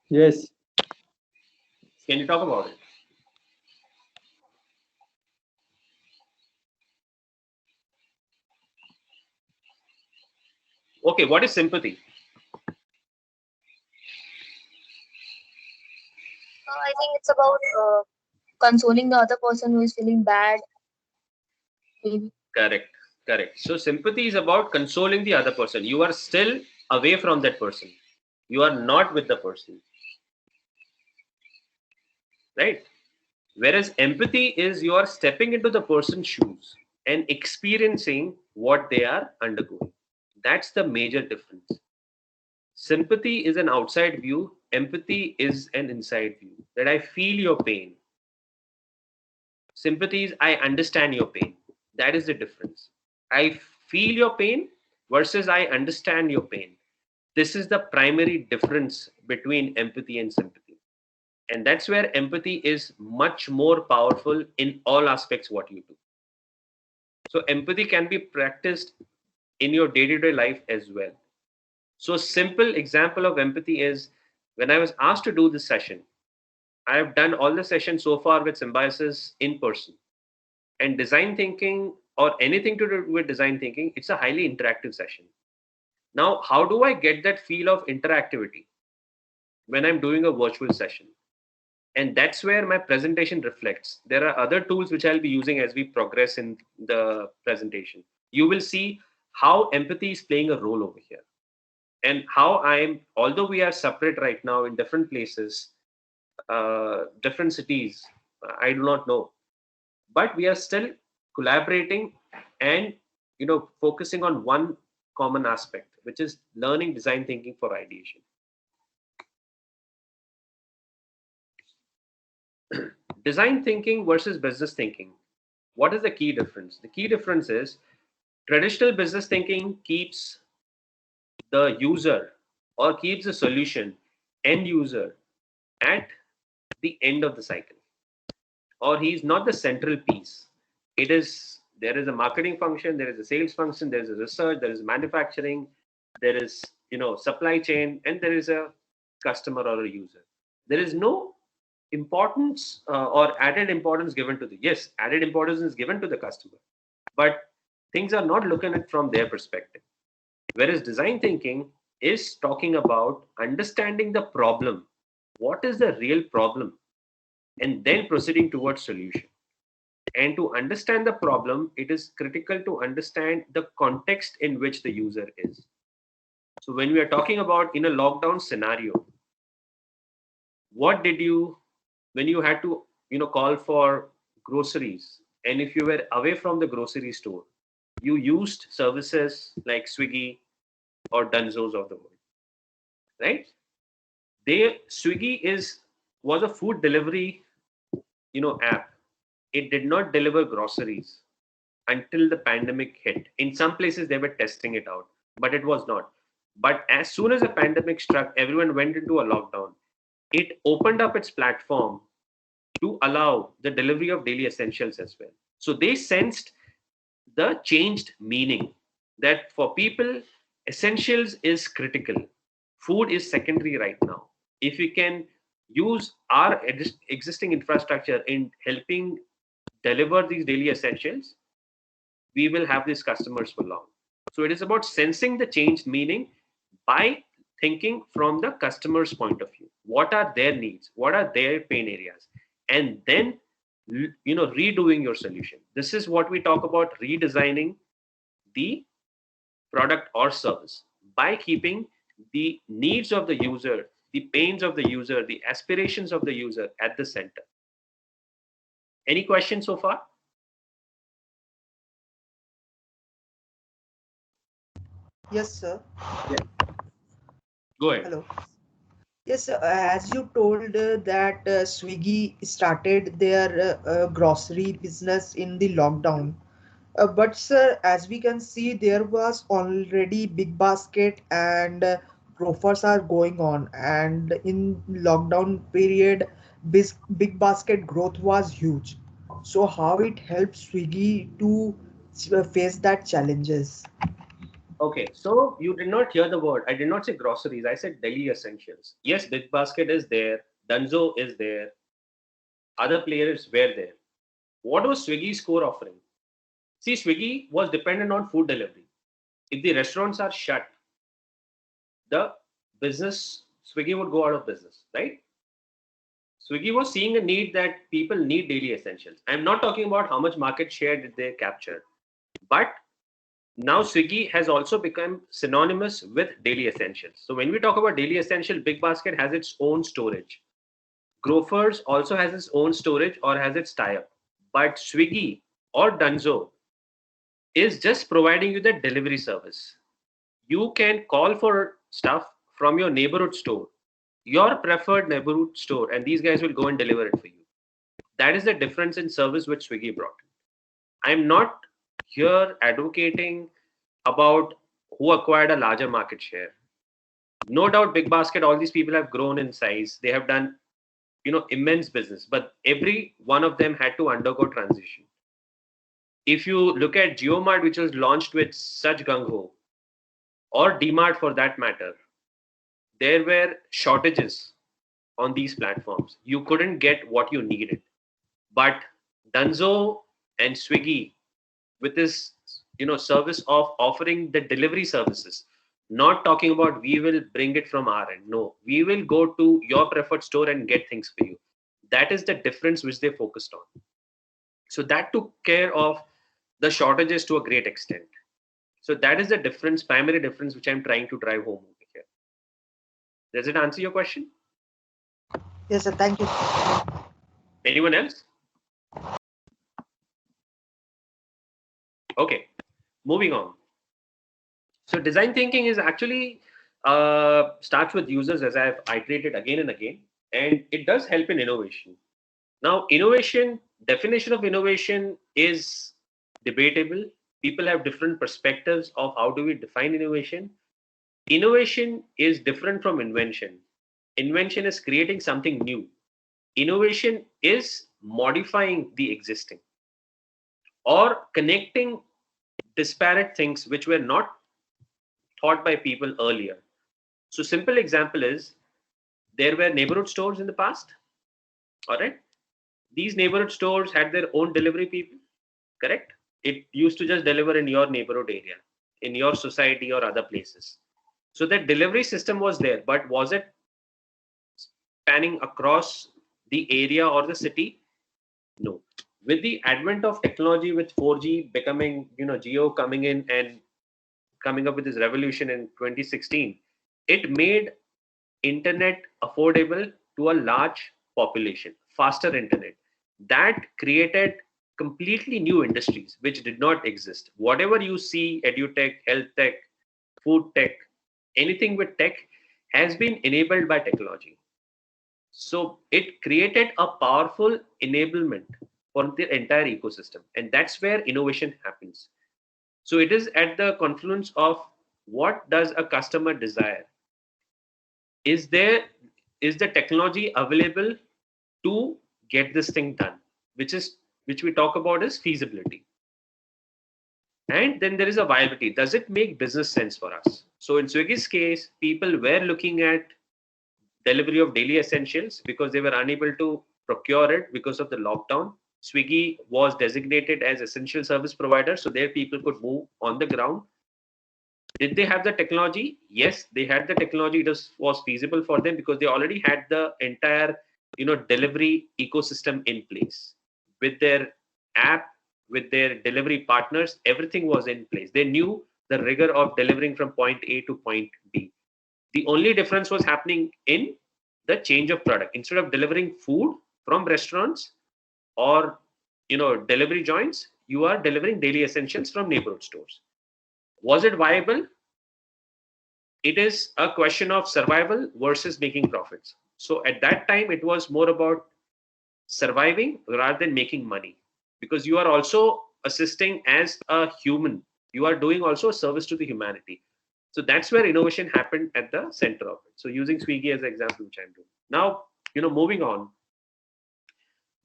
Speaker 8: Yes.
Speaker 19: Can you talk about it? Okay, what is sympathy?
Speaker 1: I think it's about consoling the other person who is feeling bad. Maybe.
Speaker 19: Correct, correct. So sympathy is about consoling the other person. You are still away from that person. You are not with the person, right? Whereas empathy is you are stepping into the person's shoes and experiencing what they are undergoing. That's the major difference. Sympathy is an outside view. Empathy is an inside view. That I feel your pain. Sympathy is I understand your pain. That is the difference. I feel your pain versus I understand your pain. This is the primary difference between empathy and sympathy. And that's where empathy is much more powerful in all aspects what you do. So empathy can be practiced in your day-to-day life as well. So a simple example of empathy is when I was asked to do this session, I have done all the sessions so far with Symbiosis in person. And design thinking or anything to do with design thinking, it's a highly interactive session. Now, how do I get that feel of interactivity when I'm doing a virtual session? And that's where my presentation reflects. There are other tools which I'll be using as we progress in the presentation. You will see how empathy is playing a role over here and how although we are separate right now in different places, different cities, I do not know, but we are still collaborating and focusing on one common aspect, which is learning design thinking for ideation. Design thinking versus business thinking. What is the key difference? The key difference is traditional business thinking keeps the user or keeps the solution end user at the end of the cycle, or he is not the central piece. There is a marketing function, there is a sales function, there is a research, there is manufacturing, there is supply chain, and there is a customer or a user. There is no importance or added importance given to added importance is given to the customer, but things are not looking at it from their perspective. Whereas design thinking is talking about understanding the problem. What is the real problem? And then proceeding towards solution. And to understand the problem, it is critical to understand the context in which the user is. So when we are talking about in a lockdown scenario, what did you, when you had to, call for groceries, and if you were away from the grocery store, you used services like Swiggy or Dunzos of the world, right? Swiggy was a food delivery, app. It did not deliver groceries until the pandemic hit. In some places, they were testing it out, but it was not. But as soon as the pandemic struck, everyone went into a lockdown. It opened up its platform to allow the delivery of daily essentials as well. So they sensed the changed meaning, that for people, essentials is critical. Food is secondary right now. If we can use our existing infrastructure in helping deliver these daily essentials, we will have these customers for long. So it is about sensing the changed meaning by thinking from the customer's point of view. What are their needs? What are their pain areas? And then redoing your solution. This is what we talk about, redesigning the product or service by keeping the needs of the user, the pains of the user, the aspirations of the user at the center. Any questions so far?
Speaker 8: Yes, sir.
Speaker 19: Go ahead.
Speaker 8: Hello. Yes, as you told that Swiggy started their grocery business in the lockdown. But sir, as we can see, there was already Big Basket and Grofers are going on, and in lockdown period, Big Basket growth was huge. So how it helps Swiggy to face that challenges?
Speaker 19: Okay, so you did not hear the word. I did not say groceries. I said daily essentials. Yes, Big Basket is there. Dunzo is there. Other players were there. What was Swiggy's core offering? See, Swiggy was dependent on food delivery. If the restaurants are shut, the business, Swiggy would go out of business, right? Swiggy was seeing a need that people need daily essentials. I'm not talking about how much market share did they capture, but now Swiggy has also become synonymous with daily essentials. So when we talk about daily essential, Big Basket has its own storage. Grofers also has its own storage or has its tie-up. But Swiggy or Dunzo is just providing you the delivery service. You can call for stuff from your neighborhood store, your preferred neighborhood store, and these guys will go and deliver it for you. That is the difference in service which Swiggy brought. I'm not here advocating about who acquired a larger market share. No doubt, Big Basket, all these people have grown in size. They have done, immense business, but every one of them had to undergo transition. If you look at GeoMart, which was launched with such gung ho, or DMart for that matter, there were shortages on these platforms. You couldn't get what you needed. But Dunzo and Swiggy, with this service of offering the delivery services, not talking about we will bring it from our end. No, we will go to your preferred store and get things for you. That is the difference which they focused on. So that took care of the shortages to a great extent. So that is the difference, primary difference, which I'm trying to drive home over here. Does it answer your question?
Speaker 8: Yes, sir. Thank you.
Speaker 19: Anyone else? Okay, moving on. So design thinking is actually starts with users, as I've iterated again and again, and it does help in innovation. Now, innovation, definition of innovation is debatable. People have different perspectives of how do we define innovation. Innovation is different from invention. Invention is creating something new. Innovation is modifying the existing or connecting disparate things which were not thought by people earlier. So simple example is there were neighborhood stores in the past. All right. These neighborhood stores had their own delivery people, correct? It used to just deliver in your neighborhood area, in your society or other places. So that delivery system was there, but was it spanning across the area or the city? No. With the advent of technology, with 4G becoming, Geo coming in and coming up with this revolution in 2016, it made internet affordable to a large population, faster internet. That created completely new industries which did not exist. Whatever you see, edutech, health tech, food tech, anything with tech has been enabled by technology. So it created a powerful enablement for the entire ecosystem. And that's where innovation happens. So it is at the confluence of what does a customer desire? Is the technology available to get this thing done, which is which we talk about is feasibility. And then there is a viability. Does it make business sense for us? So in Swiggy's case, people were looking at delivery of daily essentials because they were unable to procure it because of the lockdown. Swiggy was designated as essential service provider, so their people could move on the ground. Did they have the technology? Yes, they had the technology. It was feasible for them because they already had the entire, delivery ecosystem in place with their app, with their delivery partners. Everything was in place. They knew the rigor of delivering from point A to point B. The only difference was happening in the change of product. Instead of delivering food from restaurants or delivery joints, you are delivering daily essentials from neighborhood stores. Was it viable? It is a question of survival versus making profits. So at that time, it was more about surviving rather than making money, because you are also assisting as a human. You are doing also a service to the humanity. So that's where innovation happened at the center of it. So using Swiggy as an example, which I'm doing now, moving on.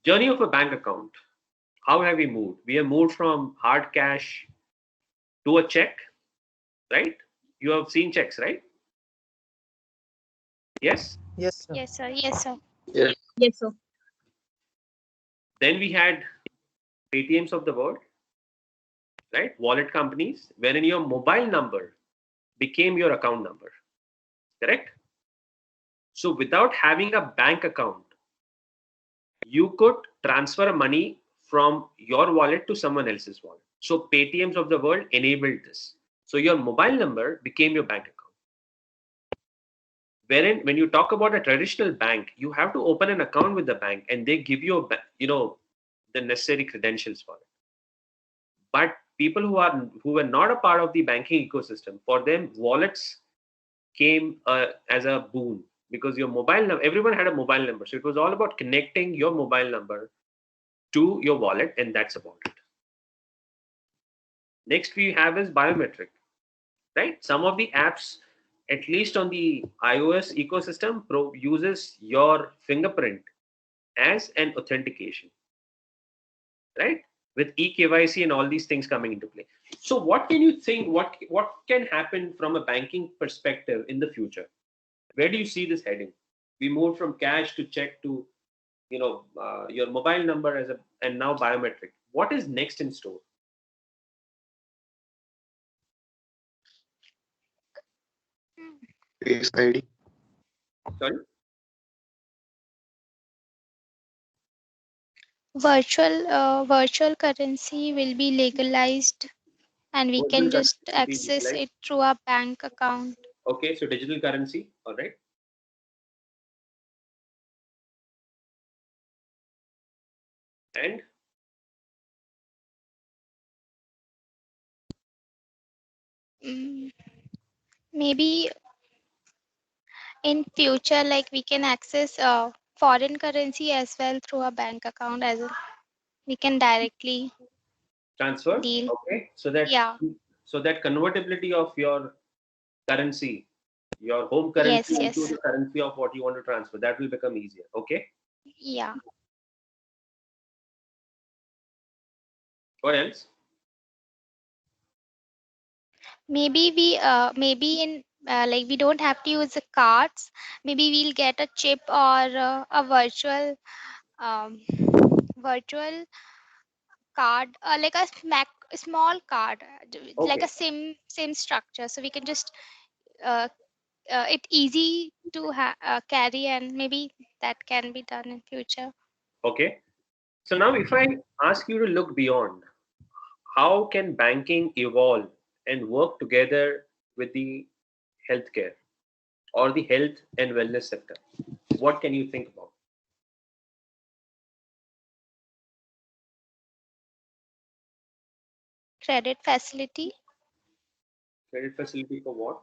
Speaker 19: Journey of a bank account. How have we moved? We have moved from hard cash to a check, right? You have seen checks, right? Yes.
Speaker 8: Yes, sir.
Speaker 15: Yes, sir. Yes, sir.
Speaker 10: Yes.
Speaker 1: Yes, sir.
Speaker 19: Then we had ATMs of the world, right? Wallet companies, wherein your mobile number became your account number, correct? So without having a bank account, you could transfer money from your wallet to someone else's wallet. So Paytms of the world enabled this. So your mobile number became your bank account. Wherein when you talk about a traditional bank, you have to open an account with the bank and they give you the necessary credentials for it. But people who were not a part of the banking ecosystem, for them wallets came as a boon, because your mobile number, everyone had a mobile number, so it was all about connecting your mobile number to your wallet, and that's about it. Next we have is biometric, right? Some of the apps, at least on the iOS ecosystem, uses your fingerprint as an authentication, right? With eKYC and all these things coming into play. So what can you think, what can happen from a banking perspective in the future? Where do you see this heading? We moved from cash to check to your mobile number and now biometric. What is next in store?
Speaker 10: Face ID.
Speaker 19: Sorry?
Speaker 15: Virtual currency will be legalized, and we
Speaker 19: Virtual
Speaker 15: can
Speaker 19: currency
Speaker 15: just
Speaker 19: will be
Speaker 15: access
Speaker 19: legalized.
Speaker 15: it through our bank account.
Speaker 19: Okay, so digital currency, all right. And
Speaker 15: Mm, maybe in future, like we can access foreign currency as well through our bank account, as we can directly
Speaker 19: transfer,
Speaker 15: deal.
Speaker 19: okay,
Speaker 15: Yeah.
Speaker 19: so that convertibility of your currency, your home currency
Speaker 15: Yes.
Speaker 19: into
Speaker 15: Yes.
Speaker 19: the currency of what you want to transfer, that will become easier. Okay.
Speaker 15: Yeah.
Speaker 19: What else?
Speaker 15: Maybe in like we don't have to use the cards. Maybe we'll get a chip or a um, virtual card, like a small card, like
Speaker 19: Okay.
Speaker 15: a same structure, so we can just uh, it easy to carry, and maybe that can be done in future.
Speaker 19: Okay. So now if I ask you to look beyond, how can banking evolve and work together with the healthcare or the health and wellness sector? What can you think about?
Speaker 15: Credit facility,
Speaker 19: Credit facility for what?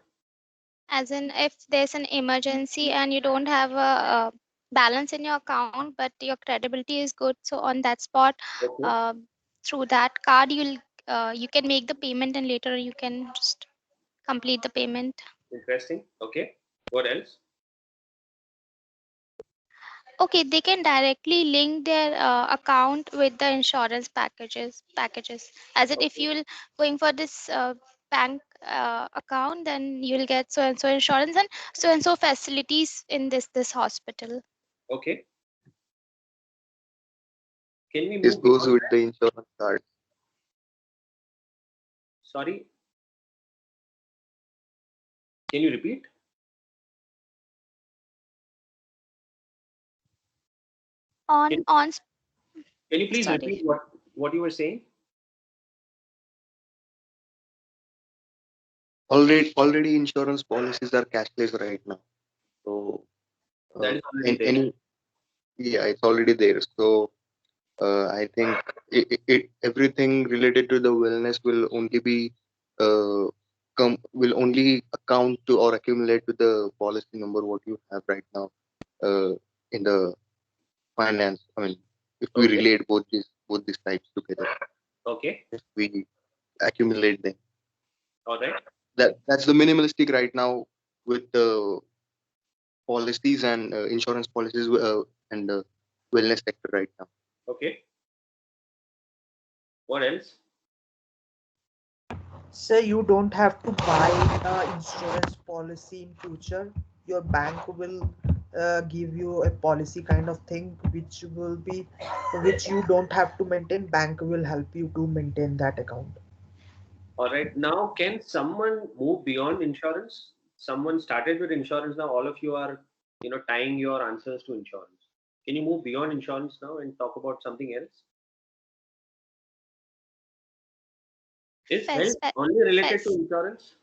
Speaker 15: as in if there's an emergency and you don't have a balance in your account, but your credibility is good, so on that spot,
Speaker 19: Okay.
Speaker 15: uh, through that card you can make the payment, and later you can just complete the payment.
Speaker 19: Interesting. Okay. What else?
Speaker 15: Okay, they can directly link their account with the insurance packages. As it, if you're going for this bank account, then you'll get so and so insurance and so facilities in this hospital.
Speaker 19: Okay. Can we
Speaker 10: This
Speaker 19: move
Speaker 10: goes
Speaker 19: beyond
Speaker 10: with
Speaker 19: that?
Speaker 10: the insurance card.
Speaker 19: Sorry, can you repeat?
Speaker 15: On
Speaker 19: Can,
Speaker 15: on
Speaker 19: can you please
Speaker 15: Sorry.
Speaker 19: repeat what you were saying?
Speaker 10: Already insurance policies are cashless right now. So
Speaker 19: That is already
Speaker 10: in
Speaker 19: there.
Speaker 10: any yeah, it's already there. So I think everything related to the wellness will only be uh, will only account to or accumulate to the policy number what you have right now uh, in the finance. I mean, if we
Speaker 19: Okay.
Speaker 10: relate both these types together,
Speaker 19: Okay.
Speaker 10: if we accumulate them,
Speaker 19: All right.
Speaker 10: that's the minimalistic right now with the policies and insurance policies and wellness sector right now.
Speaker 19: Okay. What else?
Speaker 8: So you don't have to buy a insurance policy in future. Your bank will give you a policy kind of thing, which you don't have to maintain. Bank will help you to maintain that account.
Speaker 19: All right. Now, can someone move beyond insurance? Someone started with insurance. Now, all of you are, tying your answers to insurance. Can you move beyond insurance now and talk about something else? Is
Speaker 15: fac-
Speaker 19: health
Speaker 15: fac-
Speaker 19: only related to
Speaker 15: fac-
Speaker 19: insurance?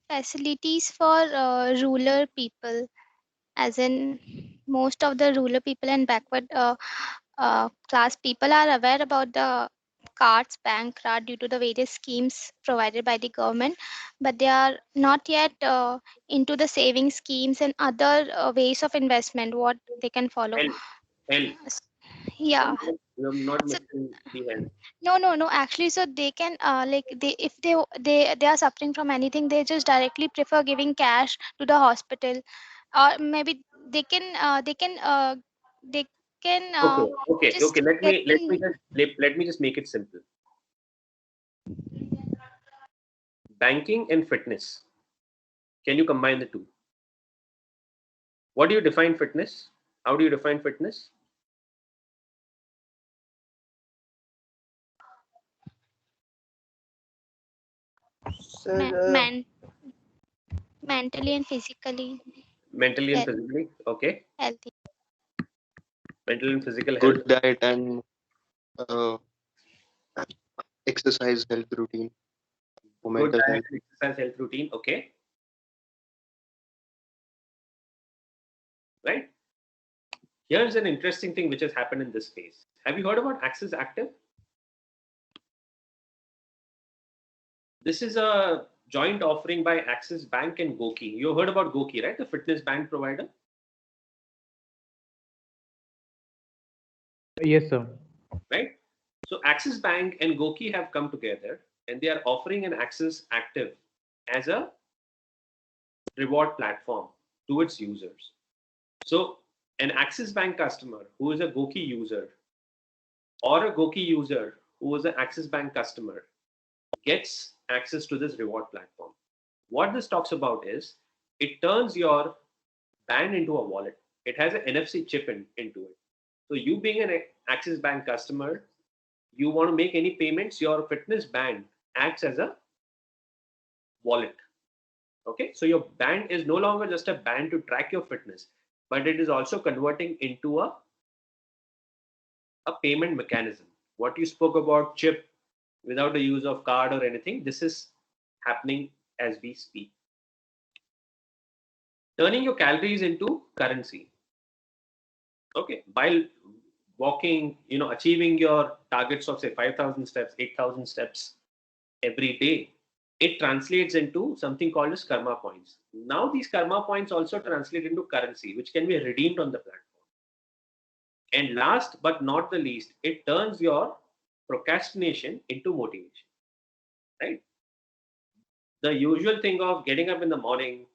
Speaker 15: facilities for rural people, as in most of the rural people and backward class people are aware about the cards, bank card, due to the various schemes provided by the government, but they are not yet into the saving schemes and other ways of investment what they can follow.
Speaker 19: Health. Health.
Speaker 15: Yeah.
Speaker 19: I'm not
Speaker 15: So
Speaker 19: missing the health.
Speaker 15: no, actually, so they can like they, if they are suffering from anything, they just directly prefer giving cash to the hospital, or maybe they can
Speaker 19: Okay. Okay.
Speaker 15: just
Speaker 19: Okay. Let
Speaker 15: get
Speaker 19: me let me
Speaker 15: in.
Speaker 19: just let me just make it simple. Banking and fitness. Can you combine the two? What do you define fitness? How do you define fitness?
Speaker 8: So
Speaker 15: Man, mentally and physically
Speaker 19: Mentally and
Speaker 15: health,
Speaker 19: physically. Okay.
Speaker 15: healthy.
Speaker 19: Mental and physical health.
Speaker 10: Good diet and uh, exercise health routine for
Speaker 19: Good
Speaker 10: mental
Speaker 19: diet
Speaker 10: health.
Speaker 19: and exercise health routine. Okay. Right. Here's an interesting thing which has happened in this space. Have you heard about Axis Active? This is a joint offering by Axis Bank and Goki. You heard about Goki, right? The fitness band provider.
Speaker 11: Yes, sir.
Speaker 19: Right? So Axis Bank and Goki have come together and they are offering an Axis Active as a reward platform to its users. So an Axis Bank customer who is a Goki user or a Goki user who is an Axis Bank customer gets access to this reward platform. What this talks about is it turns your band into a wallet. It has an NFC chip into it. So you being an Axis Bank customer, you want to make any payments, your fitness band acts as a wallet. Okay, so your band is no longer just a band to track your fitness, but it is also converting into a payment mechanism. What you spoke about chip without the use of card or anything, this is happening as we speak. Turning your calories into currency. Okay, while walking, achieving your targets of say 5,000 steps, 8,000 steps every day, it translates into something called as karma points. Now these karma points also translate into currency, which can be redeemed on the platform. And last but not the least, it turns your procrastination into motivation, right? The usual thing of getting up in the morning,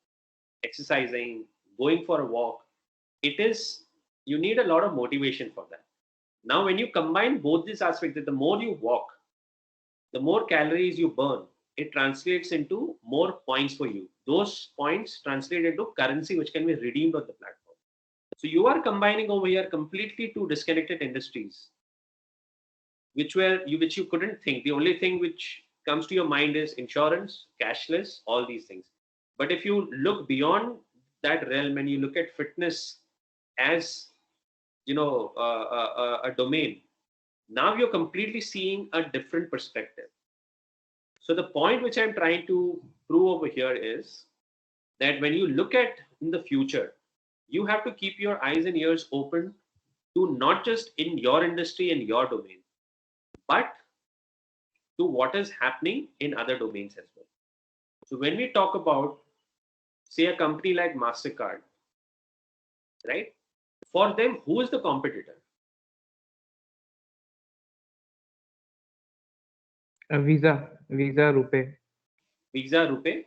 Speaker 19: exercising, going for a walk, it is You need a lot of motivation for that. Now, when you combine both these aspects, that the more you walk, the more calories you burn, it translates into more points for you. Those points translate into currency which can be redeemed on the platform. So you are combining over here completely two disconnected industries, which you couldn't think. The only thing which comes to your mind is insurance, cashless, all these things. But if you look beyond that realm and you look at fitness as a domain, now you're completely seeing a different perspective. So the point which I'm trying to prove over here is that when you look at in the future, you have to keep your eyes and ears open to not just in your industry and your domain, but to what is happening in other domains as well. So when we talk about, say, a company like MasterCard, right? For them, who is the competitor?
Speaker 11: Visa, Rupee.
Speaker 19: Visa, Rupee.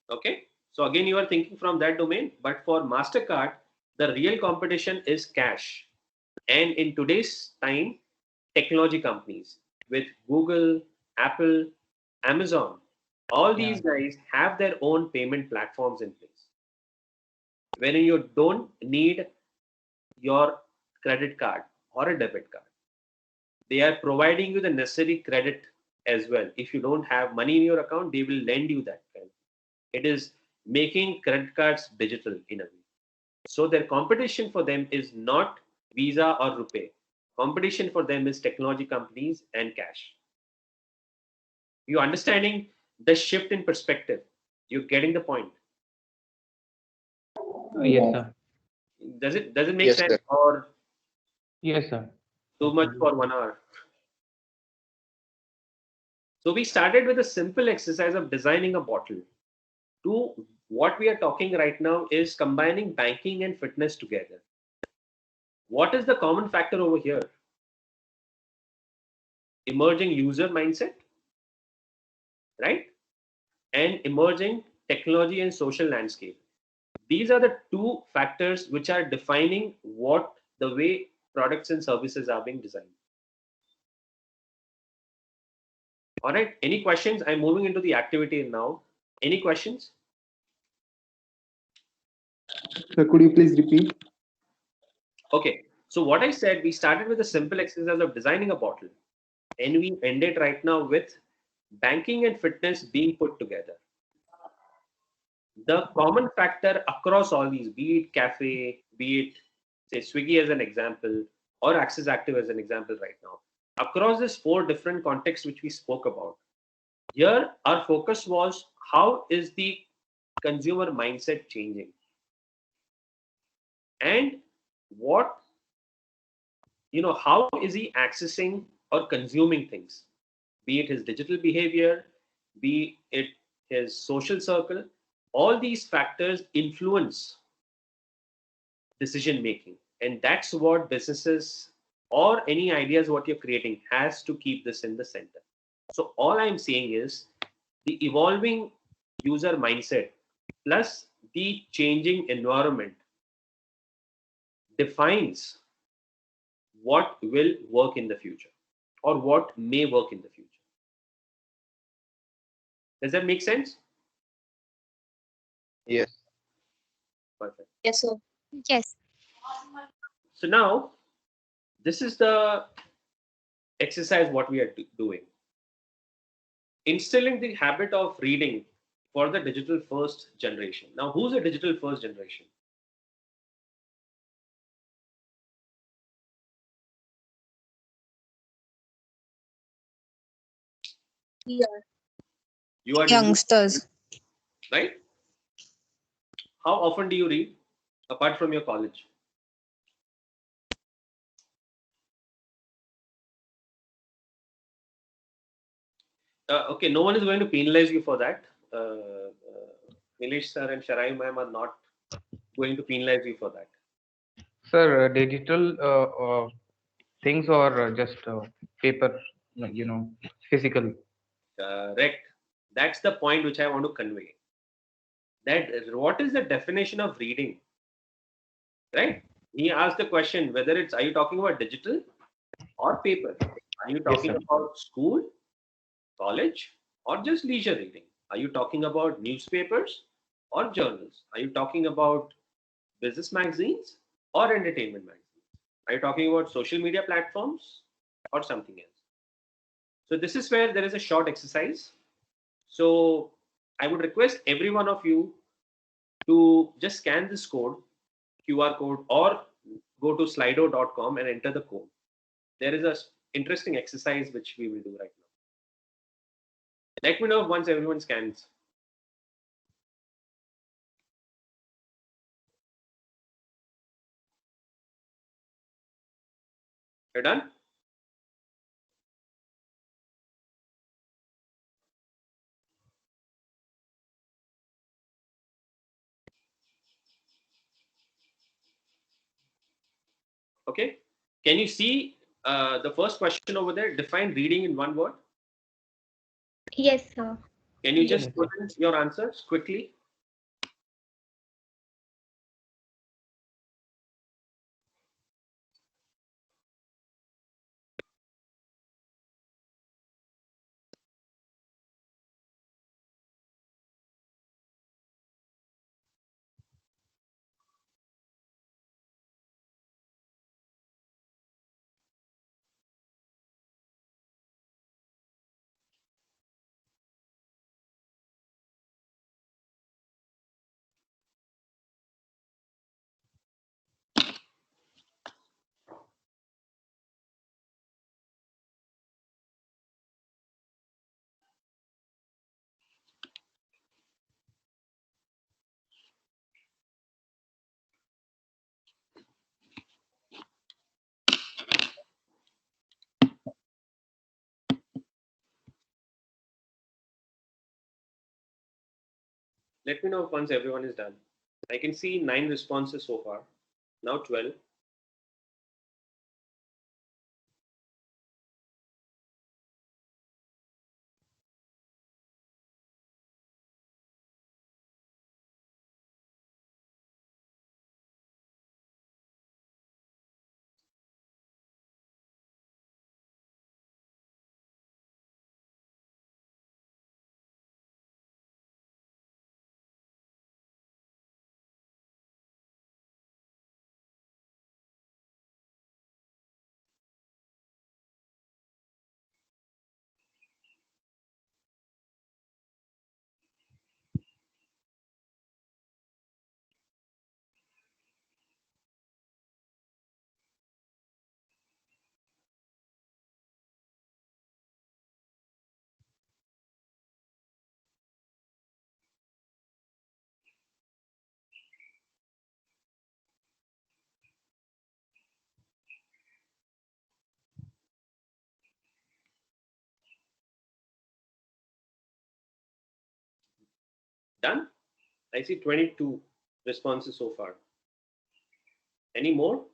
Speaker 19: Okay. So again, you are thinking from that domain, but for MasterCard, the real competition is cash. And in today's time, technology companies with Google, Apple, Amazon, all
Speaker 11: Yeah.
Speaker 19: these guys have their own payment platforms in place, wherein you don't need your credit card or a debit card. They are providing you the necessary credit as well. If you don't have money in your account, they will lend you that credit. It is making credit cards digital in a way. So their competition for them is not Visa or Rupee. Competition for them is technology companies and cash. You understanding the shift in perspective? You're getting the point.
Speaker 11: Yes, sir.
Speaker 19: Does it make
Speaker 10: Yes,
Speaker 19: sense
Speaker 10: sir.
Speaker 19: or
Speaker 11: Yes, sir.
Speaker 19: too much for 1 hour? So we started with a simple exercise of designing a bottle. To what we are talking right now is combining banking and fitness together. What is the common factor over here? Emerging user mindset, right? And emerging technology and social landscape. These are the two factors which are defining what the way products and services are being designed. All right. Any questions? I'm moving into the activity now. Any questions?
Speaker 9: Sir, could you please repeat?
Speaker 19: Okay. So what I said, we started with a simple exercise of designing a bottle, and we ended right now with banking and fitness being put together. The common factor across all these, be it cafe, be it say Swiggy as an example, or Axis Active as an example right now, across these four different contexts which we spoke about, here our focus was how is the consumer mindset changing, and what how is he accessing or consuming things, be it his digital behavior, be it his social circle. All these factors influence decision making, and that's what businesses or any ideas what you're creating has to keep this in the center. So all I'm saying is the evolving user mindset plus the changing environment defines what will work in the future or what may work in the future. Does that make sense?
Speaker 10: Yes.
Speaker 19: Perfect.
Speaker 1: Yes, sir.
Speaker 15: Yes.
Speaker 19: So now this is the exercise what we are doing, instilling the habit of reading for the digital first generation. Now, who's a digital first generation?
Speaker 1: Yeah.
Speaker 19: You are digital,
Speaker 13: Youngsters.
Speaker 19: right? How often do you read apart from your college? Okay, no one is going to penalize you for that. Nilesh sir and Sharai ma'am are not going to penalize you for that.
Speaker 11: Sir, digital things or just paper, physical.
Speaker 19: Correct. That's the point which I want to convey. That what is the definition of reading, right? He asked the question whether it's, are you talking about digital or paper? Are you
Speaker 11: Yes,
Speaker 19: talking
Speaker 11: sir.
Speaker 19: about school, college, or just leisure reading? Are you talking about newspapers or journals? Are you talking about business magazines or entertainment magazines? Are you talking about social media platforms or something else? So this is where there is a short exercise. So I would request every one of you to just scan this code, QR code, or go to slido.com and enter the code. There is a interesting exercise which we will do right now. Let me know once everyone scans. You're done? Okay. Can you see the first question over there? Define reading in one word.
Speaker 20: Yes, sir.
Speaker 19: Can you
Speaker 20: Yes.
Speaker 19: just put in your answers quickly? Let me know once everyone is done. I can see 9 responses so far. Now 12. Done? I see 22 responses so far. Any more?